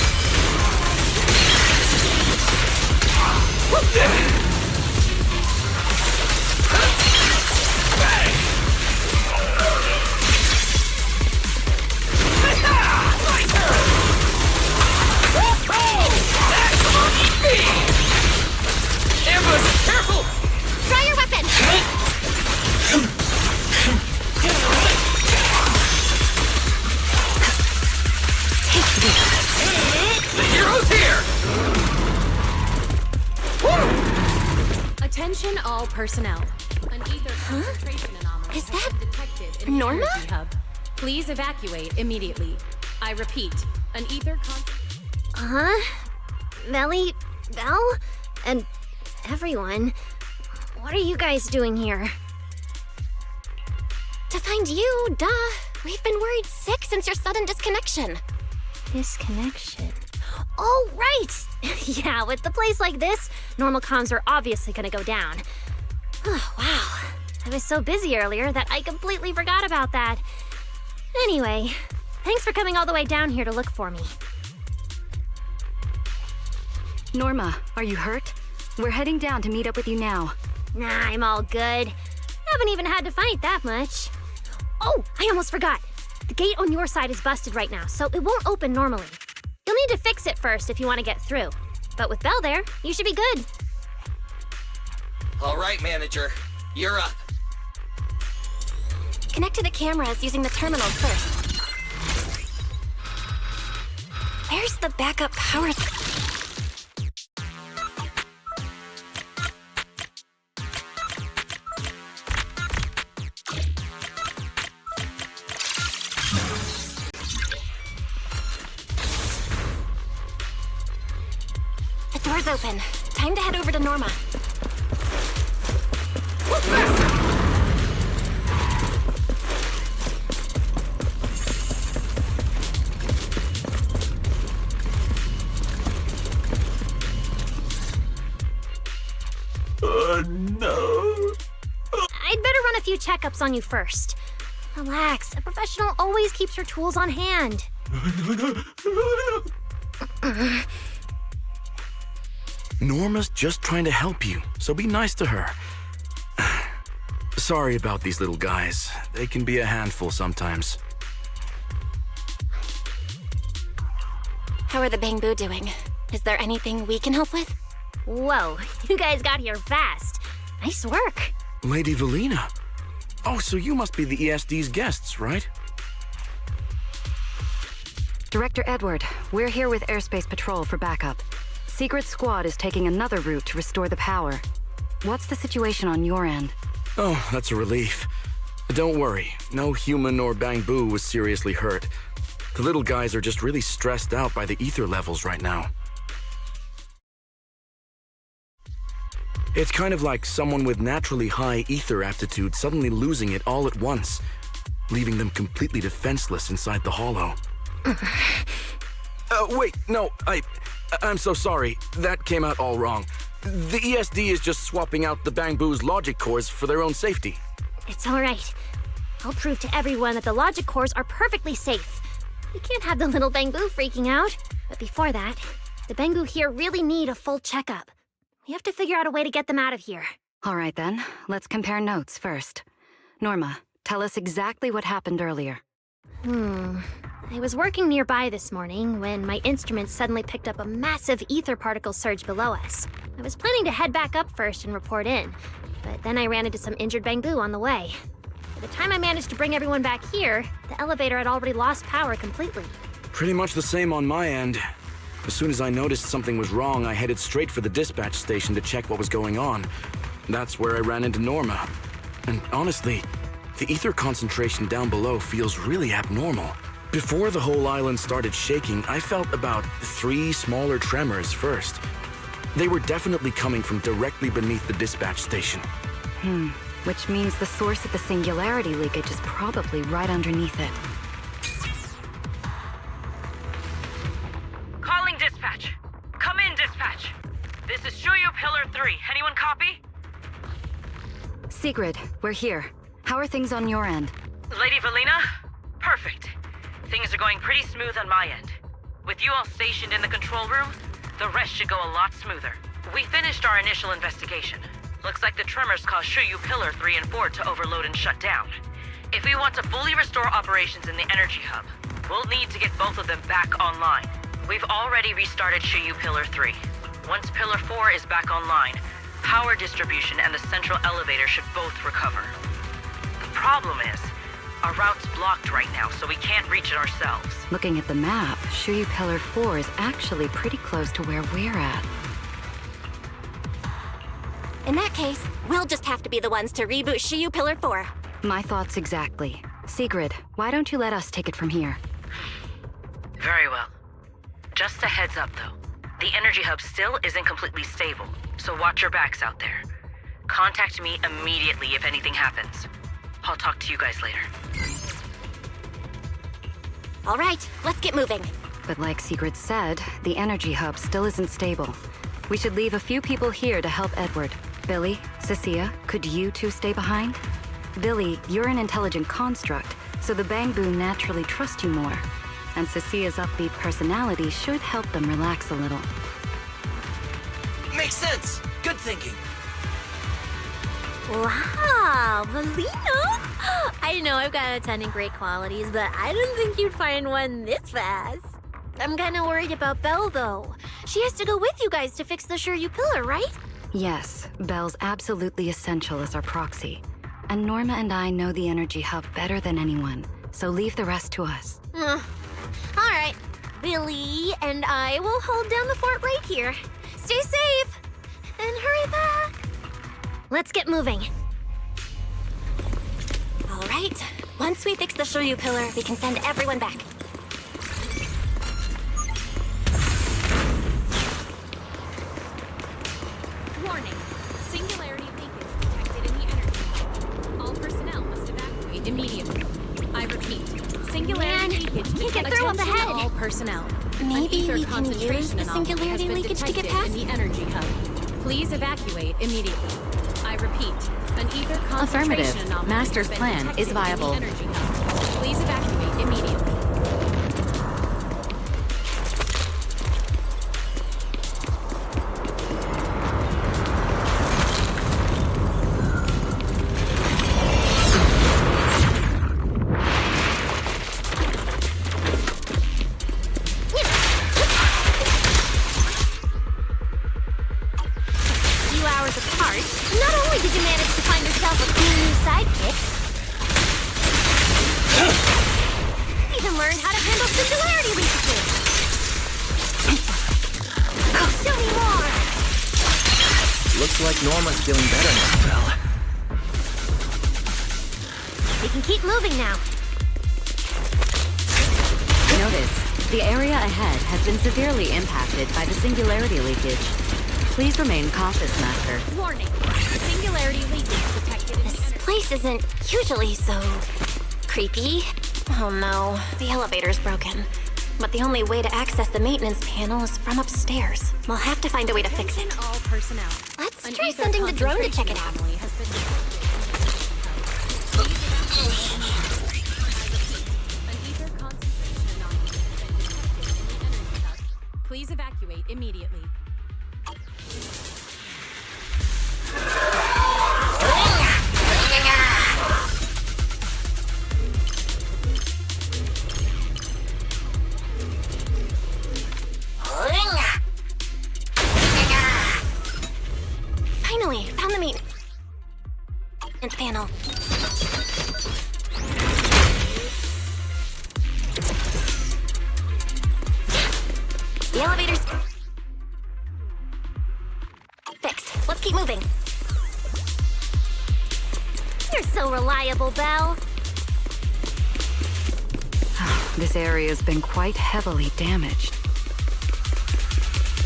Ambush! Careful! Try your weapon! The hero's here! Woo! Attention all personnel. An ether concentration anomaly Is has that been detected in Norma? the energy hub. Please evacuate immediately. I repeat, an ether Melly, Belle, and everyone. What are you guys doing here? To find you, duh. We've been worried sick since your sudden disconnection. Disconnection? Oh, right! Yeah, with the place like this, normal comms are obviously gonna go down. Oh, wow. I was so busy earlier that I completely forgot about that. Anyway, thanks for coming all the way down here to look for me. Norma, are you hurt? We're heading down to meet up with you now. Nah, I'm all good. Haven't even had to fight that much. Oh, I almost forgot. The gate on your side is busted right now, so it won't open normally. You'll need to fix it first if you want to get through. But with Belle there, you should be good. All right, manager. You're up. Connect to the cameras using the terminals first. Where's the backup power? The door's open. Time to head over to Norma. No. I'd better run a few checkups on you first. Relax. A professional always keeps her tools on hand. Norma's just trying to help you, so be nice to her. Sorry about these little guys. They can be a handful sometimes. How are the Bangbu doing? Is there anything we can help with? Whoa, you guys got here fast. Nice work. Lady Valina. Oh, so you must be the ESD's guests, right? Director Edward, we're here with Airspace Patrol for backup. Secret Squad is taking another route to restore the power. What's the situation on your end? Oh, that's a relief. Don't worry, no human or Bangbu was seriously hurt. The little guys are just really stressed out by the ether levels right now. It's kind of like someone with naturally high ether aptitude suddenly losing it all at once, leaving them completely defenseless inside the hollow. Wait, no, I'm so sorry. That came out all wrong. The ESD is just swapping out the Bangbu's logic cores for their own safety. It's all right. I'll prove to everyone that the logic cores are perfectly safe. We can't have the little Bangbu freaking out. But before that, the Bangbu here really need a full checkup. We have to figure out a way to get them out of here. All right then, let's compare notes first. Norma, tell us exactly what happened earlier. I was working nearby this morning when my instruments suddenly picked up a massive ether particle surge below us. I was planning to head back up first and report in, but then I ran into some injured Bangbu on the way. By the time I managed to bring everyone back here, the elevator had already lost power completely. Pretty much the same on my end. As soon as I noticed something was wrong, I headed straight for the dispatch station to check what was going on. That's where I ran into Norma. And honestly, the ether concentration down below feels really abnormal. Before the whole island started shaking, I felt about 3 smaller tremors first. They were definitely coming from directly beneath the dispatch station. Which means the source of the Singularity Leakage is probably right underneath it. Calling dispatch. Come in, dispatch. This is Shuyu Pillar 3. Anyone copy? Sigrid, we're here. How are things on your end? Lady Valina? Perfect. Things are going pretty smooth on my end. With you all stationed in the control room, the rest should go a lot smoother. We finished our initial investigation. Looks like the tremors caused Shuyu Pillar 3 and 4 to overload and shut down. If we want to fully restore operations in the energy hub, we'll need to get both of them back online. We've already restarted Shuyu Pillar 3. Once Pillar 4 is back online, power distribution and the central elevator should both recover. The problem is, our route's blocked right now, so we can't reach it ourselves. Looking at the map, Shuyu Pillar 4 is actually pretty close to where we're at. In that case, we'll just have to be the ones to reboot Shuyu Pillar 4. My thoughts exactly. Sigrid, why don't you let us take it from here? Very well. Just a heads up, though. The energy hub still isn't completely stable, so watch your backs out there. Contact me immediately if anything happens. I'll talk to you guys later. All right, let's get moving. But like Sigrid said, the energy hub still isn't stable. We should leave a few people here to help Edward. Billy, Cecilia, could you two stay behind? Billy, you're an intelligent construct, so the Bangbu naturally trust you more. And Cecilia's upbeat personality should help them relax a little. Makes sense. Good thinking. Wow, Valino! I know I've got a ton of great qualities, but I didn't think you'd find one this fast. I'm kinda worried about Belle, though. She has to go with you guys to fix the Shiryu pillar, right? Yes, Belle's absolutely essential as our proxy. And Norma and I know the energy hub better than anyone, so leave the rest to us. All right, Billy and I will hold down the fort right here. Stay safe, and hurry back. Let's get moving. All right. Once we fix the Shiryu pillar, we can send everyone back. Warning. Singularity leakage detected in the energy hub. All personnel must evacuate immediately. I repeat. Singularity leakage can't get through up ahead. All personnel. Maybe An ether we can use concentration the anomaly singularity has been leakage to get detected past? in the energy hub. Please evacuate immediately. I repeat. An ether concentration Affirmative. anomaly Master's has been plan detected is viable. in the energy hub. Please evacuate immediately. Looks like Norma's feeling better now, Belle. We can keep moving now. Notice, the area ahead has been severely impacted by the Singularity Leakage. Please remain cautious, Master. Warning. Singularity leakage detected in the This place isn't usually so creepy. Oh no, the elevator's broken. But the only way to access the maintenance panel is from upstairs. We'll have to find a way to fix it. all personnel. Let's An try ether sending the drone to check it out. concentration anomaly has been detected. An ether concentration anomaly has been detected in the energy hub. Please evacuate immediately. Finally, found the maintenance panel. The elevator's fixed. Let's keep moving. You're so reliable, Belle. This area's been quite heavily damaged.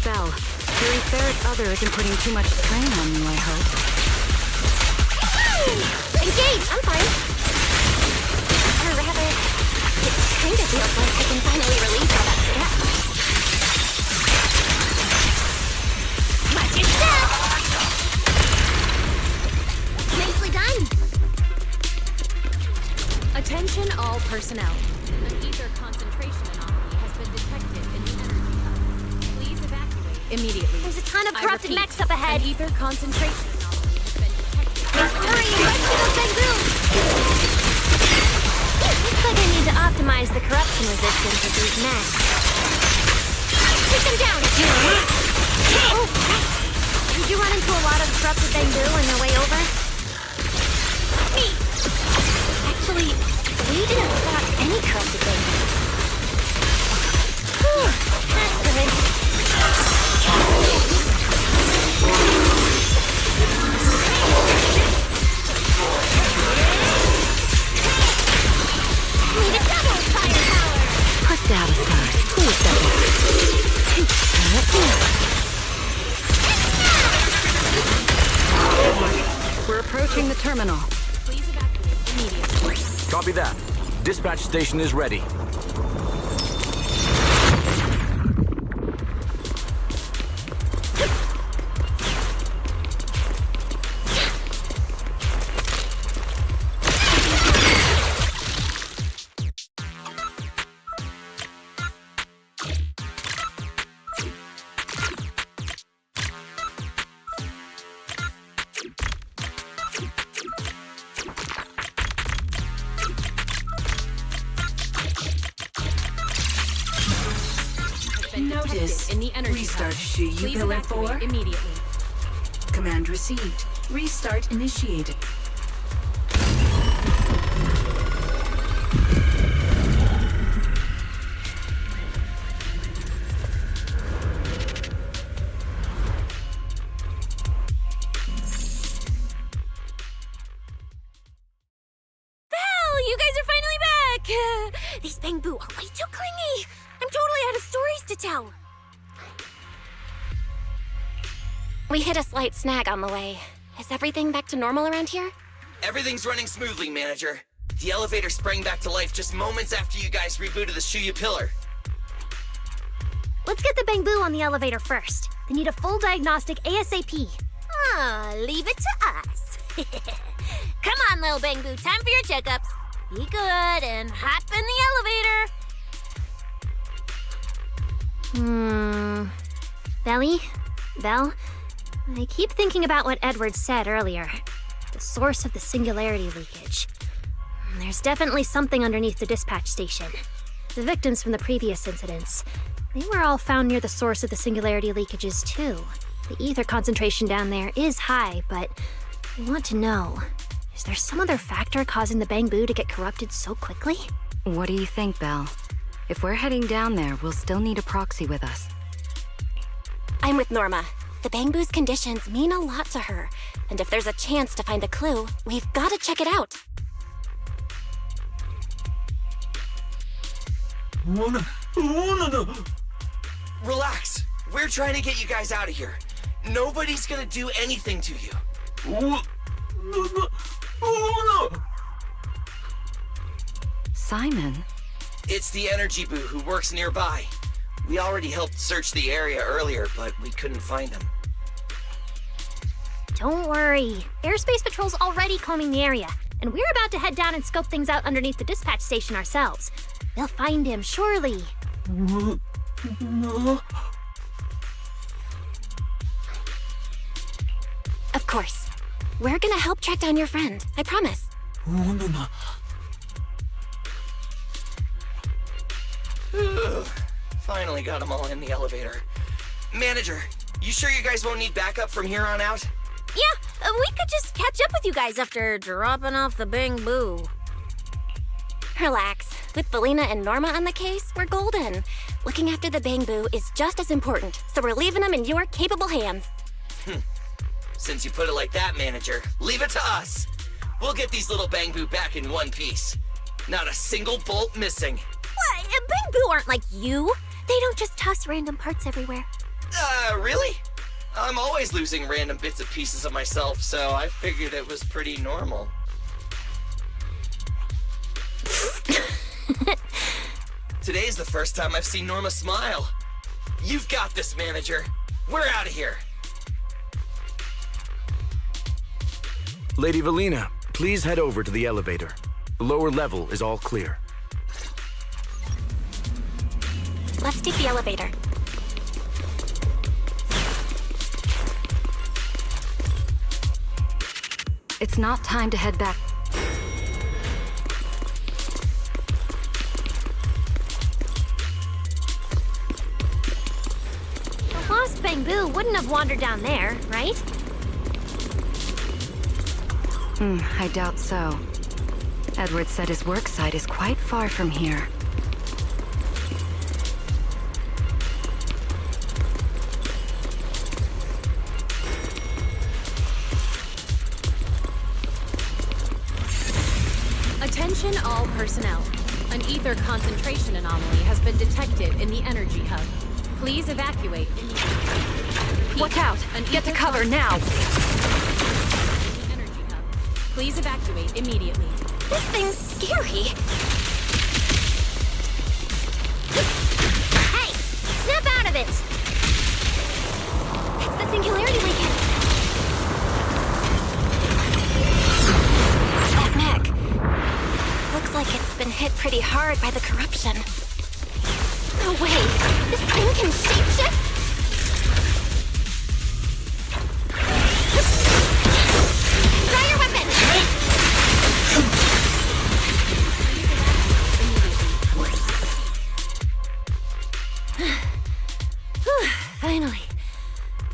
Belle, your etheric other isn't putting too much strain on you, I hope. Engage! I'm fine. Or rather, it kind of feels like I can finally release all that stress. Watch your step! Nicely done! Attention all personnel. An ether concentration anomaly has been detected in the energy hub. Please evacuate immediately. There's a ton of I corrupted repeat, mechs up ahead. An ether concentration anomaly has been detected. Hurry, let's get those Bangbu! Looks like I need to optimize the corruption resistance of these mechs. Take them down! Oh, right. Did you run into a lot of corrupted Bangbu on your way over? Me! Actually, we didn't spot any corrupted Bangbu. Whew, that's good. Step aside. Please step back. We're approaching the terminal. Please evacuate immediately. Copy that. Dispatch station is ready. Notice. In the energy Restart hub. Shuyu Please Pillar evacuate 4. immediately. Command received. Restart initiated. Belle, you guys are finally back! These Bangbu are way too clingy. I'm totally out of stories to tell. We hit a slight snag on the way. Is everything back to normal around here? Everything's running smoothly, Manager. The elevator sprang back to life just moments after you guys rebooted the Shuyu Pillar. Let's get the Bangbu on the elevator first. They need a full diagnostic ASAP. Leave it to us. Come on, little Bangbu, time for your checkups. Be good and hop in the elevator. Belly? Belle? I keep thinking about what Edward said earlier. The source of the Singularity Leakage. There's definitely something underneath the dispatch station. The victims from the previous incidents, they were all found near the source of the Singularity Leakages too. The ether concentration down there is high, but I want to know, is there some other factor causing the Bangbu to get corrupted so quickly? What do you think, Belle? If we're heading down there, we'll still need a proxy with us. I'm with Norma. The Bangbu's conditions mean a lot to her, and if there's a chance to find a clue, we've got to check it out. Relax. We're trying to get you guys out of here. Nobody's gonna do anything to you. Simon? It's the energy boo who works nearby. We already helped search the area earlier, but we couldn't find him. Don't worry. Airspace Patrol's already combing the area, and we're about to head down and scope things out underneath the dispatch station ourselves. They'll find him, surely. Of course. We're gonna help track down your friend, I promise. Finally got them all in the elevator. Manager, you sure you guys won't need backup from here on out? Yeah, we could just catch up with you guys after dropping off the Bangbu. Relax. With Belina and Norma on the case, we're golden. Looking after the Bangbu is just as important, so we're leaving them in your capable hands. Since you put it like that, Manager, leave it to us. We'll get these little Bangbu back in one piece. Not a single bolt missing. What? Bangbu aren't like you. They don't just toss random parts everywhere. Really? I'm always losing random bits and pieces of myself, so I figured it was pretty normal. Today's the first time I've seen Norma smile. You've got this, Manager. We're out of here. Lady Valina, please head over to the elevator. The lower level is all clear. Let's take the elevator. It's not time to head back. The lost Bangbu wouldn't have wandered down there, right? I doubt so. Edward said his work site is quite far from here. Attention all personnel. An ether concentration anomaly has been detected in the energy hub. Please evacuate immediately. Watch out! Get to cover now! Energy hub. Please evacuate immediately. This thing's scary. Hey! Snap out of it! It's the Singularity Leakage. That mech. Looks like it's been hit pretty hard by the corruption. No way! This thing can shapeshift? Try your weapon!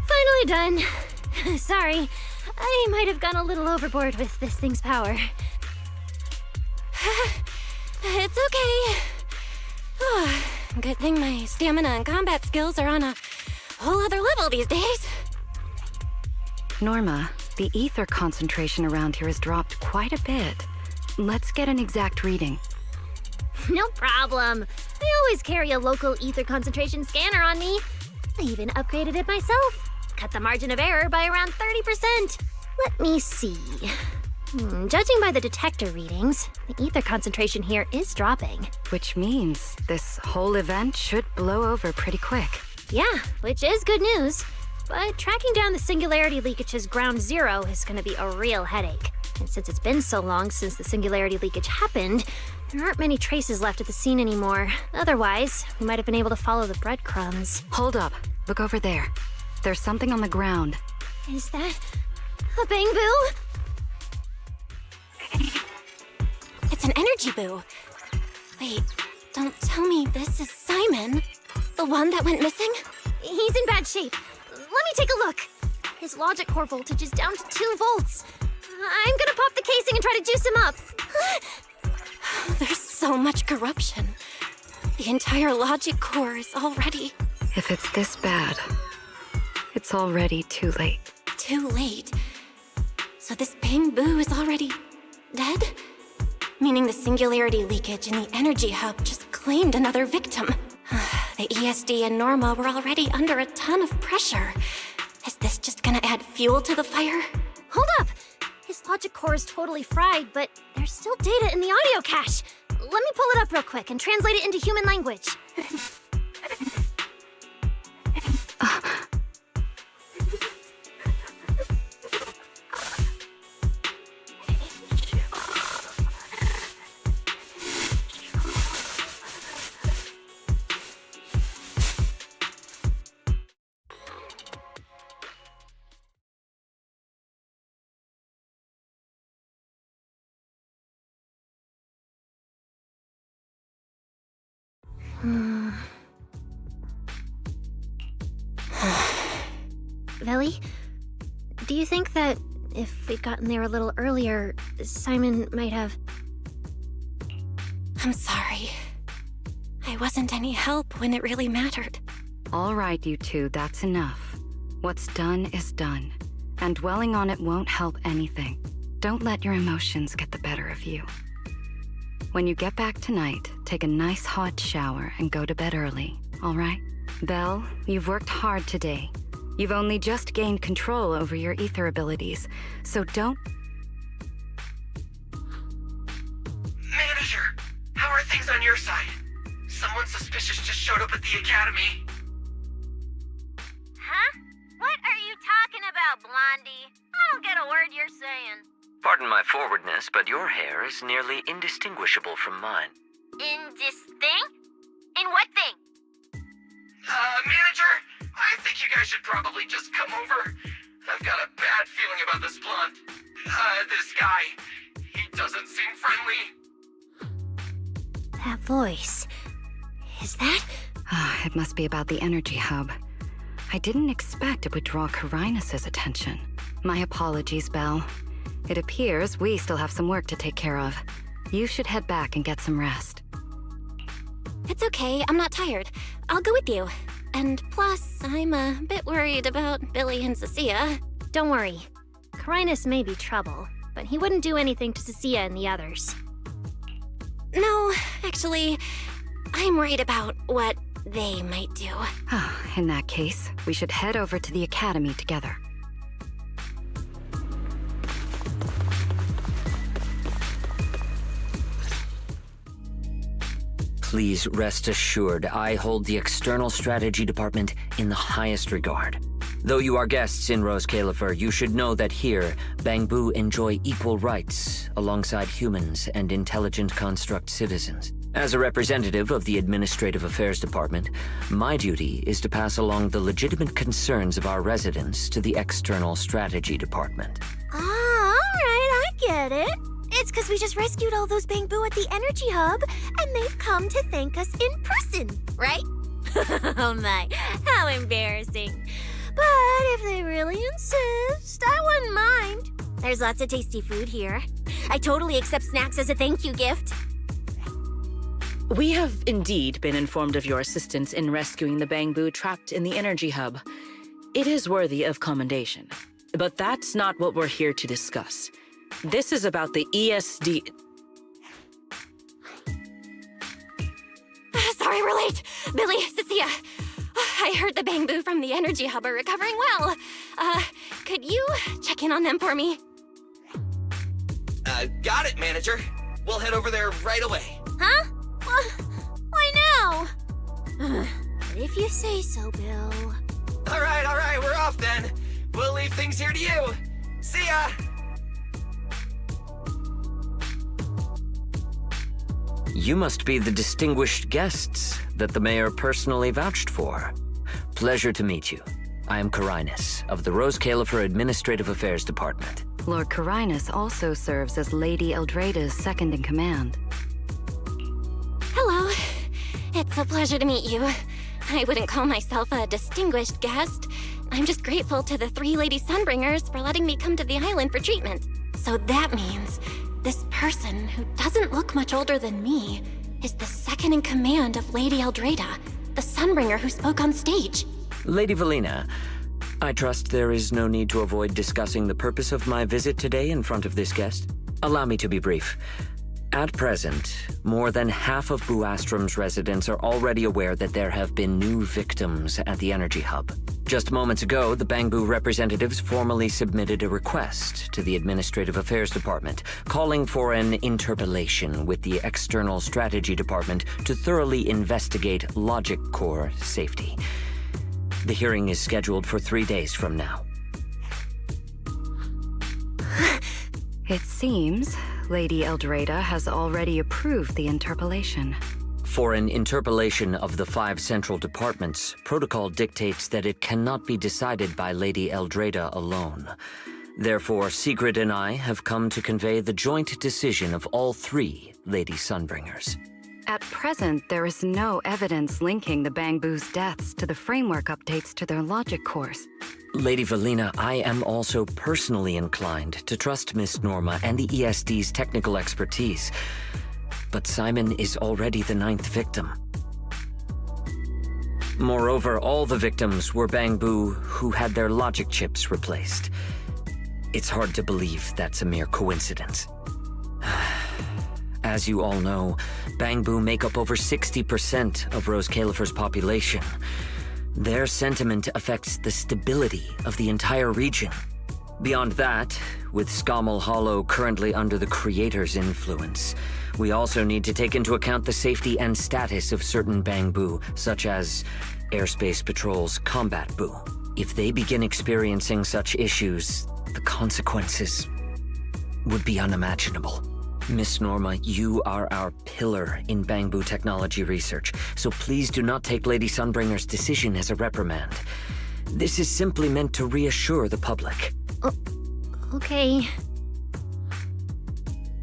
Finally done. Sorry, I might have gone a little overboard with this thing's power. It's okay. Good thing my stamina and combat skills are on a whole other level these days. Norma, the ether concentration around here has dropped quite a bit. Let's get an exact reading. No problem. I always carry a local ether concentration scanner on me. I even upgraded it myself. Cut the margin of error by around 30%. Let me see. Judging by the detector readings, the ether concentration here is dropping. Which means this whole event should blow over pretty quick. Yeah, which is good news. But tracking down the Singularity Leakage's ground zero is going to be a real headache. And since it's been so long since the Singularity Leakage happened, there aren't many traces left at the scene anymore. Otherwise, we might have been able to follow the breadcrumbs. Hold up. Look over there. There's something on the ground. Is that a bang-boo? It's an energy boo. Wait, don't tell me this is Simon, the one that went missing? He's in bad shape. Let me take a look. His logic core voltage is down to 2 volts. I'm gonna pop the casing and try to juice him up. There's so much corruption. The entire logic core is already... If it's this bad, it's already too late. Too late? So this Bang Boo is already dead? Meaning the Singularity Leakage in the energy hub just claimed another victim. The ESD and Norma were already under a ton of pressure. Is this just gonna add fuel to the fire? Hold up! His logic core is totally fried, but there's still data in the audio cache. Let me pull it up real quick and translate it into human language. Belle, do you think that if we'd gotten there a little earlier, Simon might have... I'm sorry. I wasn't any help when it really mattered. All right, you two, that's enough. What's done is done, and dwelling on it won't help anything. Don't let your emotions get the better of you. When you get back tonight, take a nice hot shower and go to bed early, all right? Belle, you've worked hard today. You've only just gained control over your ether abilities, so don't... Manager, how are things on your side? Someone suspicious just showed up at the academy. Huh? What are you talking about, Blondie? I don't get a word you're saying. Pardon my forwardness, but your hair is nearly indistinguishable from mine. In this thing? In what thing? Manager, I think you guys should probably just come over. I've got a bad feeling about this blonde. This guy. He doesn't seem friendly. That voice... is that... It must be about the energy hub. I didn't expect it would draw Carinus' attention. My apologies, Belle. It appears we still have some work to take care of. You should head back and get some rest. It's okay, I'm not tired. I'll go with you. And plus, I'm a bit worried about Billy and Cecilia. Don't worry. Carinus may be trouble, but he wouldn't do anything to Cecilia and the others. No, actually, I'm worried about what they might do. In that case, we should head over to the Academy together. Please rest assured, I hold the External Strategy Department in the highest regard. Though you are guests in Roscaelifer, you should know that here, Bangbu enjoy equal rights alongside humans and intelligent construct citizens. As a representative of the Administrative Affairs Department, my duty is to pass along the legitimate concerns of our residents to the External Strategy Department. Ah, alright, I get it. It's because we just rescued all those Bangbu at the Energy Hub, and they've come to thank us in person, right? Oh my, how embarrassing. But if they really insist, I wouldn't mind. There's lots of tasty food here. I totally accept snacks as a thank you gift. We have indeed been informed of your assistance in rescuing the Bangbu trapped in the Energy Hub. It is worthy of commendation. But that's not what we're here to discuss. This is about the ESD... Sorry we're late. Billy, Cecilia. I heard the Bangbu from the Energy Hub are recovering well. Could you check in on them for me? Got it, manager. We'll head over there right away. Huh? Why now? If you say so, Bill. All right, we're off then. We'll leave things here to you. See ya! You must be the distinguished guests that the mayor personally vouched for. Pleasure to meet you. I am Carinus, of the Roscaelifer Administrative Affairs Department. Lord Carinus also serves as Lady Eldrada's second-in-command. Hello. It's a pleasure to meet you. I wouldn't call myself a distinguished guest. I'm just grateful to the 3 Lady Sunbringers for letting me come to the island for treatment. So that means this person, who doesn't look much older than me, is the second-in-command of Lady Eldrada, the Sunbringer who spoke on stage. Lady Valina, I trust there is no need to avoid discussing the purpose of my visit today in front of this guest. Allow me to be brief. At present, more than half of Buastrom's residents are already aware that there have been new victims at the Energy Hub. Just moments ago, the Bangbu representatives formally submitted a request to the Administrative Affairs Department, calling for an interpellation with the External Strategy Department to thoroughly investigate Logic Core safety. The hearing is scheduled for 3 days from now. It seems Lady Eldrada has already approved the interpellation. For an interpellation of the 5 central departments, protocol dictates that it cannot be decided by Lady Eldrada alone. Therefore, Sigrid and I have come to convey the joint decision of all 3 Lady Sunbringers. At present, there is no evidence linking the Bangbu's deaths to the framework updates to their logic cores. Lady Valina, I am also personally inclined to trust Miss Norma and the ESD's technical expertise. But Simon is already the 9th victim. Moreover, all the victims were Bangbu who had their logic chips replaced. It's hard to believe that's a mere coincidence. As you all know, Bangbu make up over 60% of Roscaelifer's population. Their sentiment affects the stability of the entire region. Beyond that, with Scommel Hollow currently under the Creator's influence, we also need to take into account the safety and status of certain Bangbu, such as Airspace Patrol's Combat Bu. If they begin experiencing such issues, the consequences would be unimaginable. Miss Norma, you are our pillar in Bangbu technology research, so please do not take Lady Sunbringer's decision as a reprimand. This is simply meant to reassure the public. Okay.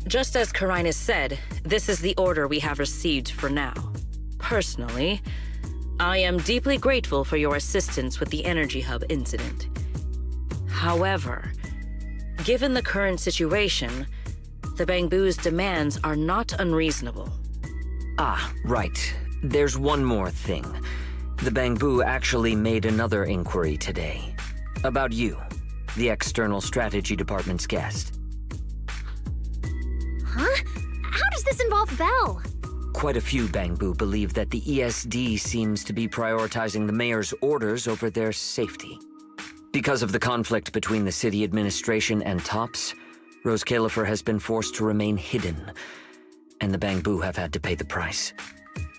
Just as Carinus said, this is the order we have received for now. Personally, I am deeply grateful for your assistance with the Energy Hub incident. However, given the current situation, the Bangbu's demands are not unreasonable. Ah, right. There's one more thing. The Bangbu actually made another inquiry today. About you, the External Strategy Department's guest. Huh? How does this involve Belle? Quite a few Bangbu believe that the ESD seems to be prioritizing the mayor's orders over their safety. Because of the conflict between the city administration and Tops, Roscaelifer has been forced to remain hidden, and the Bangbu have had to pay the price,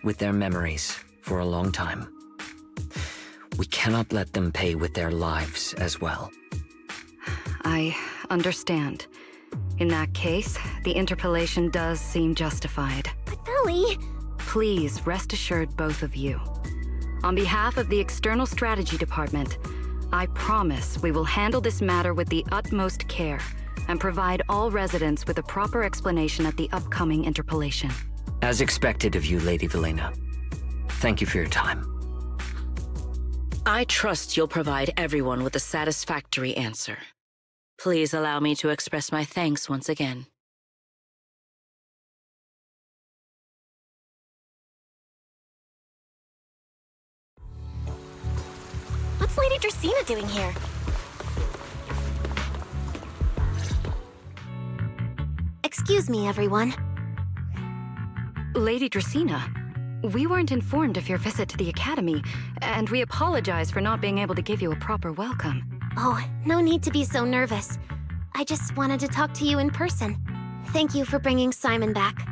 with their memories for a long time. We cannot let them pay with their lives as well. I understand. In that case, the interpolation does seem justified. But Belly... Please rest assured, both of you. On behalf of the External Strategy Department, I promise we will handle this matter with the utmost care and provide all residents with a proper explanation at the upcoming interpolation. As expected of you, Lady Velena. Thank you for your time. I trust you'll provide everyone with a satisfactory answer. Please allow me to express my thanks once again. What's Lady Dracaena doing here? Excuse me, everyone. Lady Dracaena, we weren't informed of your visit to the Academy, and we apologize for not being able to give you a proper welcome. Oh, no need to be so nervous. I just wanted to talk to you in person. Thank you for bringing Simon back.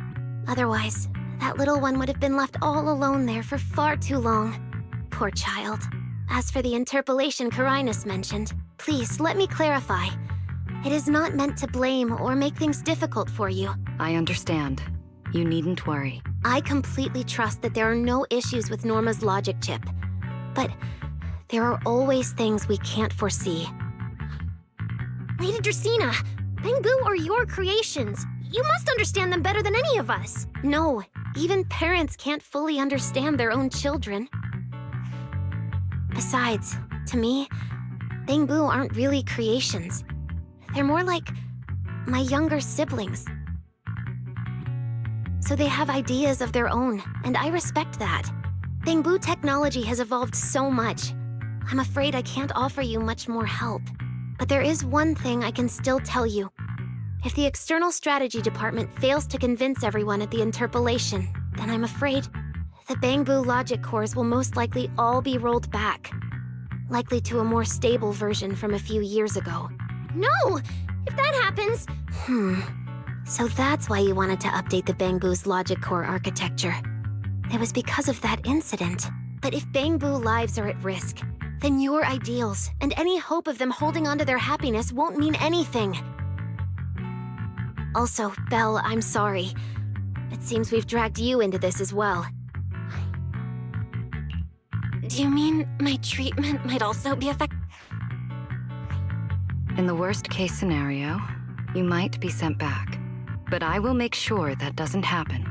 Otherwise, that little one would have been left all alone there for far too long. Poor child. As for the interpolation Carinus mentioned, please let me clarify. It is not meant to blame or make things difficult for you. I understand. You needn't worry. I completely trust that there are no issues with Norma's logic chip. But there are always things we can't foresee. Lady Dracaena, Bangbu are your creations. You must understand them better than any of us. No, even parents can't fully understand their own children. Besides, to me, Bangbu aren't really creations. They're more like my younger siblings. So they have ideas of their own, and I respect that. Bangbu technology has evolved so much. I'm afraid I can't offer you much more help. But there is one thing I can still tell you. If the External Strategy Department fails to convince everyone at the interpolation, then I'm afraid the Bangbu logic cores will most likely all be rolled back. Likely to a more stable version from a few years ago. No! If that happens... So that's why you wanted to update the Bangbu's logic core architecture. It was because of that incident. But if Bangbu lives are at risk, then your ideals and any hope of them holding onto their happiness won't mean anything. Also, Belle, I'm sorry. It seems we've dragged you into this as well. Do you mean my treatment might also be affected? In the worst-case scenario, you might be sent back. But I will make sure that doesn't happen.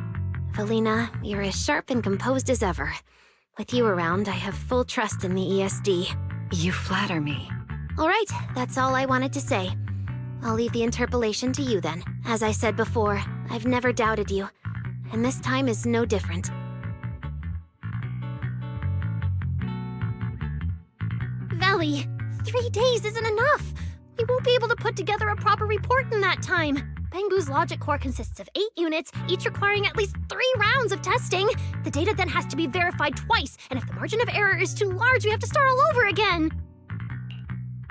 Velena, you're as sharp and composed as ever. With you around, I have full trust in the ESD. You flatter me. All right, that's all I wanted to say. I'll leave the interpolation to you then. As I said before, I've never doubted you. And this time is no different. Valley, 3 days isn't enough. We won't be able to put together a proper report in that time. Bangbu's logic core consists of 8 units, each requiring at least 3 rounds of testing. The data then has to be verified twice, and if the margin of error is too large, we have to start all over again.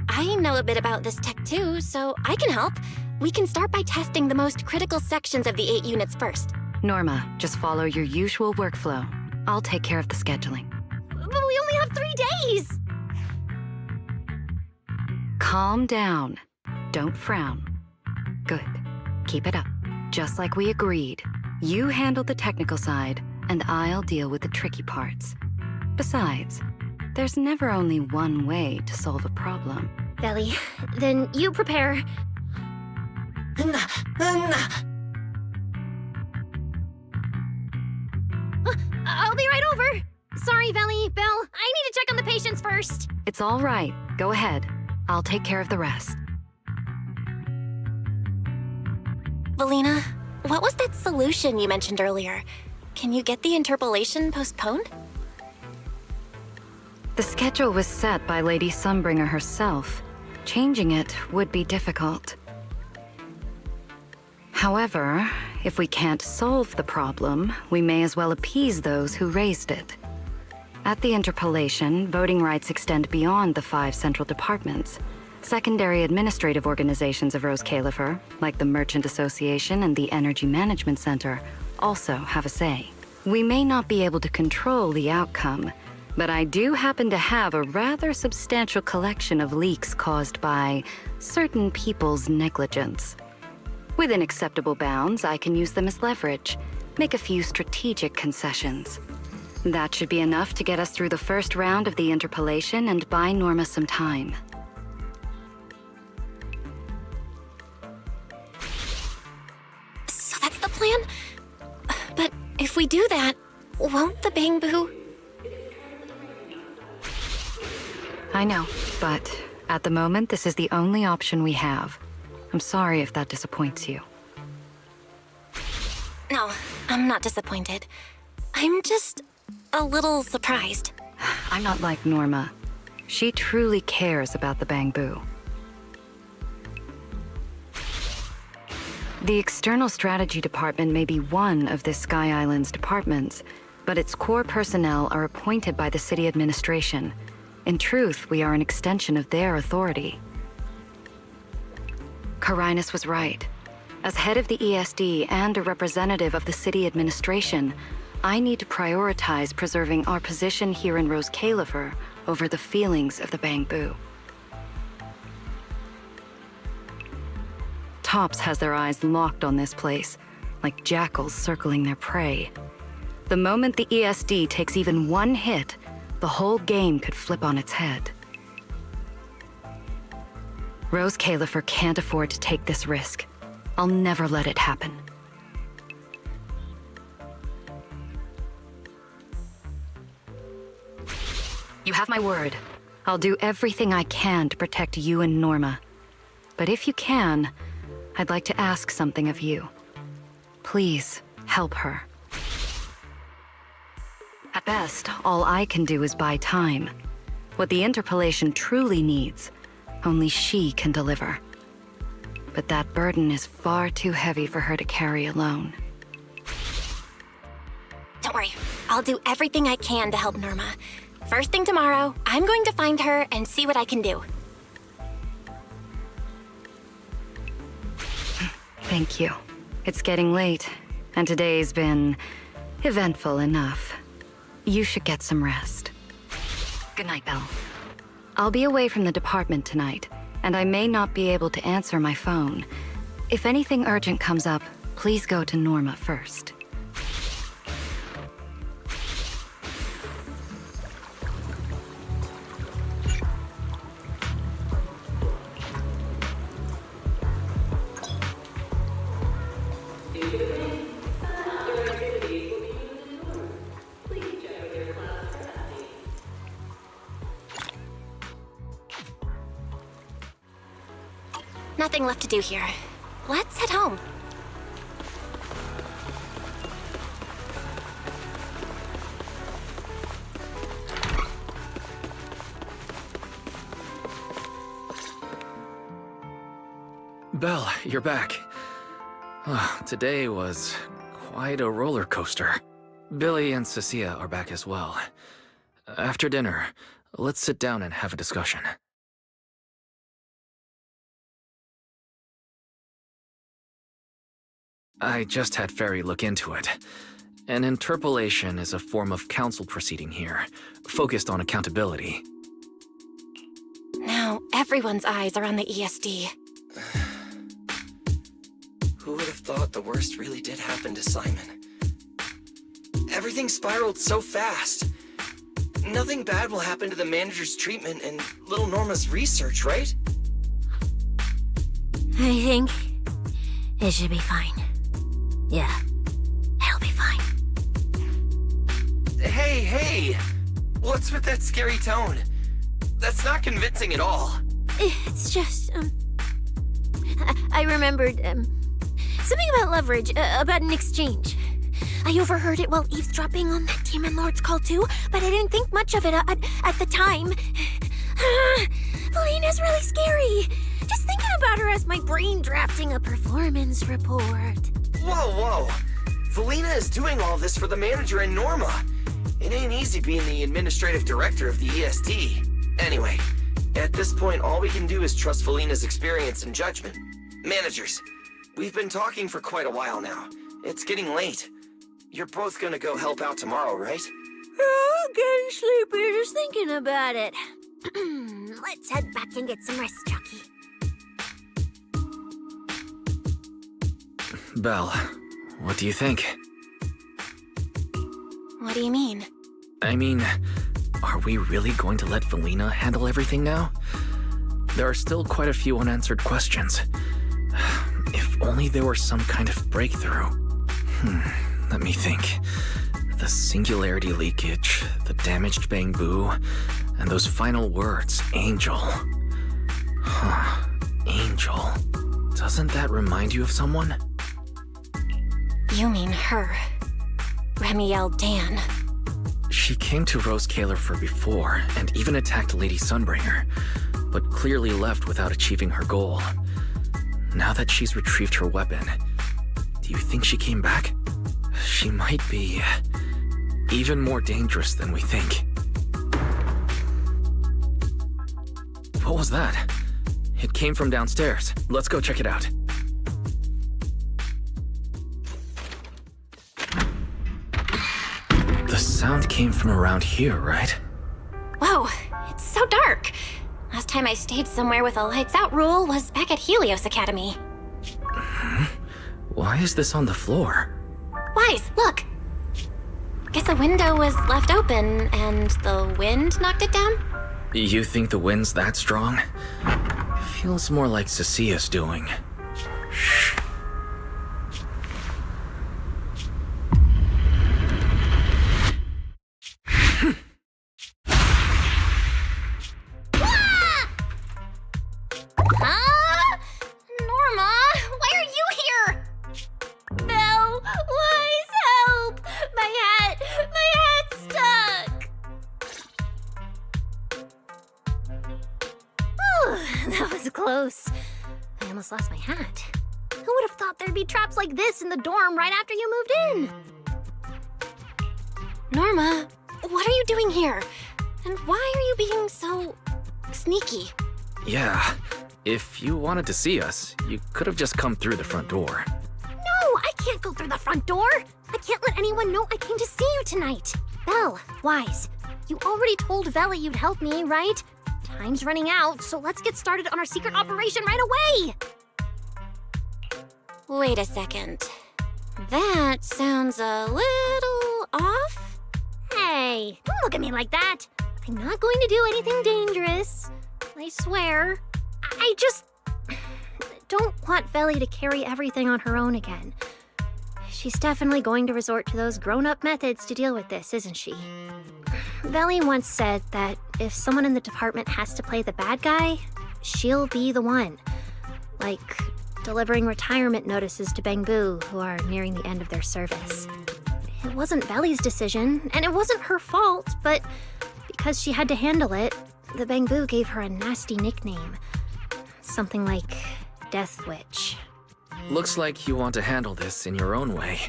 I know a bit about this tech too, so I can help. We can start by testing the most critical sections of the 8 units first. Norma, just follow your usual workflow. I'll take care of the scheduling. But we only have 3 days! Calm down. Don't frown. Good. Keep it up. Just like we agreed. You handle the technical side, and I'll deal with the tricky parts. Besides, there's never only one way to solve a problem. Belly, then you prepare. I'll be right over. Sorry, Belly, Belle, I need to check on the patients first. It's all right. Go ahead. I'll take care of the rest. Velena, what was that solution you mentioned earlier? Can you get the interpolation postponed? The schedule was set by Lady Sunbringer herself. Changing it would be difficult. However, if we can't solve the problem, we may as well appease those who raised it. At the interpolation, voting rights extend beyond the 5 central departments. Secondary administrative organizations of Roscaelifer, like the Merchant Association and the Energy Management Center, also have a say. We may not be able to control the outcome, but I do happen to have a rather substantial collection of leaks caused by certain people's negligence. Within acceptable bounds, I can use them as leverage, make a few strategic concessions. That should be enough to get us through the first round of the interpolation and buy Norma some time. So that's the plan? But if we do that, won't the Bangbu... I know, but at the moment, this is the only option we have. I'm sorry if that disappoints you. No, I'm not disappointed. I'm just a little surprised. I'm not like Norma. She truly cares about the Bangbu. The External Strategy Department may be one of this Sky Island's departments, but its core personnel are appointed by the city administration. In truth, we are an extension of their authority. Carinus was right. As head of the ESD and a representative of the city administration, I need to prioritize preserving our position here in Roscaelifer over the feelings of the Bangbu. Tops has their eyes locked on this place, like jackals circling their prey. The moment the ESD takes even one hit, the whole game could flip on its head. Roscaelifer can't afford to take this risk. I'll never let it happen. You have my word. I'll do everything I can to protect you and Norma. But if you can, I'd like to ask something of you. Please, help her. At best, all I can do is buy time. What the interpolation truly needs, only she can deliver. But that burden is far too heavy for her to carry alone. Don't worry, I'll do everything I can to help Norma. First thing tomorrow, I'm going to find her and see what I can do. Thank you. It's getting late, and today's been eventful enough. You should get some rest. Good night, Belle. I'll be away from the department tonight, and I may not be able to answer my phone. If anything urgent comes up, please go to Norma first. Nothing left to do here. Let's head home. Belle, you're back. Today was quite a roller coaster. Billy and Cecilia are back as well. After dinner, let's sit down and have a discussion. I just had Ferry look into it. An interpolation is a form of council proceeding here, focused on accountability. Now, everyone's eyes are on the ESD. Who would have thought the worst really did happen to Simon? Everything spiraled so fast. Nothing bad will happen to the manager's treatment and little Norma's research, right? I think it should be fine. Yeah, it'll be fine. Hey! What's with that scary tone? That's not convincing at all. It's just, I remembered, something about leverage, about an exchange. I overheard it while eavesdropping on that Demon Lord's call too, but I didn't think much of it at the time. Felina's really scary. Just thinking about her as my brain drafting a performance report. Whoa! Felina is doing all this for the manager and Norma. It ain't easy being the administrative director of the ESD. Anyway, at this point, all we can do is trust Felina's experience and judgment. Managers, we've been talking for quite a while now. It's getting late. You're both gonna go help out tomorrow, right? Oh, getting sleepy just thinking about it. Let's head back and get some rest, Chucky. Belle, what do you think? What do you mean? I mean, are we really going to let Felina handle everything now? There are still quite a few unanswered questions. If only there were some kind of breakthrough. Let me think. The singularity leakage, the damaged bamboo, and those final words, Angel. Angel. Doesn't that remind you of someone? You mean her. Remielle Dan. She came to Roscaelifer before, and even attacked Lady Sunbringer, but clearly left without achieving her goal. Now that she's retrieved her weapon, do you think she came back? She might be even more dangerous than we think. What was that? It came from downstairs. Let's go check it out. The sound came from around here, right? Whoa, it's so dark. Last time I stayed somewhere with a lights out rule was back at Helios Academy. Why is this on the floor? Wise, look. Guess a window was left open and the wind knocked it down? You think the wind's that strong? Feels more like Cecia's doing. Shh. Norma, why are you here? Belle, Wise, help! My hat's stuck! That was close. I almost lost my hat. Who would have thought there'd be traps like this in the dorm right after you moved in? Norma, what are you doing here? And why are you being so sneaky? Yeah, if you wanted to see us, you could have just come through the front door. No, I can't go through the front door. I can't let anyone know I came to see you tonight. Belle, Wise, you already told Vela you'd help me, right? Time's running out, so let's get started on our secret operation right away. Wait a second. That sounds a little off. Hey, don't look at me like that. I'm not going to do anything dangerous. I swear. I just don't want Veli to carry everything on her own again. She's definitely going to resort to those grown-up methods to deal with this, isn't she? Veli once said that if someone in the department has to play the bad guy, she'll be the one. Like delivering retirement notices to Bangbu who are nearing the end of their service. It wasn't Veli's decision, and it wasn't her fault, but because she had to handle it, the Bangbu gave her a nasty nickname. Something like Death Witch. Looks like you want to handle this in your own way.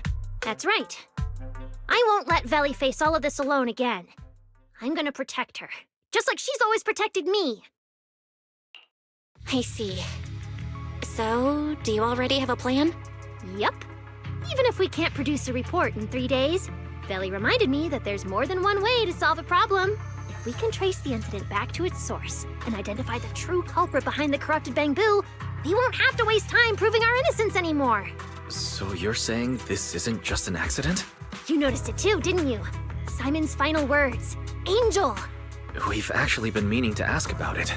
That's right. I won't let Veli face all of this alone again. I'm gonna protect her, just like she's always protected me. I see. So, do you already have a plan? Yup. Even if we can't produce a report in 3 days, Veli reminded me that there's more than one way to solve a problem. If we can trace the incident back to its source and identify the true culprit behind the corrupted Bangbu, we won't have to waste time proving our innocence anymore. So you're saying this isn't just an accident? You noticed it too, didn't you? Simon's final words. Angel! We've actually been meaning to ask about it.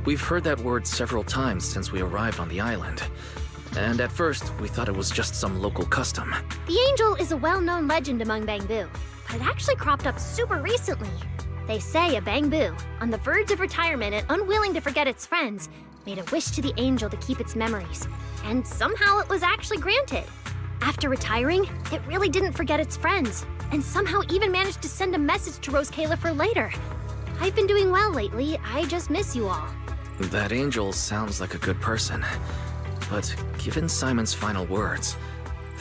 We've heard that word several times since we arrived on the island. And at first, we thought it was just some local custom. The Angel is a well-known legend among Bangbu, but it actually cropped up super recently. They say a Bangbu, on the verge of retirement and unwilling to forget its friends, made a wish to the Angel to keep its memories, and somehow it was actually granted. After retiring, it really didn't forget its friends, and somehow even managed to send a message to Roscaelifer later. I've been doing well lately, I just miss you all. That Angel sounds like a good person. But given Simon's final words,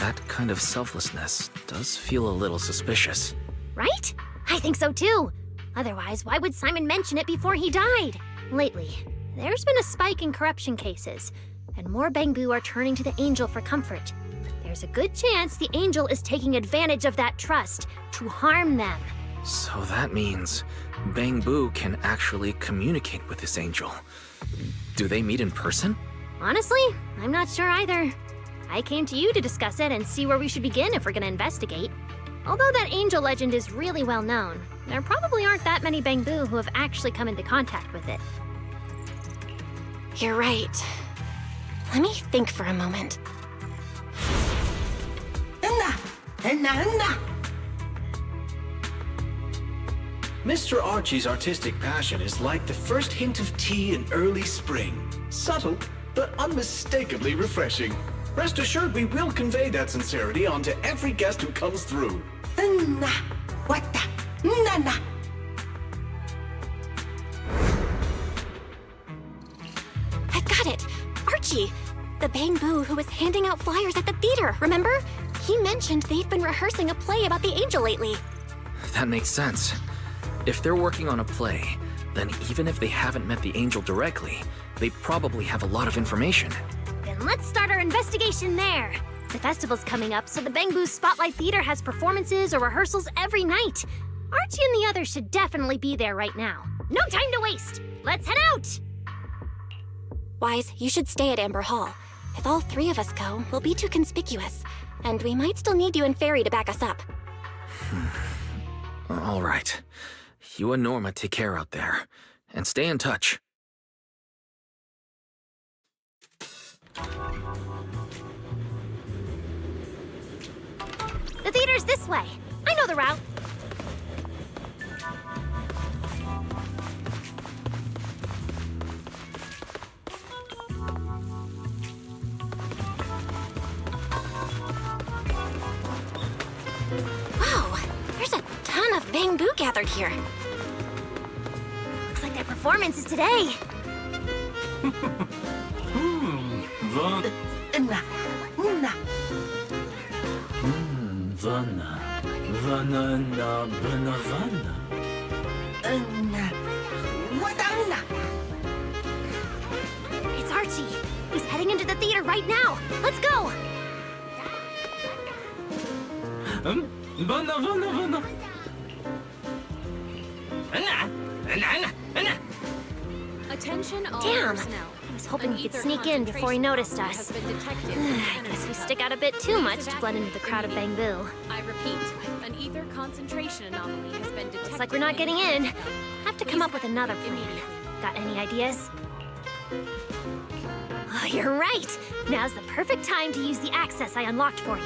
That kind of selflessness does feel a little suspicious. Right? I think so too. Otherwise, why would Simon mention it before he died? Lately, there's been a spike in corruption cases, and more Bangbu are turning to the Angel for comfort. There's a good chance the Angel is taking advantage of that trust to harm them. So that means Bangbu can actually communicate with this Angel. Do they meet in person? Honestly, I'm not sure either. I came to you to discuss it and see where we should begin if we're gonna investigate. Although that Angel legend is really well known, there probably aren't that many Bangbu who have actually come into contact with it. You're right. Let me think for a moment. Mr. Archie's artistic passion is like the first hint of tea in early spring. Subtle, but unmistakably refreshing. Rest assured we will convey that sincerity onto every guest who comes through. I've got it! Archie! The Bangbu who was handing out flyers at the theater, remember? He mentioned they've been rehearsing a play about the Angel lately. That makes sense. If they're working on a play, then even if they haven't met the Angel directly, they probably have a lot of information. Then let's start our investigation there. The festival's coming up, so the Bangbu Spotlight Theater has performances or rehearsals every night. Archie and the others should definitely be there right now. No time to waste! Let's head out! Wise, you should stay at Amber Hall. If all three of us go, we'll be too conspicuous. And we might still need you and Fairy to back us up. All right. You and Norma take care out there. And stay in touch. The theater's this way. I know the route. Whoa! There's a ton of Bangbu gathered here. Looks like their performance is today. It's Archie. He's heading into the theater right now. Let's go. Attention all Damn! personnel. I was hoping An he could ether sneak in before he noticed concentration us. has been detected in the I energy guess we hub. stick out a bit too much Please to blend into the crowd of evacuate Bangbu. I repeat, an ether concentration anomaly has been detected. Looks like we're not getting the in. energy hub. Have to Please come up with another evacuate plan. immediately. Got any ideas? Oh, you're right! Now's the perfect time to use the access I unlocked for you.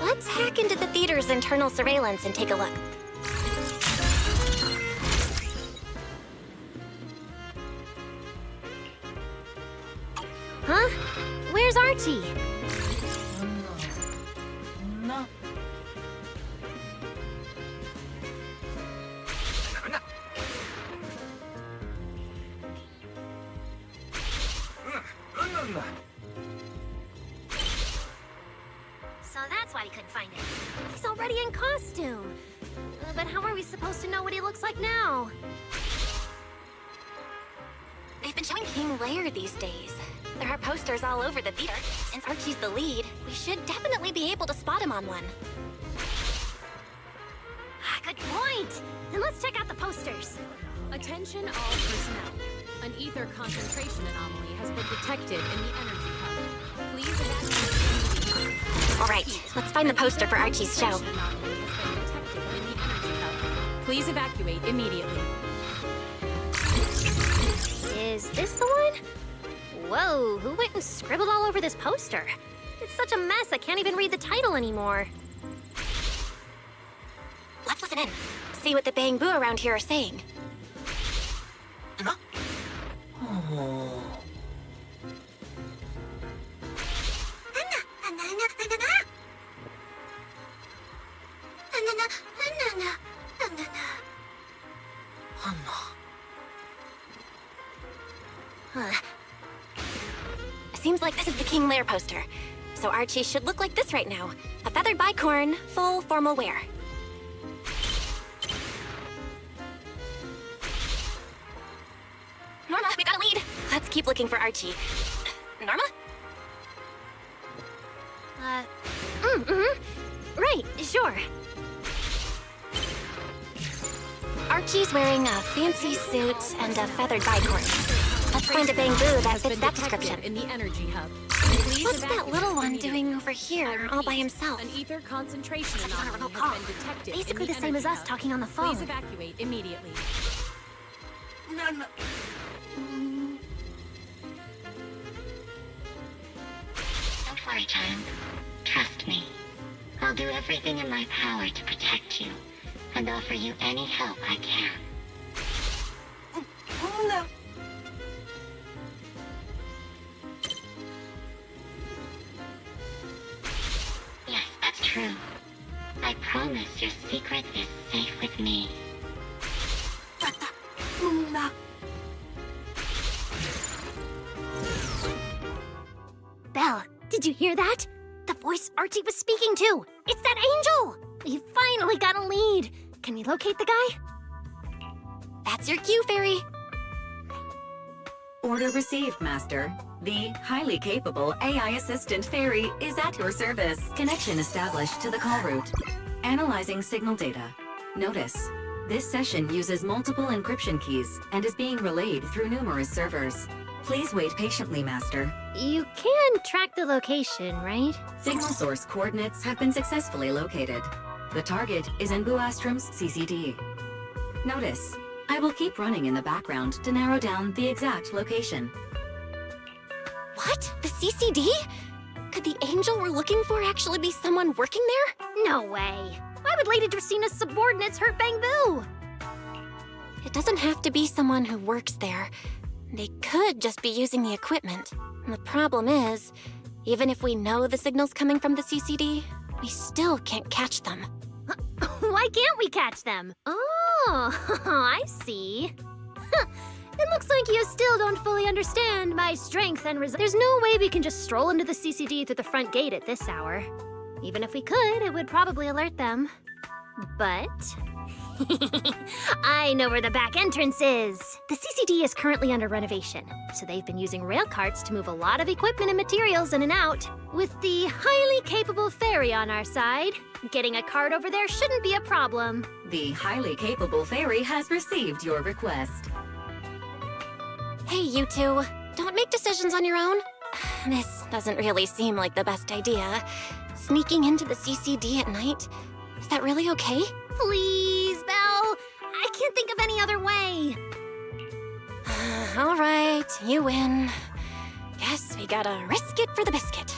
Let's hack into the theater's internal surveillance and take a look. Huh? Where's Archie? So that's why we couldn't find him. He's already in costume. But how are we supposed to know what he looks like now? They've been showing King Lair these days. There are posters all over the theater. Since Archie's the lead, we should definitely be able to spot him on one. Good point! Then let's check out the posters. Attention all personnel. An ether concentration anomaly has been detected in the energy hub. Please evacuate. All right, let's find the poster for Archie's show. Concentration anomaly has been detected in the energy hub. Please evacuate immediately. Is this the one? Whoa, who went and scribbled all over this poster? It's such a mess, I can't even read the title anymore. Let's listen in. See what the Bangbu around here are saying. Seems like this is the King Lair poster. So Archie should look like this right now. A feathered bicorn, full formal wear. Norma, we got a lead. Let's keep looking for Archie. Norma? Right, sure. Archie's wearing a fancy suit and a feathered bicorn. Let's find a bamboo that fits that description. In the energy hub. What's that little one doing over here all by himself? An ether concentration anomaly has been detected. Basically in the same as us hub. talking on the phone. Please evacuate immediately. No. Don't worry, child. Trust me. I'll do everything in my power to protect you and offer you any help I can. No. Yes, that's true. I promise your secret is safe with me. No. Belle, did you hear that? The voice Archie was speaking to! It's that angel! We finally got a lead! Can we locate the guy? That's your cue, Fairy. Order received, Master. The highly capable AI assistant Fairy is at your service. Connection established to the call route. Analyzing signal data. Notice, this session uses multiple encryption keys and is being relayed through numerous servers. Please wait patiently, Master. You can track the location, right? Signal source coordinates have been successfully located. The target is in Buastrom's CCD. Notice, I will keep running in the background to narrow down the exact location. What? The CCD? Could the angel we're looking for actually be someone working there? No way. Why would Lady Dracina's subordinates hurt Bangbu? It doesn't have to be someone who works there. They could just be using the equipment. And the problem is, even if we know the signal's coming from the CCD, we still can't catch them. Why can't we catch them? Oh, I see. It looks like you still don't fully understand my strength and There's no way we can just stroll into the CCD through the front gate at this hour. Even if we could, it would probably alert them. But... I know where the back entrance is! The CCD is currently under renovation, so they've been using rail carts to move a lot of equipment and materials in and out. With the highly capable Fairy on our side, getting a cart over there shouldn't be a problem. The highly capable Fairy has received your request. Hey, you two. Don't make decisions on your own. This doesn't really seem like the best idea. Sneaking into the CCD at night? Is that really okay? Please, Belle! I can't think of any other way! All right, you win. Guess we gotta risk it for the biscuit.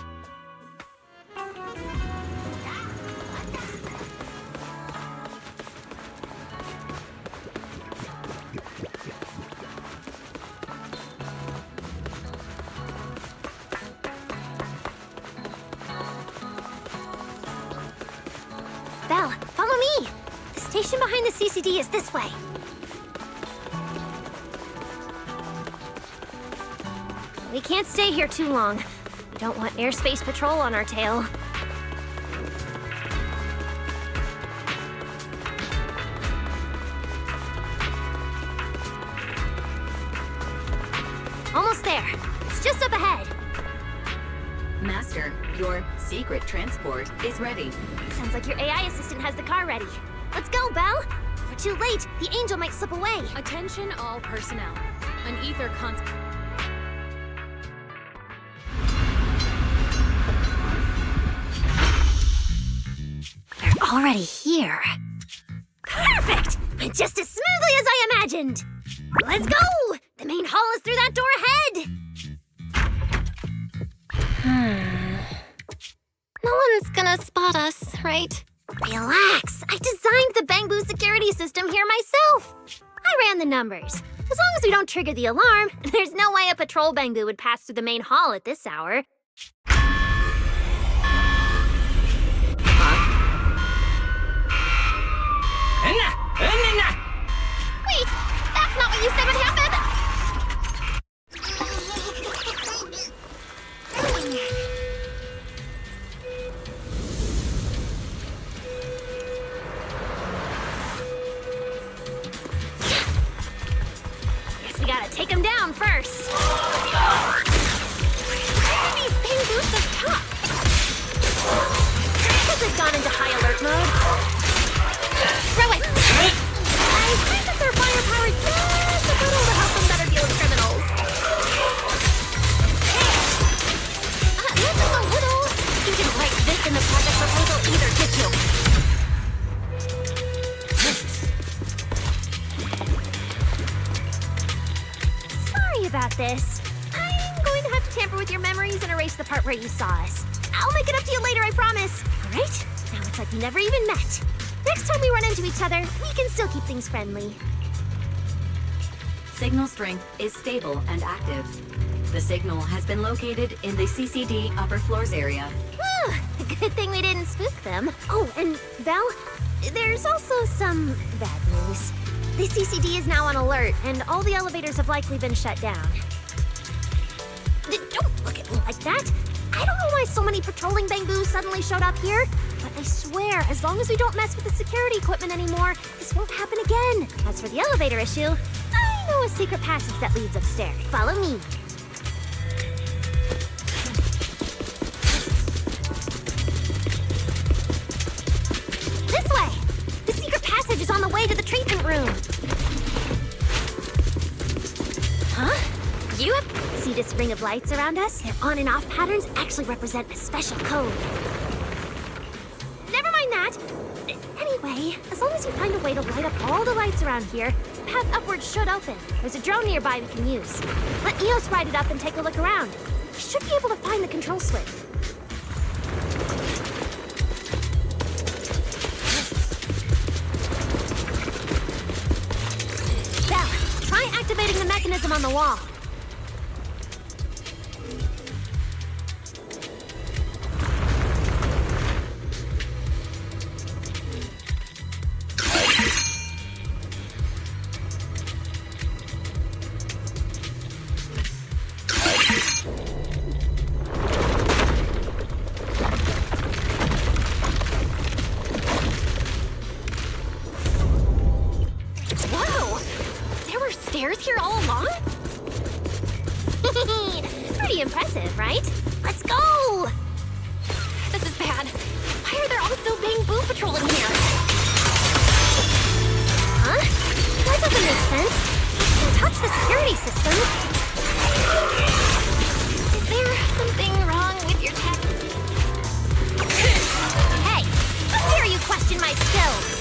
Belle, follow me! The station behind the CCD is this way. We can't stay here too long. We don't want airspace patrol on our tail. Almost there. It's just up ahead. Master, your secret transport is ready. Sounds like your AI assistant has the car ready. Let's go, Belle! If we're too late, the angel might slip away. Attention all personnel. An ether They're already here. Perfect! Went just as smoothly as I imagined. Let's go! The main hall is through that door ahead. No one's gonna spot us, right? Relax. I designed the Bangbu security system here myself. I ran the numbers. As long as we don't trigger the alarm, there's no way a patrol Bangbu would pass through the main hall at this hour. Wait! That's not what you said would happen! this. I'm going to have to tamper with your memories and erase the part where you saw us. I'll make it up to you later, I promise. All right? Now it's like we never even met. Next time we run into each other, we can still keep things friendly. Signal strength is stable and active. The signal has been located in the CCD upper floors area. Whew, good thing we didn't spook them. Oh, and Belle, there's also some bad news. The CCD is now on alert, and all the elevators have likely been shut down. Don't look at me like that. I don't know why so many patrolling Bangbus suddenly showed up here, but I swear, as long as we don't mess with the security equipment anymore, this won't happen again. As for the elevator issue, I know a secret passage that leads upstairs. Follow me. This way! The secret passage is on the way to the treatment room. Huh? You have... See this ring of lights around us? Their on and off patterns actually represent a special code. Never mind that. Anyway, as long as you find a way to light up all the lights around here, the path upwards should open. There's a drone nearby we can use. Let Eos ride it up and take a look around. We should be able to find the control switch. Belle, try activating the mechanism on the wall. Here all along? Pretty impressive, right? Let's go! This is bad. Why are there also Bangboo patrolling here? Huh? That doesn't make sense. Don't touch the security system. Is there something wrong with your tech? Hey! How dare you question my skills?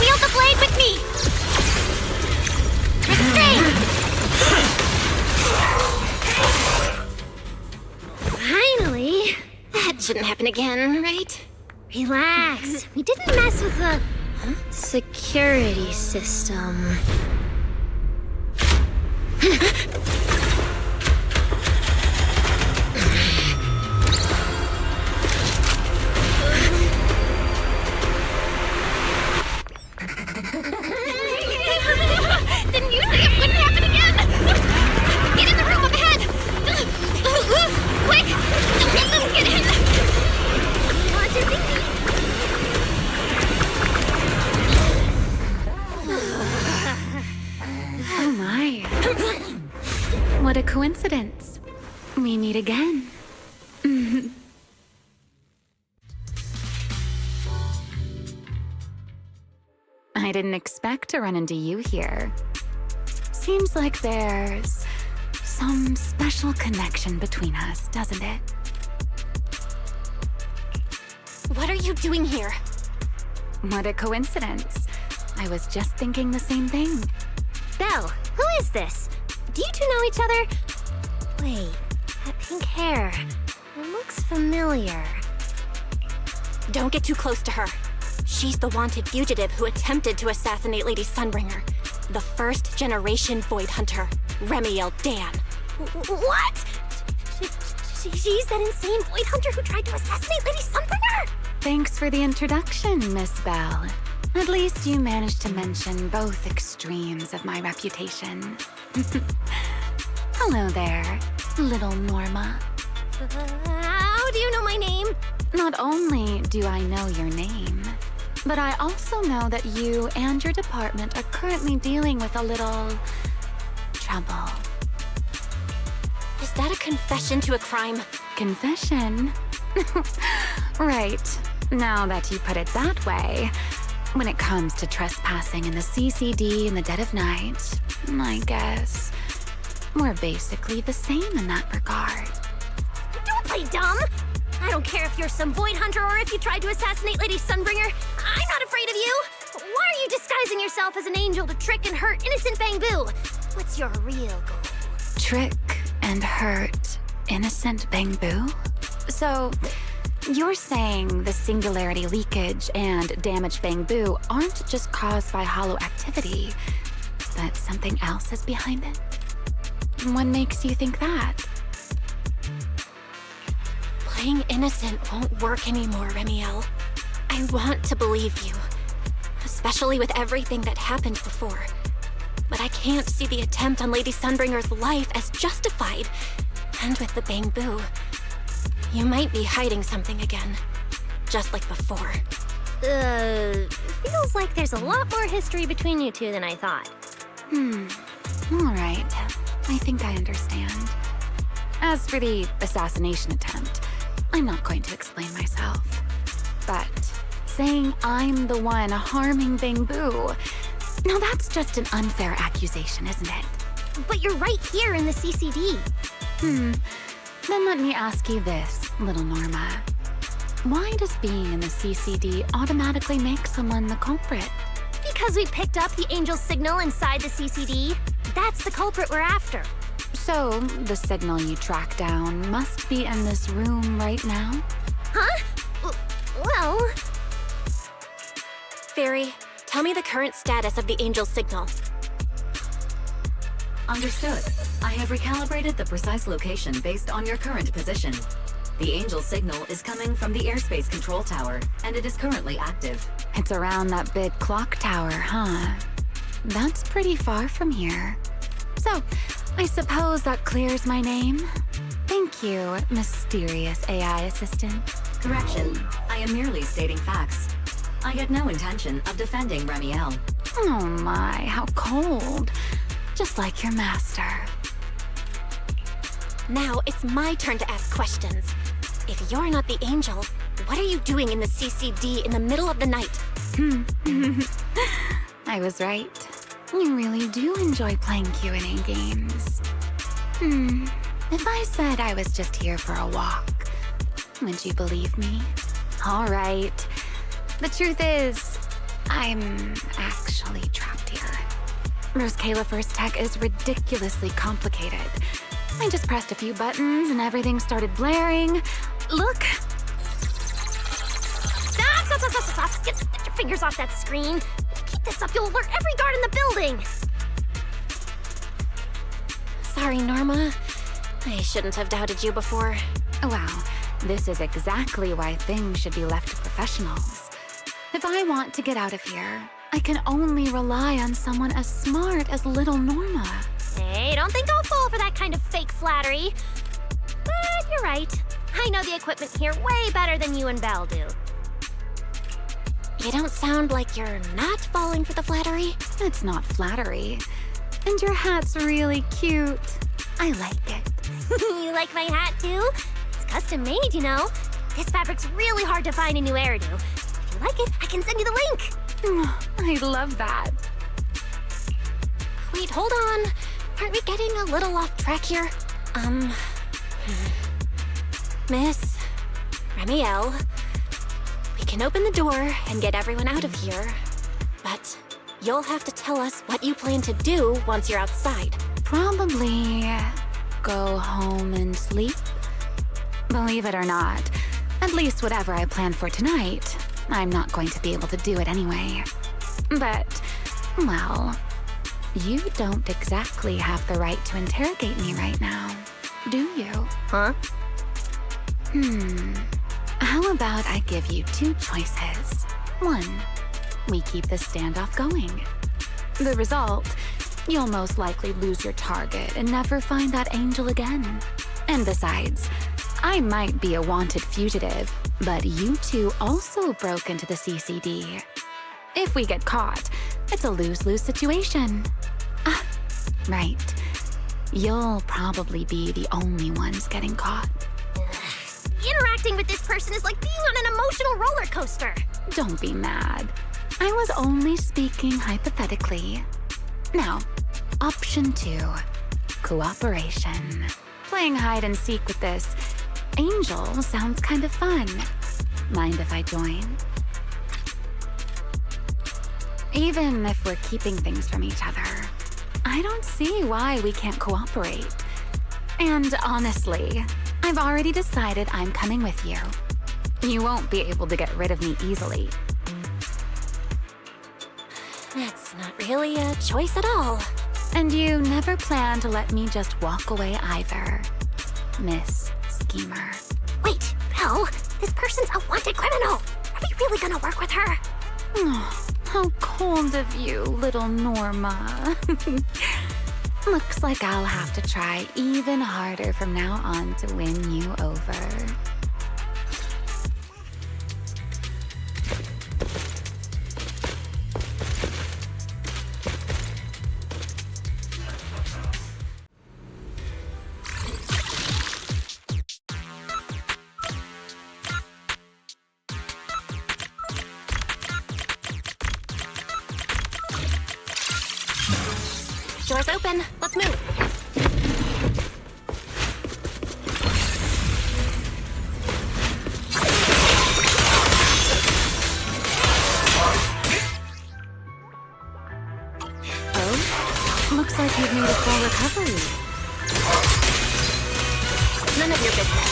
Wield the blade with me! Restrain! Finally! That shouldn't happen again, right? Relax. We didn't mess with the security system. Didn't you say it wouldn't happen again? Get in the room up ahead! Quick! Don't let them get in! Want your thinking? Oh my. What a coincidence. We meet again. I didn't expect to run into you here. Seems like there's some special connection between us, doesn't it? What are you doing here? What a coincidence. I was just thinking the same thing. Belle, who is this? Do you two know each other? Wait, that pink hair. It looks familiar. Don't get too close to her. She's the wanted fugitive who attempted to assassinate Lady Sunbringer. The first generation Void Hunter, Remielle Dan. What? She's that insane Void Hunter who tried to assassinate Lady Sunbringer? Thanks for the introduction, Miss Belle. At least you managed to mention both extremes of my reputation. Hello there, little Norma. How do you know my name? Not only do I know your name, but I also know that you and your department are currently dealing with a little trouble. Is that a confession to a crime? Confession? Right. Now that you put it that way, when it comes to trespassing in the CCD in the dead of night, I guess We're basically the same in that regard. Don't play dumb! I don't care if you're some void hunter or if you tried to assassinate Lady Sunbringer. I'm not afraid of you! Why are you disguising yourself as an angel to trick and hurt innocent Bangbu? What's your real goal? Trick and hurt innocent Bangbu? So, you're saying the Singularity Leakage and damaged Bangbu aren't just caused by hollow activity, but something else is behind it? What makes you think that? Playing innocent won't work anymore, Remielle. I want to believe you, especially with everything that happened before. But I can't see the attempt on Lady Sunbringer's life as justified. And with the Bangbu, you might be hiding something again, just like before. Feels like there's a lot more history between you two than I thought. All right. I think I understand. As for the assassination attempt, I'm not going to explain myself. But saying I'm the one harming Bangbu, now that's just an unfair accusation, isn't it? But you're right here in the CCD. Then let me ask you this, little Norma. Why does being in the CCD automatically make someone the culprit? Because we picked up the angel signal inside the CCD. That's the culprit we're after. So, the signal you track down must be in this room right now? Huh? Well... Fairy, tell me the current status of the angel signal. Understood. I have recalibrated the precise location based on your current position. The angel signal is coming from the airspace control tower, and it is currently active. It's around that big clock tower, huh? That's pretty far from here. So, I suppose that clears my name? Thank you, mysterious AI assistant. Correction. I am merely stating facts. I had no intention of defending Remielle. Oh my, how cold. Just like your master. Now it's my turn to ask questions. If you're not the angel, what are you doing in the CCD in the middle of the night? I was right. You really do enjoy playing Q&A games. If I said I was just here for a walk, would you believe me? All right. The truth is, I'm actually trapped here. Roscaelifer's tech is ridiculously complicated. I just pressed a few buttons and everything started blaring. Look! Stop! Get your fingers off that screen. Keep this up, you'll alert every guard in the building. Sorry, Norma. I shouldn't have doubted you before. Wow, this is exactly why things should be left to professionals. If I want to get out of here, I can only rely on someone as smart as little Norma. Hey, don't think I'll fall for that kind of fake flattery. But you're right. I know the equipment here way better than you and Belle do. You don't sound like you're not falling for the flattery. It's not flattery. And your hat's really cute. I like it. You like my hat too? It's custom made, you know. This fabric's really hard to find in New Eridu. If you like it, I can send you the link. I love that. Wait, hold on. Aren't we getting a little off track here? Miss Remielle, we can open the door and get everyone out of here, but you'll have to tell us what you plan to do once you're outside. Probably go home and sleep. Believe it or not, at least whatever I planned for tonight, I'm not going to be able to do it anyway. But, well, you don't exactly have the right to interrogate me right now, do you? Huh? How about I give you two choices? One, we keep the standoff going. The result, you'll most likely lose your target and never find that angel again. And besides, I might be a wanted fugitive, but you two also broke into the CCD. If we get caught, it's a lose-lose situation. Right. You'll probably be the only ones getting caught. Interacting with this person is like being on an emotional roller coaster. Don't be mad. I was only speaking hypothetically. Now, option 2. Cooperation. Playing hide and seek with this angel sounds kind of fun. Mind if I join? Even if we're keeping things from each other, I don't see why we can't cooperate. And honestly, I've already decided I'm coming with you. You won't be able to get rid of me easily. That's not really a choice at all. And you never plan to let me just walk away either, Miss Schemer. Wait, Belle, this person's a wanted criminal. Are we really gonna work with her? Oh, how cold of you, little Norma. Looks like I'll have to try even harder from now on to win you over. Door's open. Let's move. Oh, looks like you've made a full recovery. None of your business.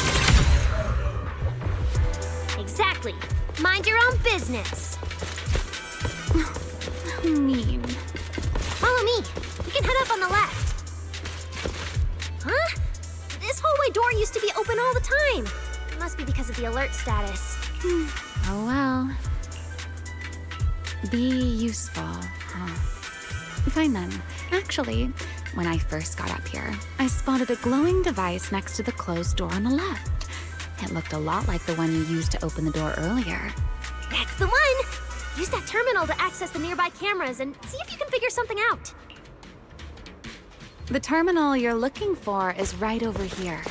Exactly. Mind your own business. Mean. Follow me. We can head up on the left. Huh? This hallway door used to be open all the time. It must be because of the alert status. Oh well. Be useful, huh? Fine then. Actually, when I first got up here, I spotted a glowing device next to the closed door on the left. It looked a lot like the one you used to open the door earlier. That's the one! Use that terminal to access the nearby cameras and see if you can figure something out. The terminal you're looking for is right over here.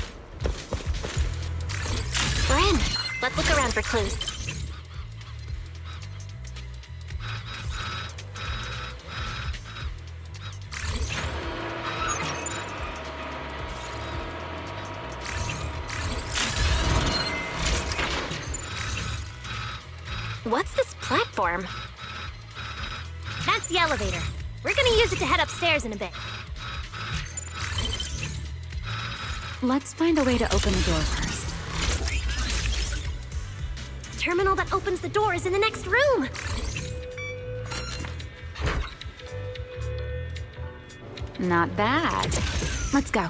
We're in. Let's look around for clues. What's this platform? That's the elevator. We're gonna use it to head upstairs in a bit. Let's find a way to open the door first. The terminal that opens the door is in the next room. Not bad. Let's go.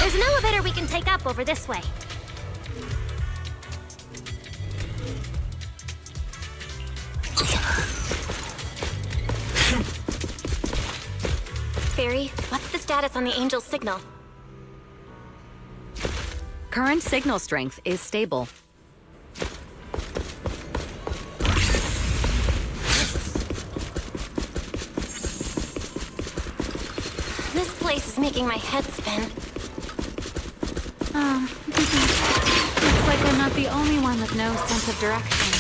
There's an elevator we can take up over this way. Fairy, what's the status on the Angel's signal? Current signal strength is stable. This place is making my head spin. Oh, looks like I'm not the only one with no sense of direction.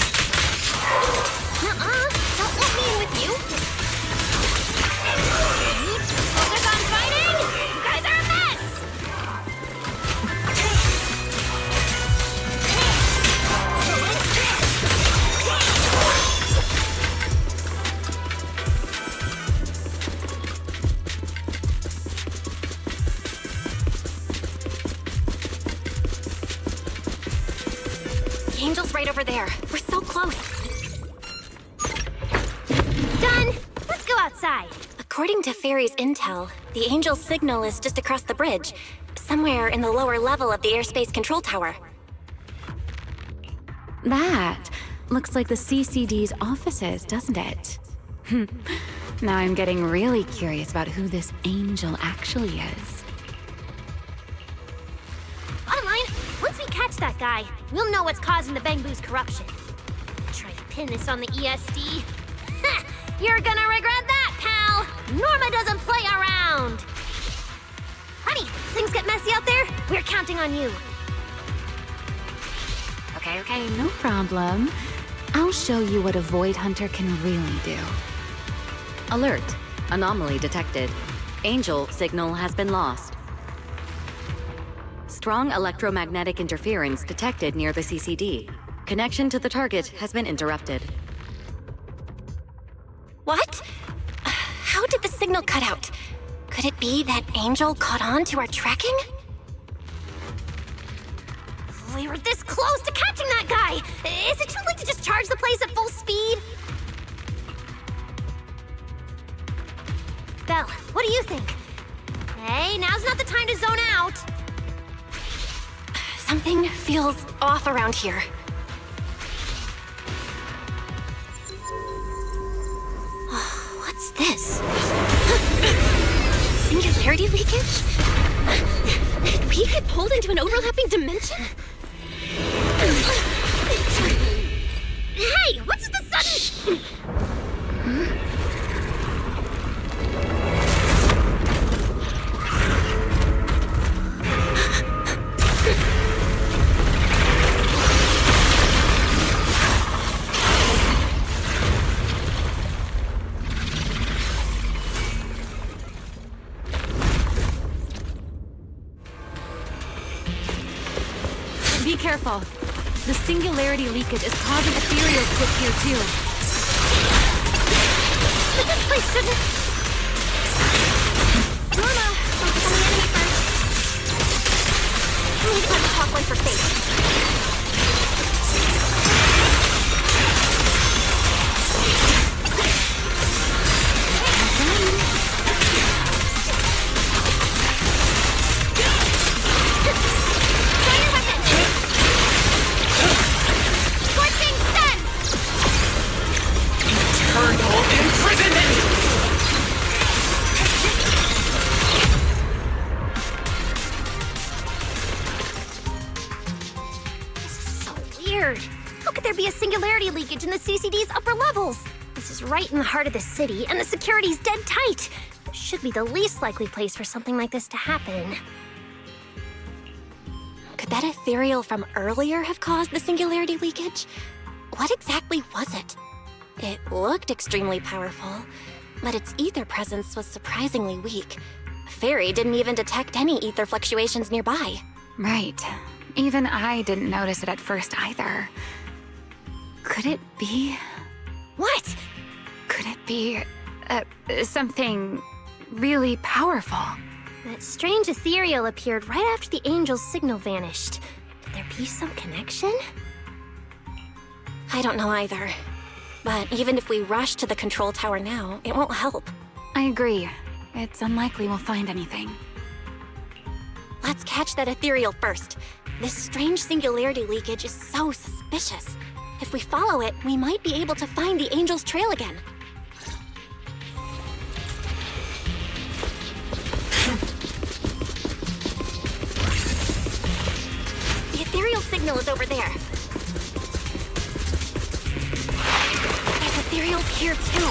Nuh-uh! Don't let me in with you! They're gone fighting! You guys are a mess! The Angel's right over there. We're so close. Done! Let's go outside. According to Fairy's intel, the Angel's signal is just across the bridge, somewhere in the lower level of the airspace control tower. That looks like the CCD's offices, doesn't it? Now I'm getting really curious about who this angel actually is. Bottom guy. We'll know what's causing the Bangboo's corruption. Try to pin this on the ESD. Ha! You're gonna regret that, pal! Norma doesn't play around! Honey, things get messy out there? We're counting on you. Okay, no problem. I'll show you what a Void Hunter can really do. Alert. Anomaly detected. Angel signal has been lost. Strong electromagnetic interference detected near the CCD. Connection to the target has been interrupted. What? How did the signal cut out? Could it be that Angel caught on to our tracking? We were this close to catching that guy! Is it too late to just charge the place at full speed? Belle, what do you think? Hey, now's not the time to zone out! Something feels off around here. What's this? Singularity leakage? Did we get pulled into an overlapping dimension? Hey, what's the sudden... Be careful. The singularity leakage is causing ethereal to appear too. But this place shouldn't... Norma, focus on the enemy first. We need to cut the top one for safe. Singularity leakage in the CCD's upper levels. This is right in the heart of the city, and the security's dead tight. This should be the least likely place for something like this to happen. Could that ethereal from earlier have caused the singularity leakage? What exactly was it? It looked extremely powerful, but its ether presence was surprisingly weak. Fairy didn't even detect any ether fluctuations nearby. Right. Even I didn't notice it at first either. Could it be... What? Could it be... something really powerful? That strange ethereal appeared right after the angel's signal vanished. Could there be some connection? I don't know either. But even if we rush to the control tower now, it won't help. I agree. It's unlikely we'll find anything. Let's catch that ethereal first. This strange singularity leakage is so suspicious. If we follow it, we might be able to find the angel's trail again. The ethereal signal is over there. There's ethereals here too.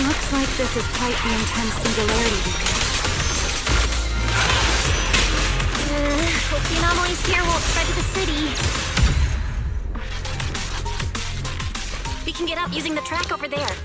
Looks like this is quite the intense singularity leakage. Hope the anomalies here won't spread to the city. We can get out using the track over there.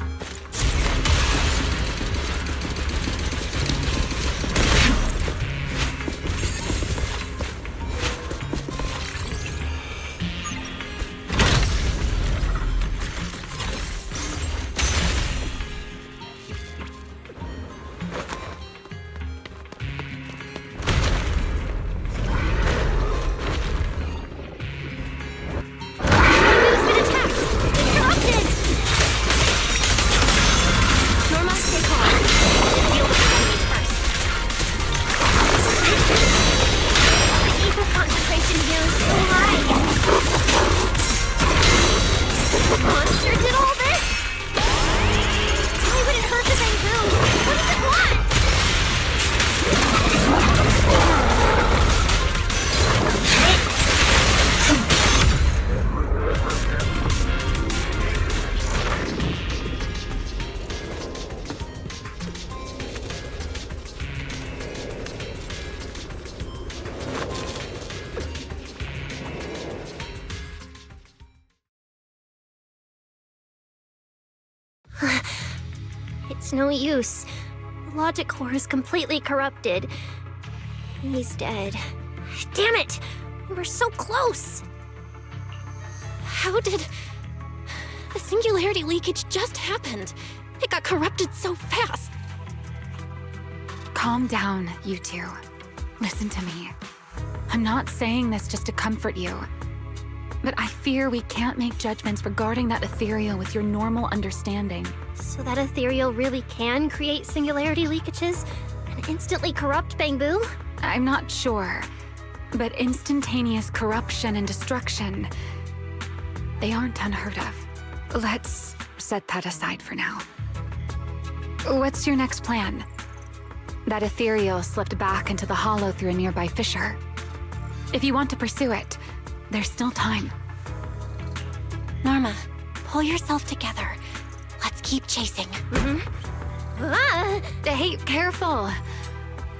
It's no use. The logic core is completely corrupted. He's dead. Damn it! We were so close! How did... The singularity leakage just happened. It got corrupted so fast. Calm down, you two. Listen to me. I'm not saying this just to comfort you. But I fear we can't make judgments regarding that ethereal with your normal understanding. So that ethereal really can create singularity leakages and instantly corrupt Bangbu? I'm not sure. But instantaneous corruption and destruction, they aren't unheard of. Let's set that aside for now. What's your next plan? That ethereal slipped back into the hollow through a nearby fissure. If you want to pursue it, there's still time. Norma, pull yourself together. Let's keep chasing. Hey, careful.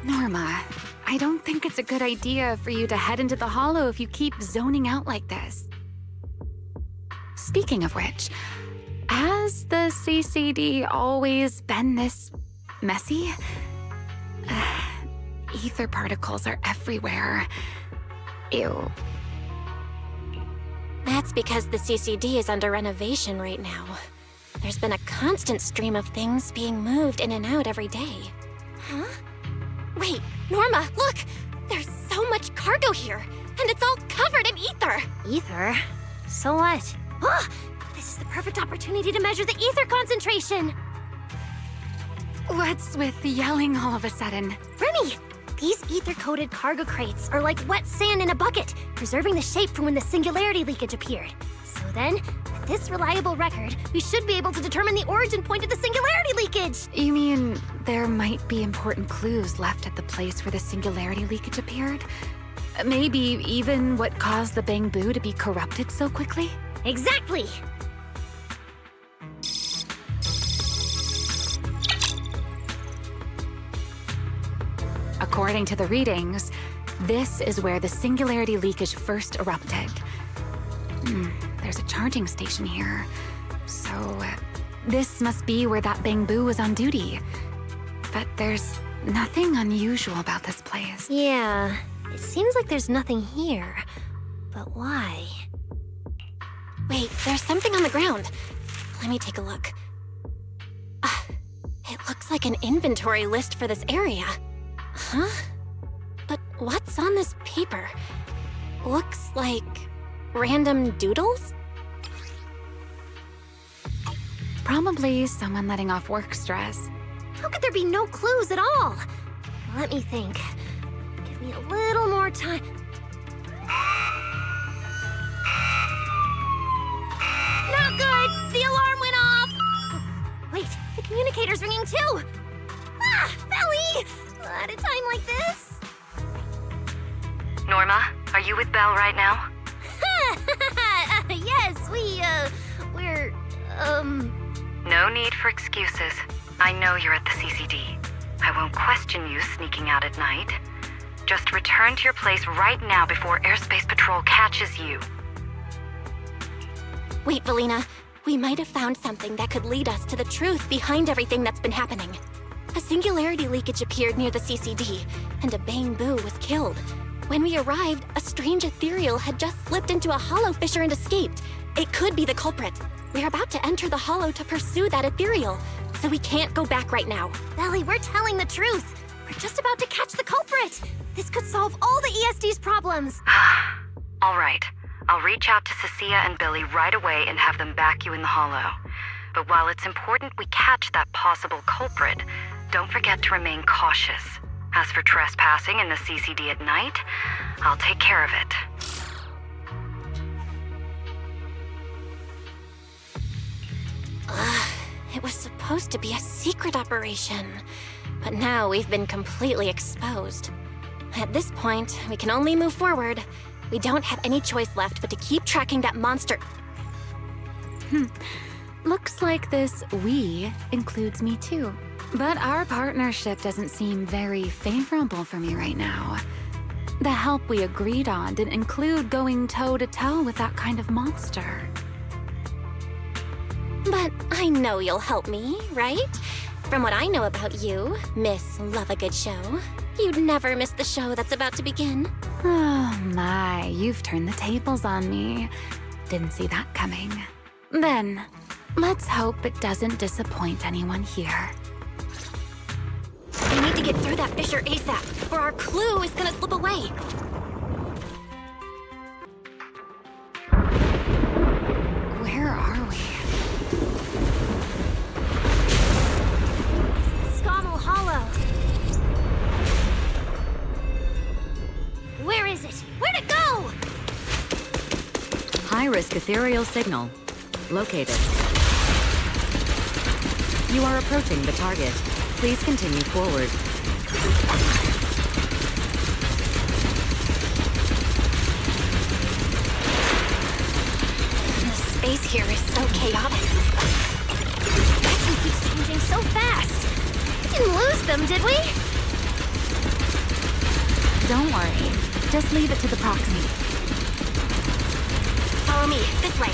Norma, I don't think it's a good idea for you to head into the hollow if you keep zoning out like this. Speaking of which, has the CCD always been this messy? Ether particles are everywhere. Ew. That's because the CCD is under renovation right now. There's been a constant stream of things being moved in and out every day. Huh? Wait, Norma, look! There's so much cargo here, and it's all covered in ether! Ether? So what? Ah! This is the perfect opportunity to measure the ether concentration! What's with yelling all of a sudden? Remy! These ether-coated cargo crates are like wet sand in a bucket, preserving the shape from when the singularity leakage appeared. So then, with this reliable record, we should be able to determine the origin point of the singularity leakage! You mean there might be important clues left at the place where the singularity leakage appeared? Maybe even what caused the Bangbu to be corrupted so quickly? Exactly! According to the readings, this is where the singularity leakage first erupted. There's a charging station here. So, this must be where that Bangbu was on duty. But there's nothing unusual about this place. Yeah, it seems like there's nothing here. But why? Wait, there's something on the ground. Let me take a look. It looks like an inventory list for this area. Huh? But what's on this paper? Looks like random doodles? Probably someone letting off work stress. How could there be no clues at all? Let me think. Give me a little more time. Not good! The alarm went off! Wait, the communicator's ringing too! Ah! Belly! At a time like this? Norma, are you with Belle right now? Yes, we're, No need for excuses. I know you're at the CCD. I won't question you sneaking out at night. Just return to your place right now before Airspace Patrol catches you. Wait, Valina. We might have found something that could lead us to the truth behind everything that's been happening. A singularity leakage appeared near the CCD, and a Bangbu was killed. When we arrived, a strange ethereal had just slipped into a hollow fissure and escaped. It could be the culprit. We're about to enter the hollow to pursue that ethereal, so we can't go back right now. Belly, we're telling the truth. We're just about to catch the culprit. This could solve all the ESD's problems. All right. I'll reach out to Cecilia and Billy right away and have them back you in the hollow. But while it's important we catch that possible culprit, don't forget to remain cautious. As for trespassing in the CCD at night, I'll take care of it. It was supposed to be a secret operation, but now we've been completely exposed. At this point, we can only move forward. We don't have any choice left but to keep tracking that monster. Looks like this "we" includes me too. But our partnership doesn't seem very favorable for me right now. The help we agreed on didn't include going toe-to-toe with that kind of monster. But I know you'll help me, right? From what I know about you, Miss Love a Good Show, you'd never miss the show that's about to begin. Oh my, you've turned the tables on me. Didn't see that coming. Then, let's hope it doesn't disappoint anyone here. We need to get through that fissure ASAP, or our clue is gonna slip away. Where are we? Scommel Hollow. Where is it? Where'd it go? High-risk ethereal signal. Located. You are approaching the target. Please continue forward. The space here is so chaotic. Action keeps changing so fast. We didn't lose them, did we? Don't worry. Just leave it to the proxy. Follow me, this way.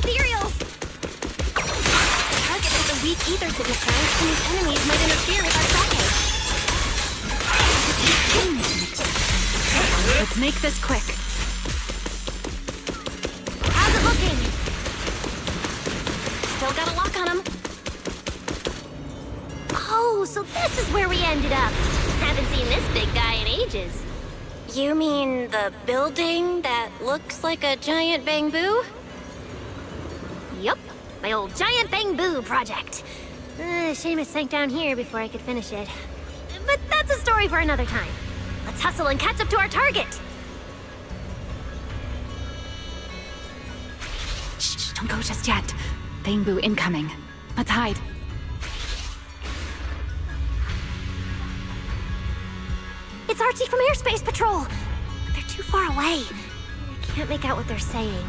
Ethereals! Target has a weak ether signature, and these enemies might interfere with our tracking. Let's make this quick. How's it looking? Still got a lock on them. Oh, so this is where we ended up. Haven't seen this big guy in ages. You mean the building that looks like a giant bamboo? Yup, my old giant bamboo project. Shame it sank down here before I could finish it. But that's a story for another time. Let's hustle and catch up to our target. Shh, don't go just yet. Bamboo incoming. Let's hide. It's Archie from Airspace Patrol. But they're too far away. I can't make out what they're saying.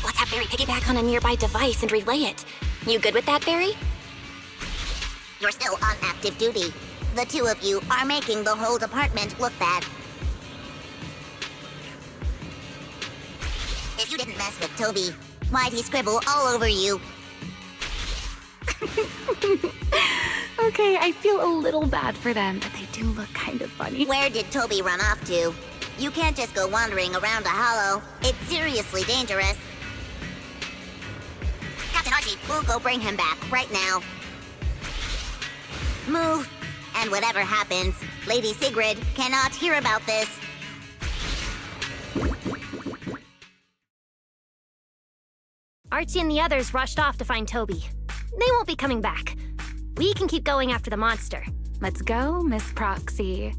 Let's have Barry piggyback on a nearby device and relay it. You good with that, Barry? You're still on active duty. The two of you are making the whole department look bad. If you didn't mess with Toby, why'd he scribble all over you? Okay, I feel a little bad for them, but they do look kind of funny. Where did Toby run off to? You can't just go wandering around a hollow. It's seriously dangerous. Captain Archie, we'll go bring him back right now. Move. And whatever happens, Lady Sigrid cannot hear about this. Archie and the others rushed off to find Toby. They won't be coming back. We can keep going after the monster. Let's go, Miss Proxy.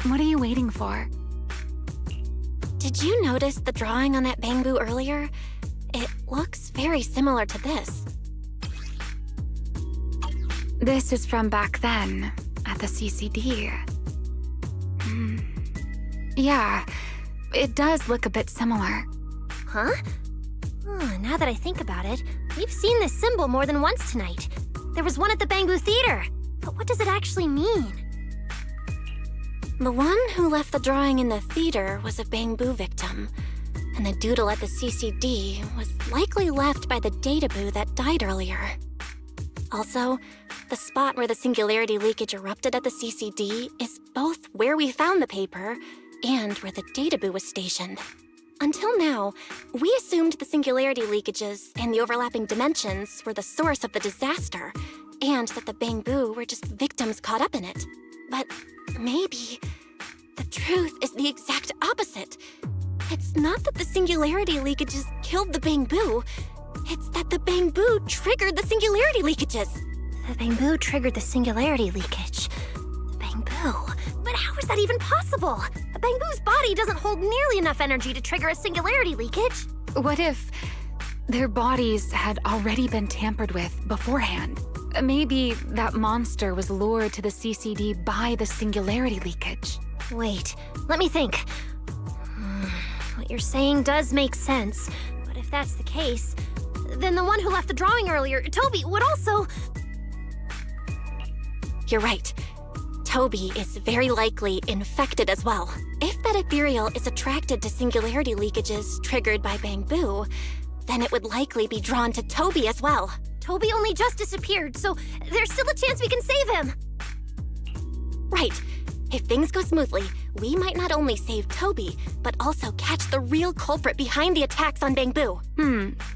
What are you waiting for? Did you notice the drawing on that bamboo earlier? It looks very similar to this. This is from back then, at the CCD. Yeah, it does look a bit similar. Huh? Oh, now that I think about it, we've seen this symbol more than once tonight. There was one at the Bamboo Theater. But what does it actually mean? The one who left the drawing in the theater was a bamboo victim. And the doodle at the CCD was likely left by the databoo that died earlier. Also, the spot where the Singularity Leakage erupted at the CCD is both where we found the paper and where the databoo was stationed. Until now, we assumed the Singularity Leakages and the overlapping dimensions were the source of the disaster, and that the bamboo were just victims caught up in it. But maybe the truth is the exact opposite. It's not that the Singularity Leakages killed the bamboo, it's that the bamboo triggered the Singularity Leakages. The bamboo triggered the Singularity Leakage. The bamboo? But how is that even possible? A bamboo's body doesn't hold nearly enough energy to trigger a Singularity Leakage. What if their bodies had already been tampered with beforehand? Maybe that monster was lured to the CCD by the Singularity Leakage. Wait, let me think. What you're saying does make sense, but if that's the case, then the one who left the drawing earlier, Toby, would also... You're right. Toby is very likely infected as well. If that ethereal is attracted to singularity leakages triggered by Bamboo, then it would likely be drawn to Toby as well. Toby only just disappeared, so there's still a chance we can save him. Right. If things go smoothly, we might not only save Toby, but also catch the real culprit behind the attacks on Bamboo.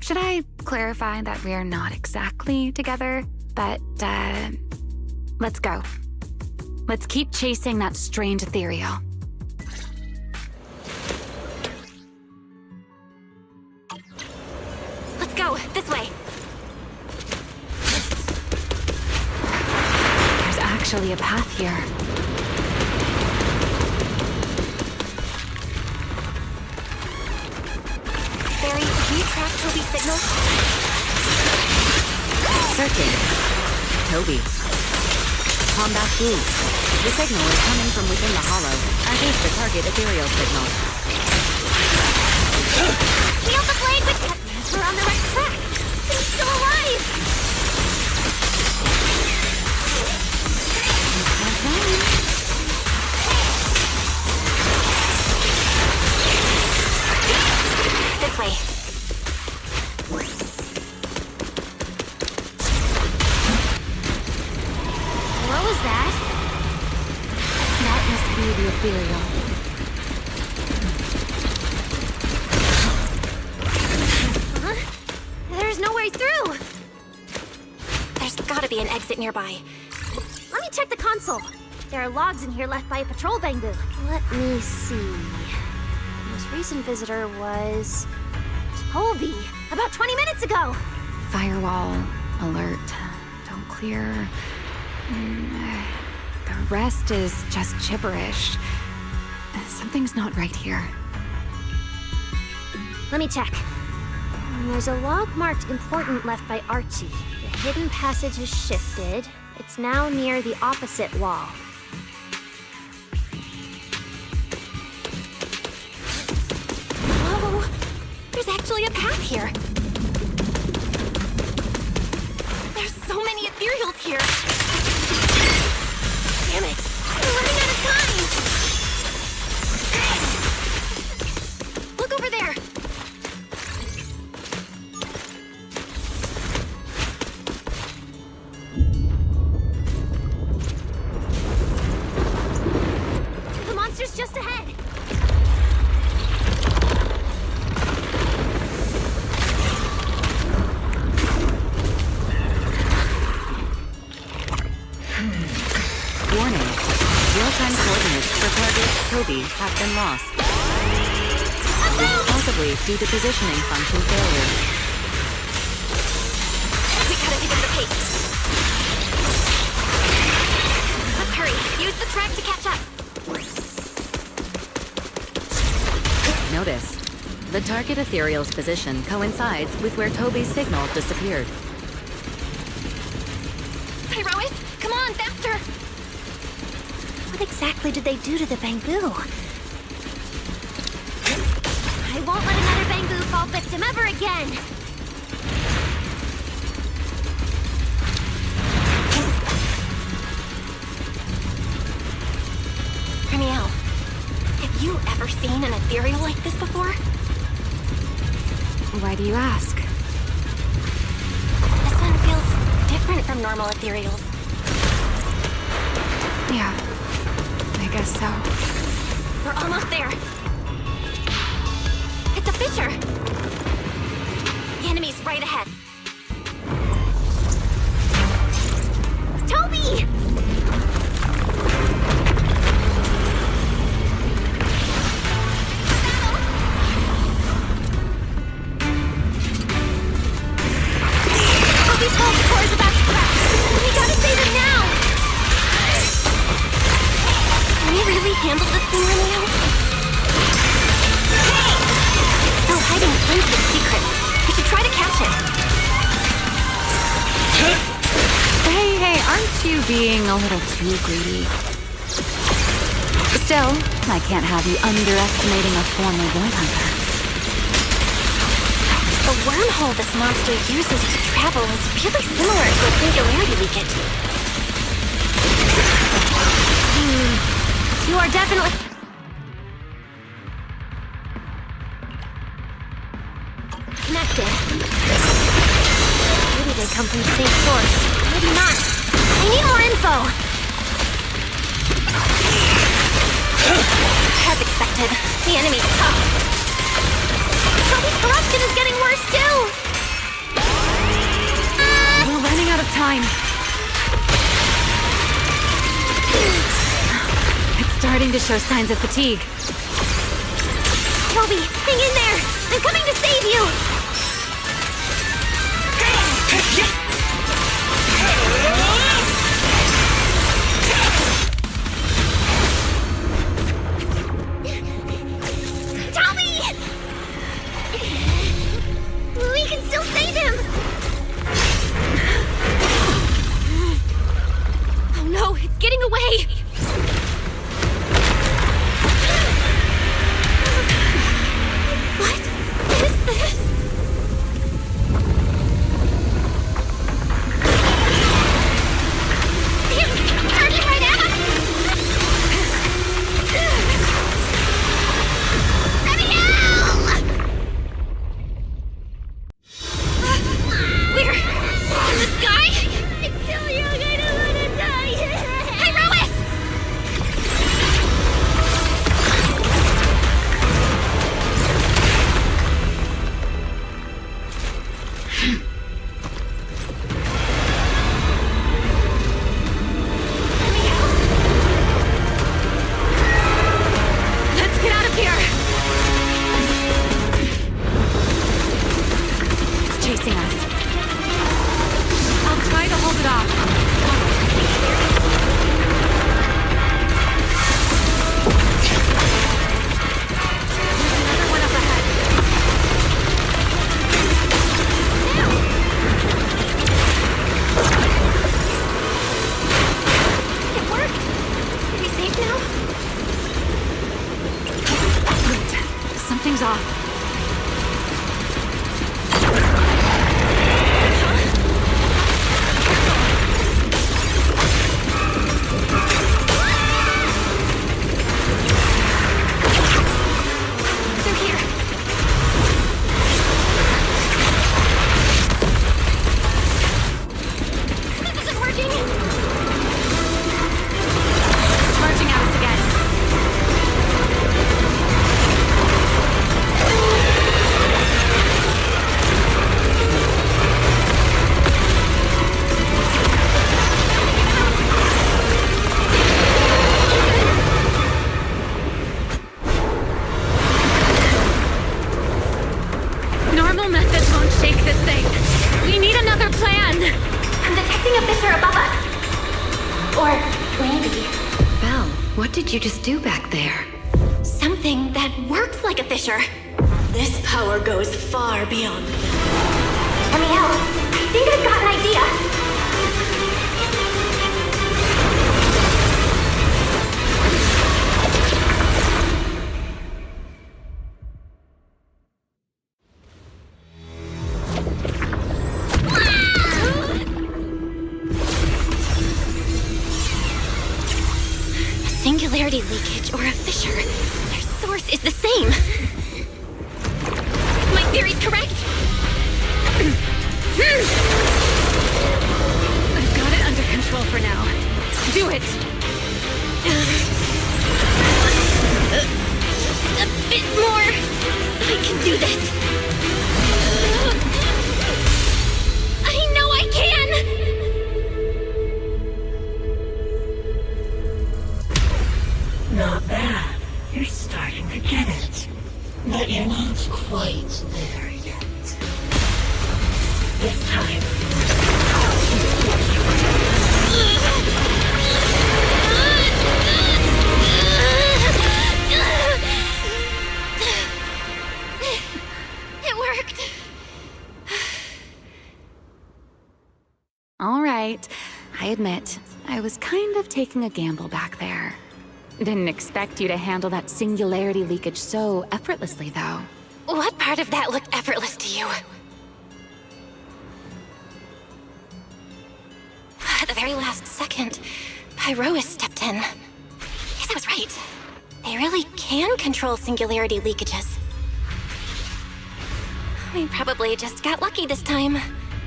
Should I clarify that we're not exactly together? But, let's go. Let's keep chasing that strange ethereal. Let's go, this way. There's actually a path here. Barry, can you track Toby's signal? Searching. Toby. Combat Blue. The signal is coming from within the hollow, as is the target ethereal signal. Wheel the blade with that means we're on the right track. He's still alive! This way. What was that? That must be the ethereal. There's no way through! There's gotta be an exit nearby. Let me check the console. There are logs in here left by a patrol Bamboo. Let me see. The most recent visitor was Toby, about 20 minutes ago. Firewall. Alert. Don't clear. The rest is just gibberish. Something's not right here. Let me check. There's a log marked important left by Archie. The hidden passage has shifted. It's now near the opposite wall. Whoa! There's actually a path here. There's so many ethereals here. Damn it! We're running out of time! Look over there! The monster's just ahead. Warning. Real-time coordinates for target Toby have been lost. Possibly due to positioning function failure. We gotta pick up the pace. Let's hurry. Use the track to catch up. Notice. The target ethereal's position coincides with where Toby's signal disappeared. Hey, Rois, come on, faster! What exactly did they do to the Bamboo? I won't let another Bamboo fall victim ever again! Remielle, have you ever seen an ethereal like this before? Why do you ask? This one feels different from normal ethereals. Yeah, I guess so. We're almost there. It's a fissure. The enemy's right ahead. Toby! Toby's whole core is about to crash. We gotta save him now! Can we really handle this thing, Remielle? Hey! It's still hiding plenty of secrets. We should try to catch it. Hey, aren't you being a little too greedy? Still, I can't have you underestimating a former void hunter. The wormhole this monster uses to travel is really similar to a singularity leakage. You are definitely... connected. Maybe they come from the same source. Maybe not. I need more info. As expected, the enemy's tough. Toby's corruption is getting worse too! We're running out of time. It's starting to show signs of fatigue. Toby, hang in there! I'm coming to save you! Toby! We can still save him! Oh no, it's getting away! What is this? Turning right at us! Remielle! We're in the sky? It's still young, I don't want to die! Hey, Rowan! Let's get out of here! It's chasing us. I'll try to hold it off. There's another one up ahead. It worked! Are we safe now? Wait, something's off. They're here. This isn't working! Charging at us again. Normal methods won't shake this thing. We need another plan. I'm detecting a fissure above us. Or maybe Belle, what did you just do back there? Something that works like a fissure. This power goes far beyond me. Remielle, I think I've got an idea. A singularity leakage or a fissure. Their source is the same. My theory's correct. I've got it under control for now. Do it! Just a bit more. I can do this. I know I can! Not bad. You're starting to get it. But you're not quite there yet. This time, It worked. All right. I admit, I was kind of taking a gamble back there. Didn't expect you to handle that singularity leakage so effortlessly, though. What part of that looked effortless to you? At the very last second, Pyrois stepped in. was right. They really can control singularity leakages. We probably just got lucky this time.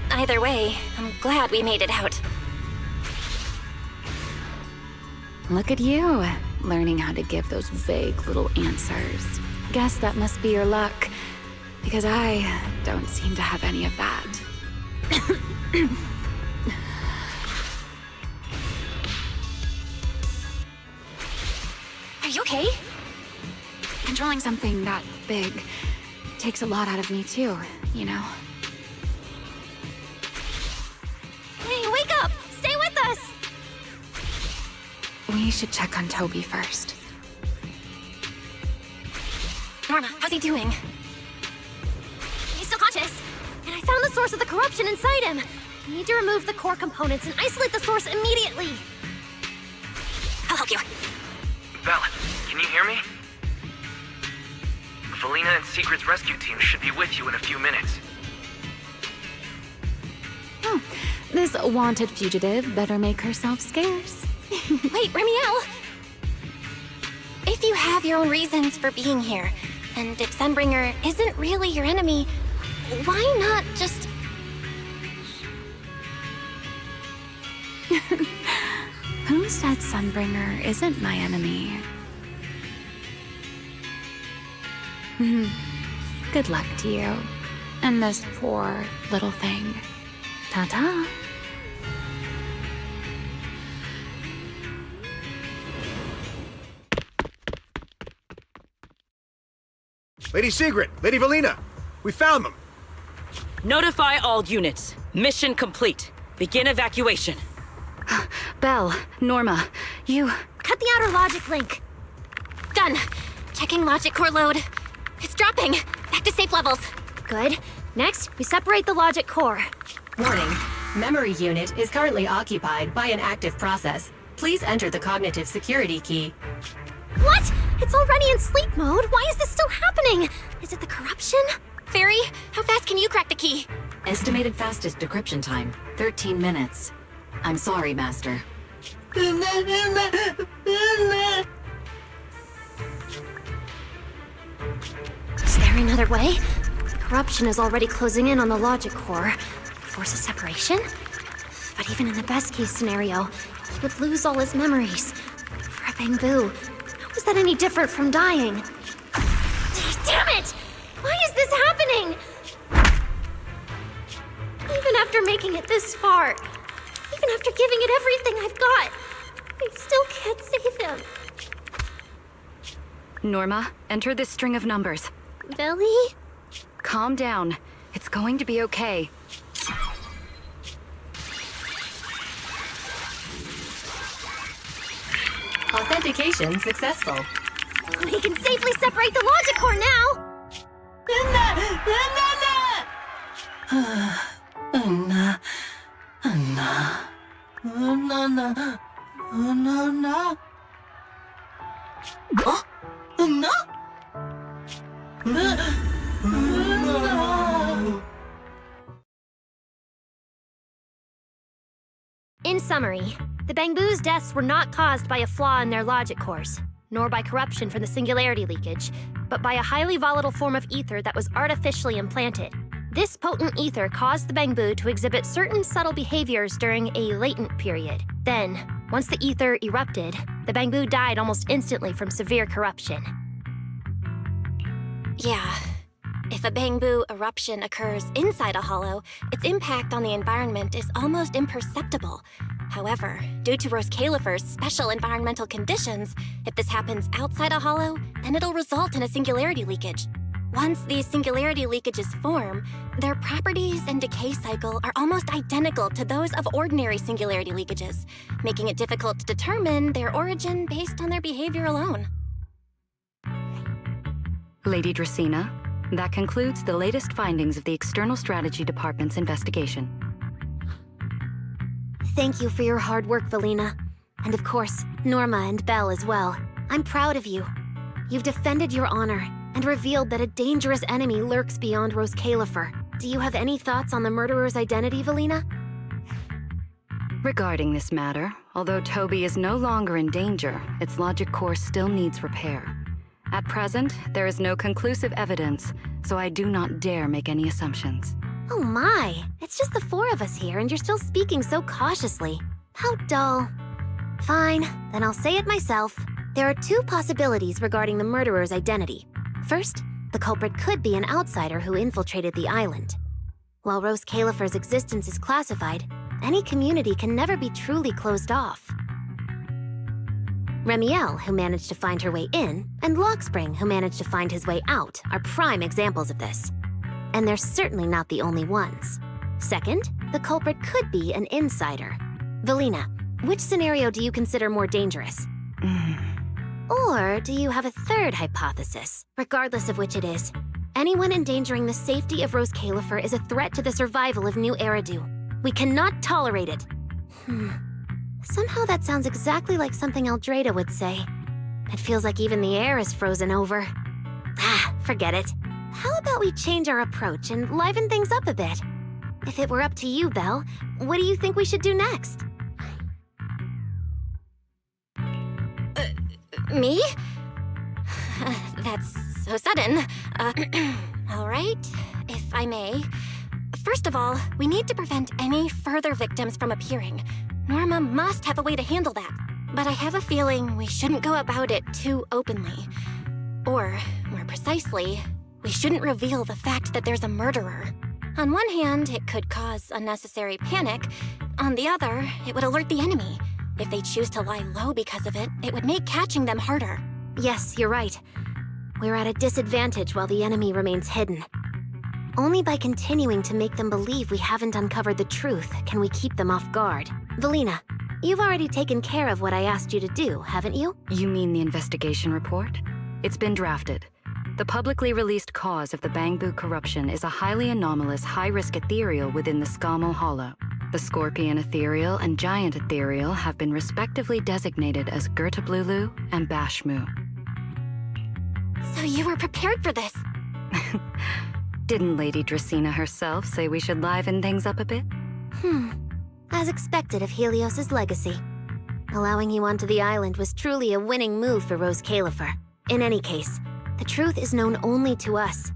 Either way, I'm glad we made it out. Look at you, learning how to give those vague little answers. Guess that must be your luck, because I don't seem to have any of that. Are you okay? Controlling something that big takes a lot out of me too, you know? Hey, wake up! Stay with us! We should check on Toby first. Norma, how's he doing? He's still conscious. And I found the source of the corruption inside him. We need to remove the core components and isolate the source immediately. I'll help you. Belle, can you hear me? Felina and Secret's rescue team should be with you in a few minutes. Oh, this wanted fugitive better make herself scarce. Wait, Remielle! If you have your own reasons for being here, and if Sunbringer isn't really your enemy, why not just... Who said Sunbringer isn't my enemy? Good luck to you. And this poor little thing. Ta-ta. Lady Secret, Lady Felina, we found them. Notify all units. Mission complete. Begin evacuation. Belle, Norma, you... Cut the outer logic link. Done. Checking logic core load. It's dropping. Back to safe levels. Good. Next, we separate the logic core. Warning. Memory unit is currently occupied by an active process. Please enter the cognitive security key. What? It's already in sleep mode. Why is this still happening? Is it the corruption? Fairy, how fast can you crack the key? Estimated fastest decryption time, 13 minutes. I'm sorry, Master. Is there another way? Corruption is already closing in on the logic core. Force a separation? But even in the best case scenario, he would lose all his memories. For a Bangbu, how is that any different from dying? Damn it! Why is this happening? Even after making it this far, even after giving it everything I've got, I still can't save him. Norma, enter this string of numbers. Billy? Calm down. It's going to be okay. Authentication successful. We can safely separate the logic core now! In summary, the Bangbu's deaths were not caused by a flaw in their logic cores, nor by corruption from the Singularity Leakage, but by a highly volatile form of ether that was artificially implanted. This potent ether caused the Bangbu to exhibit certain subtle behaviors during a latent period. Then, once the ether erupted, the Bangbu died almost instantly from severe corruption. Yeah. If a Bangbu eruption occurs inside a hollow, its impact on the environment is almost imperceptible. However, due to Roscaelifer's special environmental conditions, if this happens outside a hollow, then it'll result in a singularity leakage. Once these singularity leakages form, their properties and decay cycle are almost identical to those of ordinary singularity leakages, making it difficult to determine their origin based on their behavior alone. Lady Dracena, that concludes the latest findings of the External Strategy Department's investigation. Thank you for your hard work, Felina. And of course, Norma and Belle as well. I'm proud of you. You've defended your honor and revealed that a dangerous enemy lurks beyond Roscaelifer. Do you have any thoughts on the murderer's identity, Felina? Regarding this matter, although Toby is no longer in danger, its logic core still needs repair. At present, there is no conclusive evidence, so I do not dare make any assumptions. Oh my, it's just the four of us here and you're still speaking so cautiously. How dull. Fine, then I'll say it myself. There are two possibilities regarding the murderer's identity. First, the culprit could be an outsider who infiltrated the island. While Roscaelifer's existence is classified, any community can never be truly closed off. Remielle, who managed to find her way in, and Lockspring, who managed to find his way out, are prime examples of this. And they're certainly not the only ones. Second, the culprit could be an insider. Valina, which scenario do you consider more dangerous? Or do you have a third hypothesis? Regardless of which it is, anyone endangering the safety of Roscaelifer is a threat to the survival of New Eridu. We cannot tolerate it. Somehow that sounds exactly like something Eldrada would say. It feels like even the air is frozen over. Forget it. How about we change our approach and liven things up a bit? If it were up to you, Belle, what do you think we should do next? Me? That's so sudden. All right, if I may. First of all, we need to prevent any further victims from appearing. Norma must have a way to handle that. But I have a feeling we shouldn't go about it too openly. Or, more precisely, we shouldn't reveal the fact that there's a murderer. On one hand, it could cause unnecessary panic. On the other, it would alert the enemy. If they choose to lie low because of it, it would make catching them harder. Yes, you're right. We're at a disadvantage while the enemy remains hidden. Only by continuing to make them believe we haven't uncovered the truth can we keep them off guard. Valina, you've already taken care of what I asked you to do, haven't you? You mean the investigation report? It's been drafted. The publicly released cause of the Bangbu corruption is a highly anomalous, high-risk ethereal within the Scamal Hollow. The Scorpion Ethereal and Giant Ethereal have been respectively designated as Gertablulu and Bashmu. So you were prepared for this? Didn't Lady Dracena herself say we should liven things up a bit? As expected of Helios's legacy. Allowing you onto the island was truly a winning move for Roscaelifer. In any case, the truth is known only to us.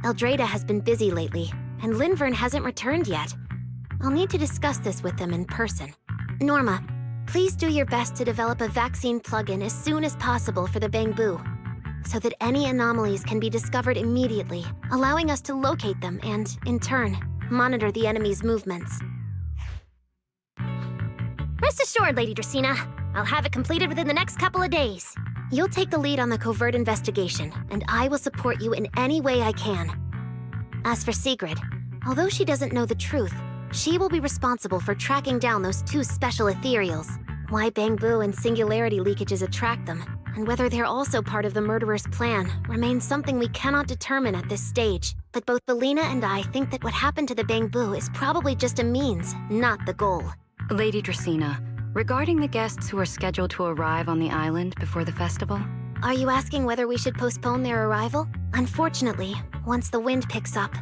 Eldrada has been busy lately, and Linvern hasn't returned yet. I'll need to discuss this with them in person. Norma, please do your best to develop a vaccine plugin as soon as possible for the Bangbu, so that any anomalies can be discovered immediately, allowing us to locate them and, in turn, monitor the enemy's movements. Rest assured, Lady Dracena, I'll have it completed within the next couple of days. You'll take the lead on the covert investigation, and I will support you in any way I can. As for Sigrid, although she doesn't know the truth, she will be responsible for tracking down those two special ethereals. Why Bangbu and Singularity Leakages attract them, and whether they're also part of the murderer's plan, remains something we cannot determine at this stage. But both Valina and I think that what happened to the Bangbu is probably just a means, not the goal. Lady Dracena, regarding the guests who are scheduled to arrive on the island before the festival? Are you asking whether we should postpone their arrival? Unfortunately, once the wind picks up,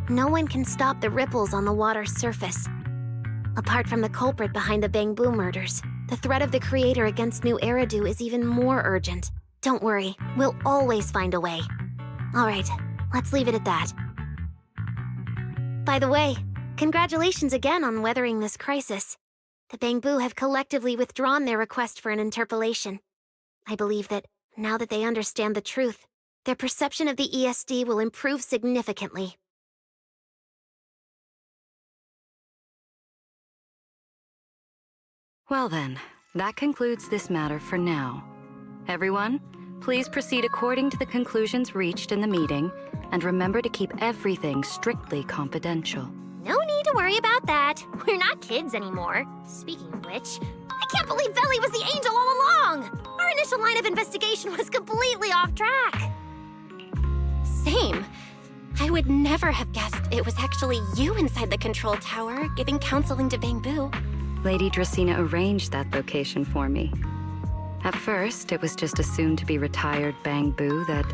no one can stop the ripples on the water's surface. Apart from the culprit behind the Bangbu murders, the threat of the Creator against New Eridu is even more urgent. Don't worry, we'll always find a way. All right, let's leave it at that. By the way, congratulations again on weathering this crisis. The Bangbu have collectively withdrawn their request for an interpolation. I believe that, now that they understand the truth, their perception of the ESD will improve significantly. Well then, that concludes this matter for now. Everyone, please proceed according to the conclusions reached in the meeting, and remember to keep everything strictly confidential. No need to worry about that. We're not kids anymore. Speaking of which, I can't believe Belle was the angel all along! Our initial line of investigation was completely off track. Same. I would never have guessed it was actually you inside the control tower giving counseling to Bangbu. Lady Dracena arranged that location for me. At first, it was just a soon-to-be-retired Bangbu that,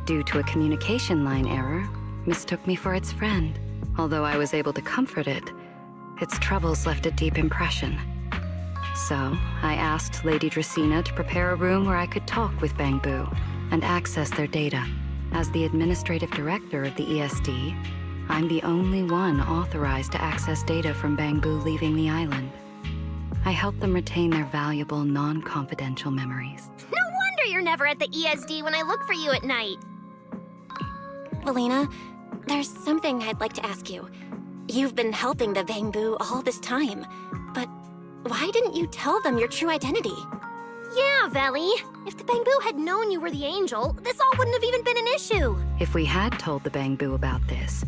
due to a communication line error, mistook me for its friend. Although I was able to comfort it, its troubles left a deep impression. So, I asked Lady Dracena to prepare a room where I could talk with Bangbu and access their data. As the administrative director of the ESD, I'm the only one authorized to access data from Bangbu leaving the island. I help them retain their valuable, non-confidential memories. No wonder you're never at the ESD when I look for you at night. Valina, there's something I'd like to ask you. You've been helping the Bangbu all this time, but why didn't you tell them your true identity? Yeah, Veli. If the Bangbu had known you were the angel, this all wouldn't have even been an issue. If we had told the Bangbu about this,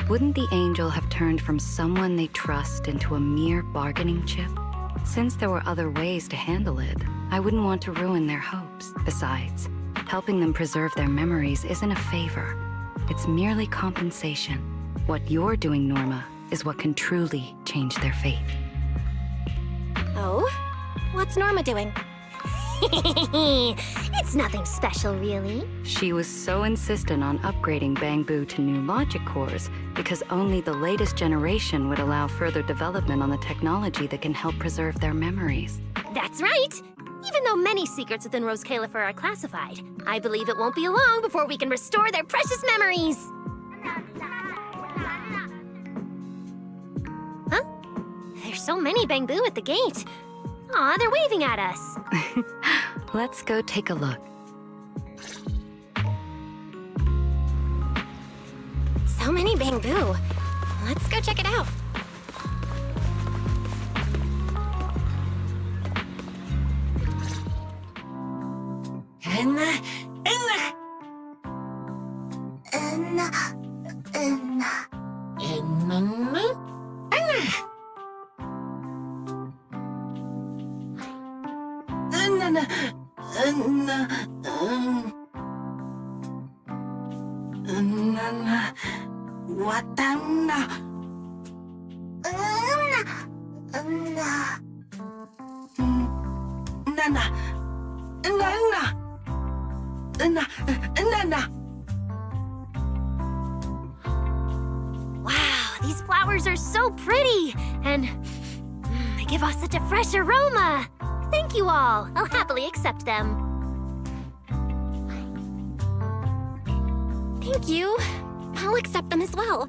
wouldn't the angel have turned from someone they trust into a mere bargaining chip? Since there were other ways to handle it, I wouldn't want to ruin their hopes. Besides, helping them preserve their memories isn't a favor. It's merely compensation. What you're doing, Norma, is what can truly change their fate. Oh? What's Norma doing? It's nothing special, really. She was so insistent on upgrading Bangbu to new logic cores because only the latest generation would allow further development on the technology that can help preserve their memories. That's right! Even though many secrets within Roscaelifer are classified, I believe it won't be long before we can restore their precious memories! Huh? There's so many Bangbu at the gate. Aw, they're waving at us. Let's go take a look. So many Bangbu. Let's go check it out. Wow, these flowers are so pretty, and they give off such a fresh aroma. Thank you all. I'll happily accept them. Thank you. I'll accept them as well.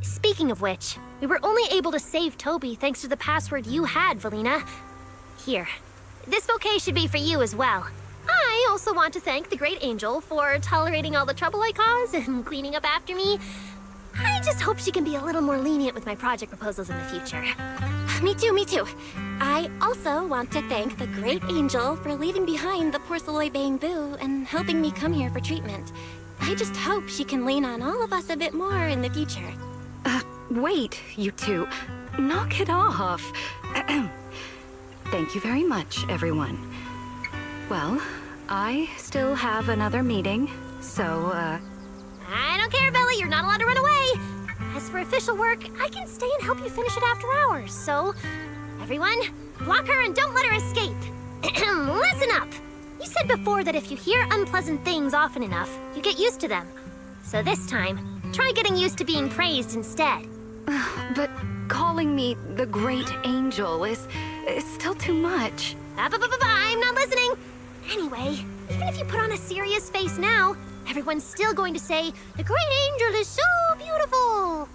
Speaking of which, we were only able to save Toby thanks to the password you had, Valina. Here, this bouquet should be for you as well. I also want to thank the Great Angel for tolerating all the trouble I caused and cleaning up after me. I just hope she can be a little more lenient with my project proposals in the future. Me too, me too. I also want to thank the Great Angel for leaving behind the Porceloy Bangbu and helping me come here for treatment. I just hope she can lean on all of us a bit more in the future. Wait, you two. Knock it off. Thank you very much, everyone. Well, I still have another meeting, so, I don't care, Belle. You're not allowed to run away. As for official work, I can stay and help you finish it after hours, so... Everyone, block her and don't let her escape. Listen up! You said before that if you hear unpleasant things often enough, you get used to them. So this time, try getting used to being praised instead. But calling me the Great Angel is still too much. I'm not listening! Anyway, even if you put on a serious face now, everyone's still going to say, the Great Angel is so beautiful!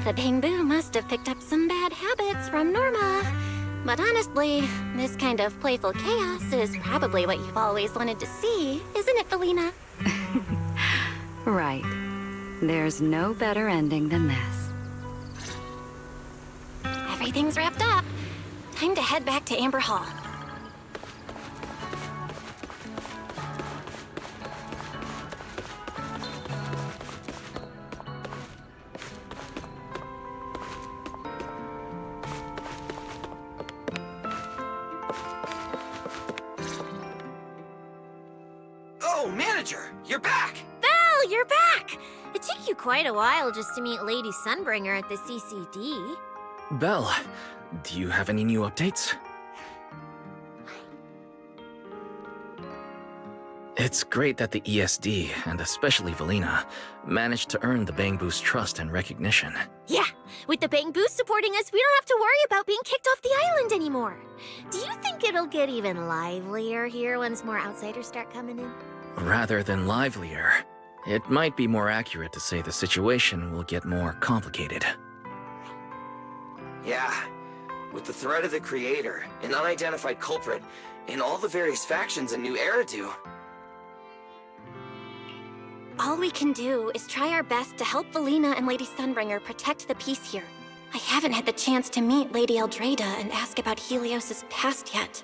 The Bangbu must have picked up some bad habits from Norma. But honestly, this kind of playful chaos is probably what you've always wanted to see, isn't it, Valina? Right. There's no better ending than this. Everything's wrapped up. Time to head back to Amber Hall. Manager, you're back! Belle, you're back! It took you quite a while just to meet Lady Sunbringer at the CCD. Belle, do you have any new updates? It's great that the ESD, and especially Valina, managed to earn the Bangbu's trust and recognition. Yeah, with the Bangbu supporting us, we don't have to worry about being kicked off the island anymore. Do you think it'll get even livelier here once more outsiders start coming in? Rather than livelier, it might be more accurate to say the situation will get more complicated. Yeah, with the threat of the Creator, an unidentified culprit, and all the various factions in New Eridu. All we can do is try our best to help Valina and Lady Sunbringer protect the peace here. I haven't had the chance to meet Lady Eldrada and ask about Helios's past yet,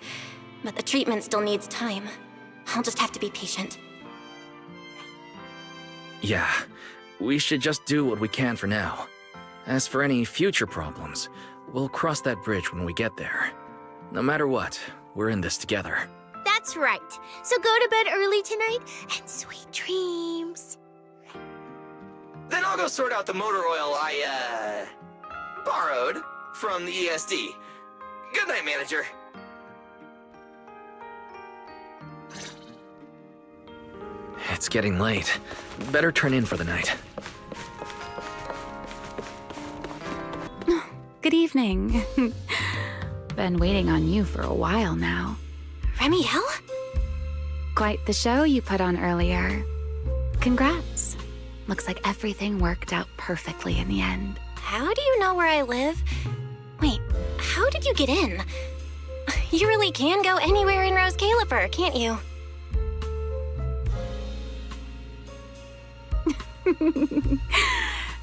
but the treatment still needs time. I'll just have to be patient. Yeah, we should just do what we can for now. As for any future problems, we'll cross that bridge when we get there. No matter what, we're in this together. That's right. So go to bed early tonight, and sweet dreams. Then I'll go sort out the motor oil I, borrowed from the ESD. Good night, Manager. It's getting late. Better turn in for the night. Good evening. Been waiting on you for a while now. Remielle? Quite the show you put on earlier. Congrats. Looks like everything worked out perfectly in the end. How do you know where I live? Wait, how did you get in? You really can go anywhere in Roscaelifer, can't you?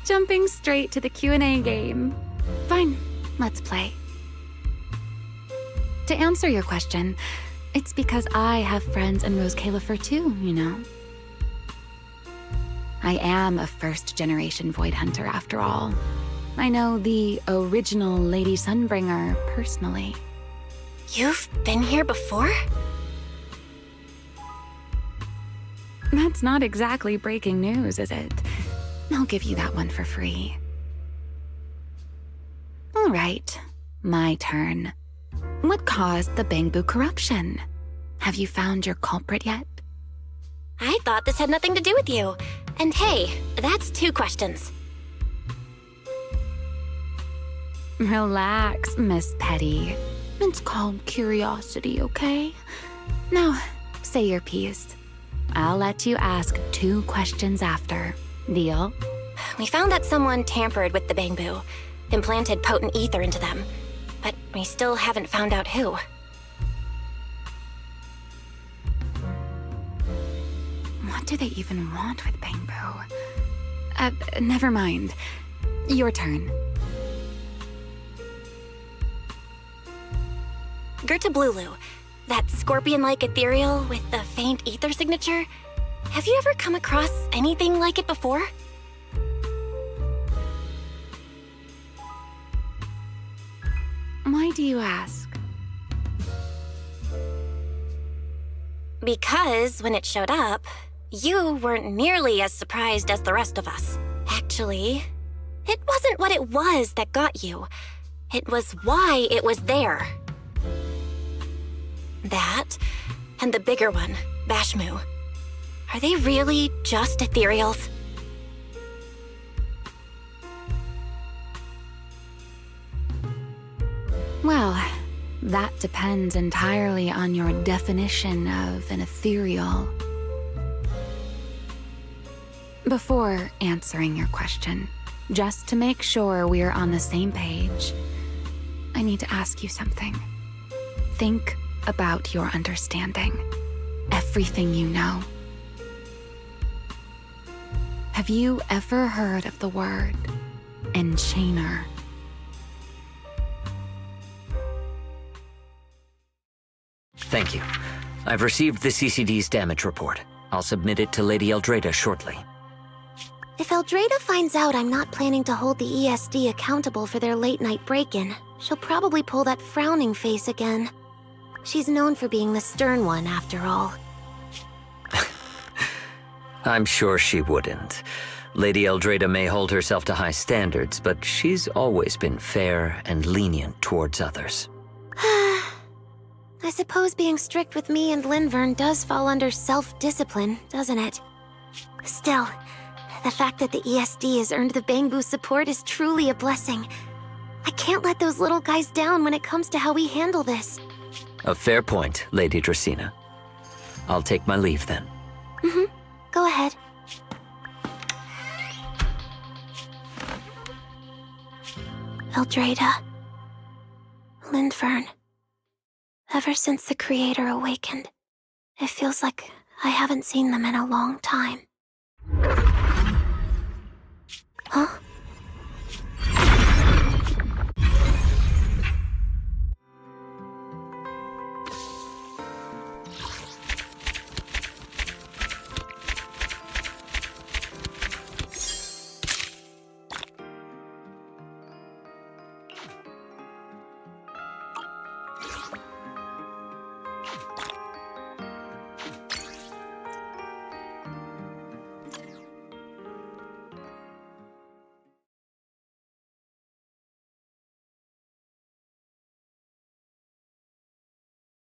Jumping straight to the Q&A game. Fine, let's play. To answer your question, it's because I have friends in Roscaelifer too, you know. I am a first-generation Void Hunter after all. I know the original Lady Sunbringer personally. You've been here before? That's not exactly breaking news, is it? I'll give you that one for free. All right, my turn. What caused the Bangbu corruption? Have you found your culprit yet? I thought this had nothing to do with you. And hey, that's 2 questions. Relax, Miss Petty. It's called curiosity, okay? Now, say your piece. I'll let you ask 2 questions after. Deal? We found that someone tampered with the Bangbu, implanted potent ether into them, but we still haven't found out who. What do they even want with Bangbu? Never mind. Your turn. Gertablulu, that scorpion-like ethereal with the faint ether signature. Have you ever come across anything like it before? Why do you ask? Because when it showed up, you weren't nearly as surprised as the rest of us. Actually, it wasn't what it was that got you. It was why it was there. That, and the bigger one, Bashmu. Are they really just ethereals? Well, that depends entirely on your definition of an ethereal. Before answering your question, just to make sure we're on the same page, I need to ask you something. Think about your understanding. Everything you know. Have you ever heard of the word enchainer? Thank you. I've received the CCD's damage report. I'll submit it to Lady Eldrada shortly. If Eldrada finds out I'm not planning to hold the ESD accountable for their late-night break-in, she'll probably pull that frowning face again. She's known for being the stern one, after all. I'm sure she wouldn't. Lady Eldrada may hold herself to high standards, but she's always been fair and lenient towards others. I suppose being strict with me and Linvern does fall under self-discipline, doesn't it? Still, the fact that the ESD has earned the Bangbu support is truly a blessing. I can't let those little guys down when it comes to how we handle this. A fair point, Lady Dracena. I'll take my leave then. Go ahead. Eldrada. Linvern. Ever since the Creator awakened, it feels like I haven't seen them in a long time. Huh?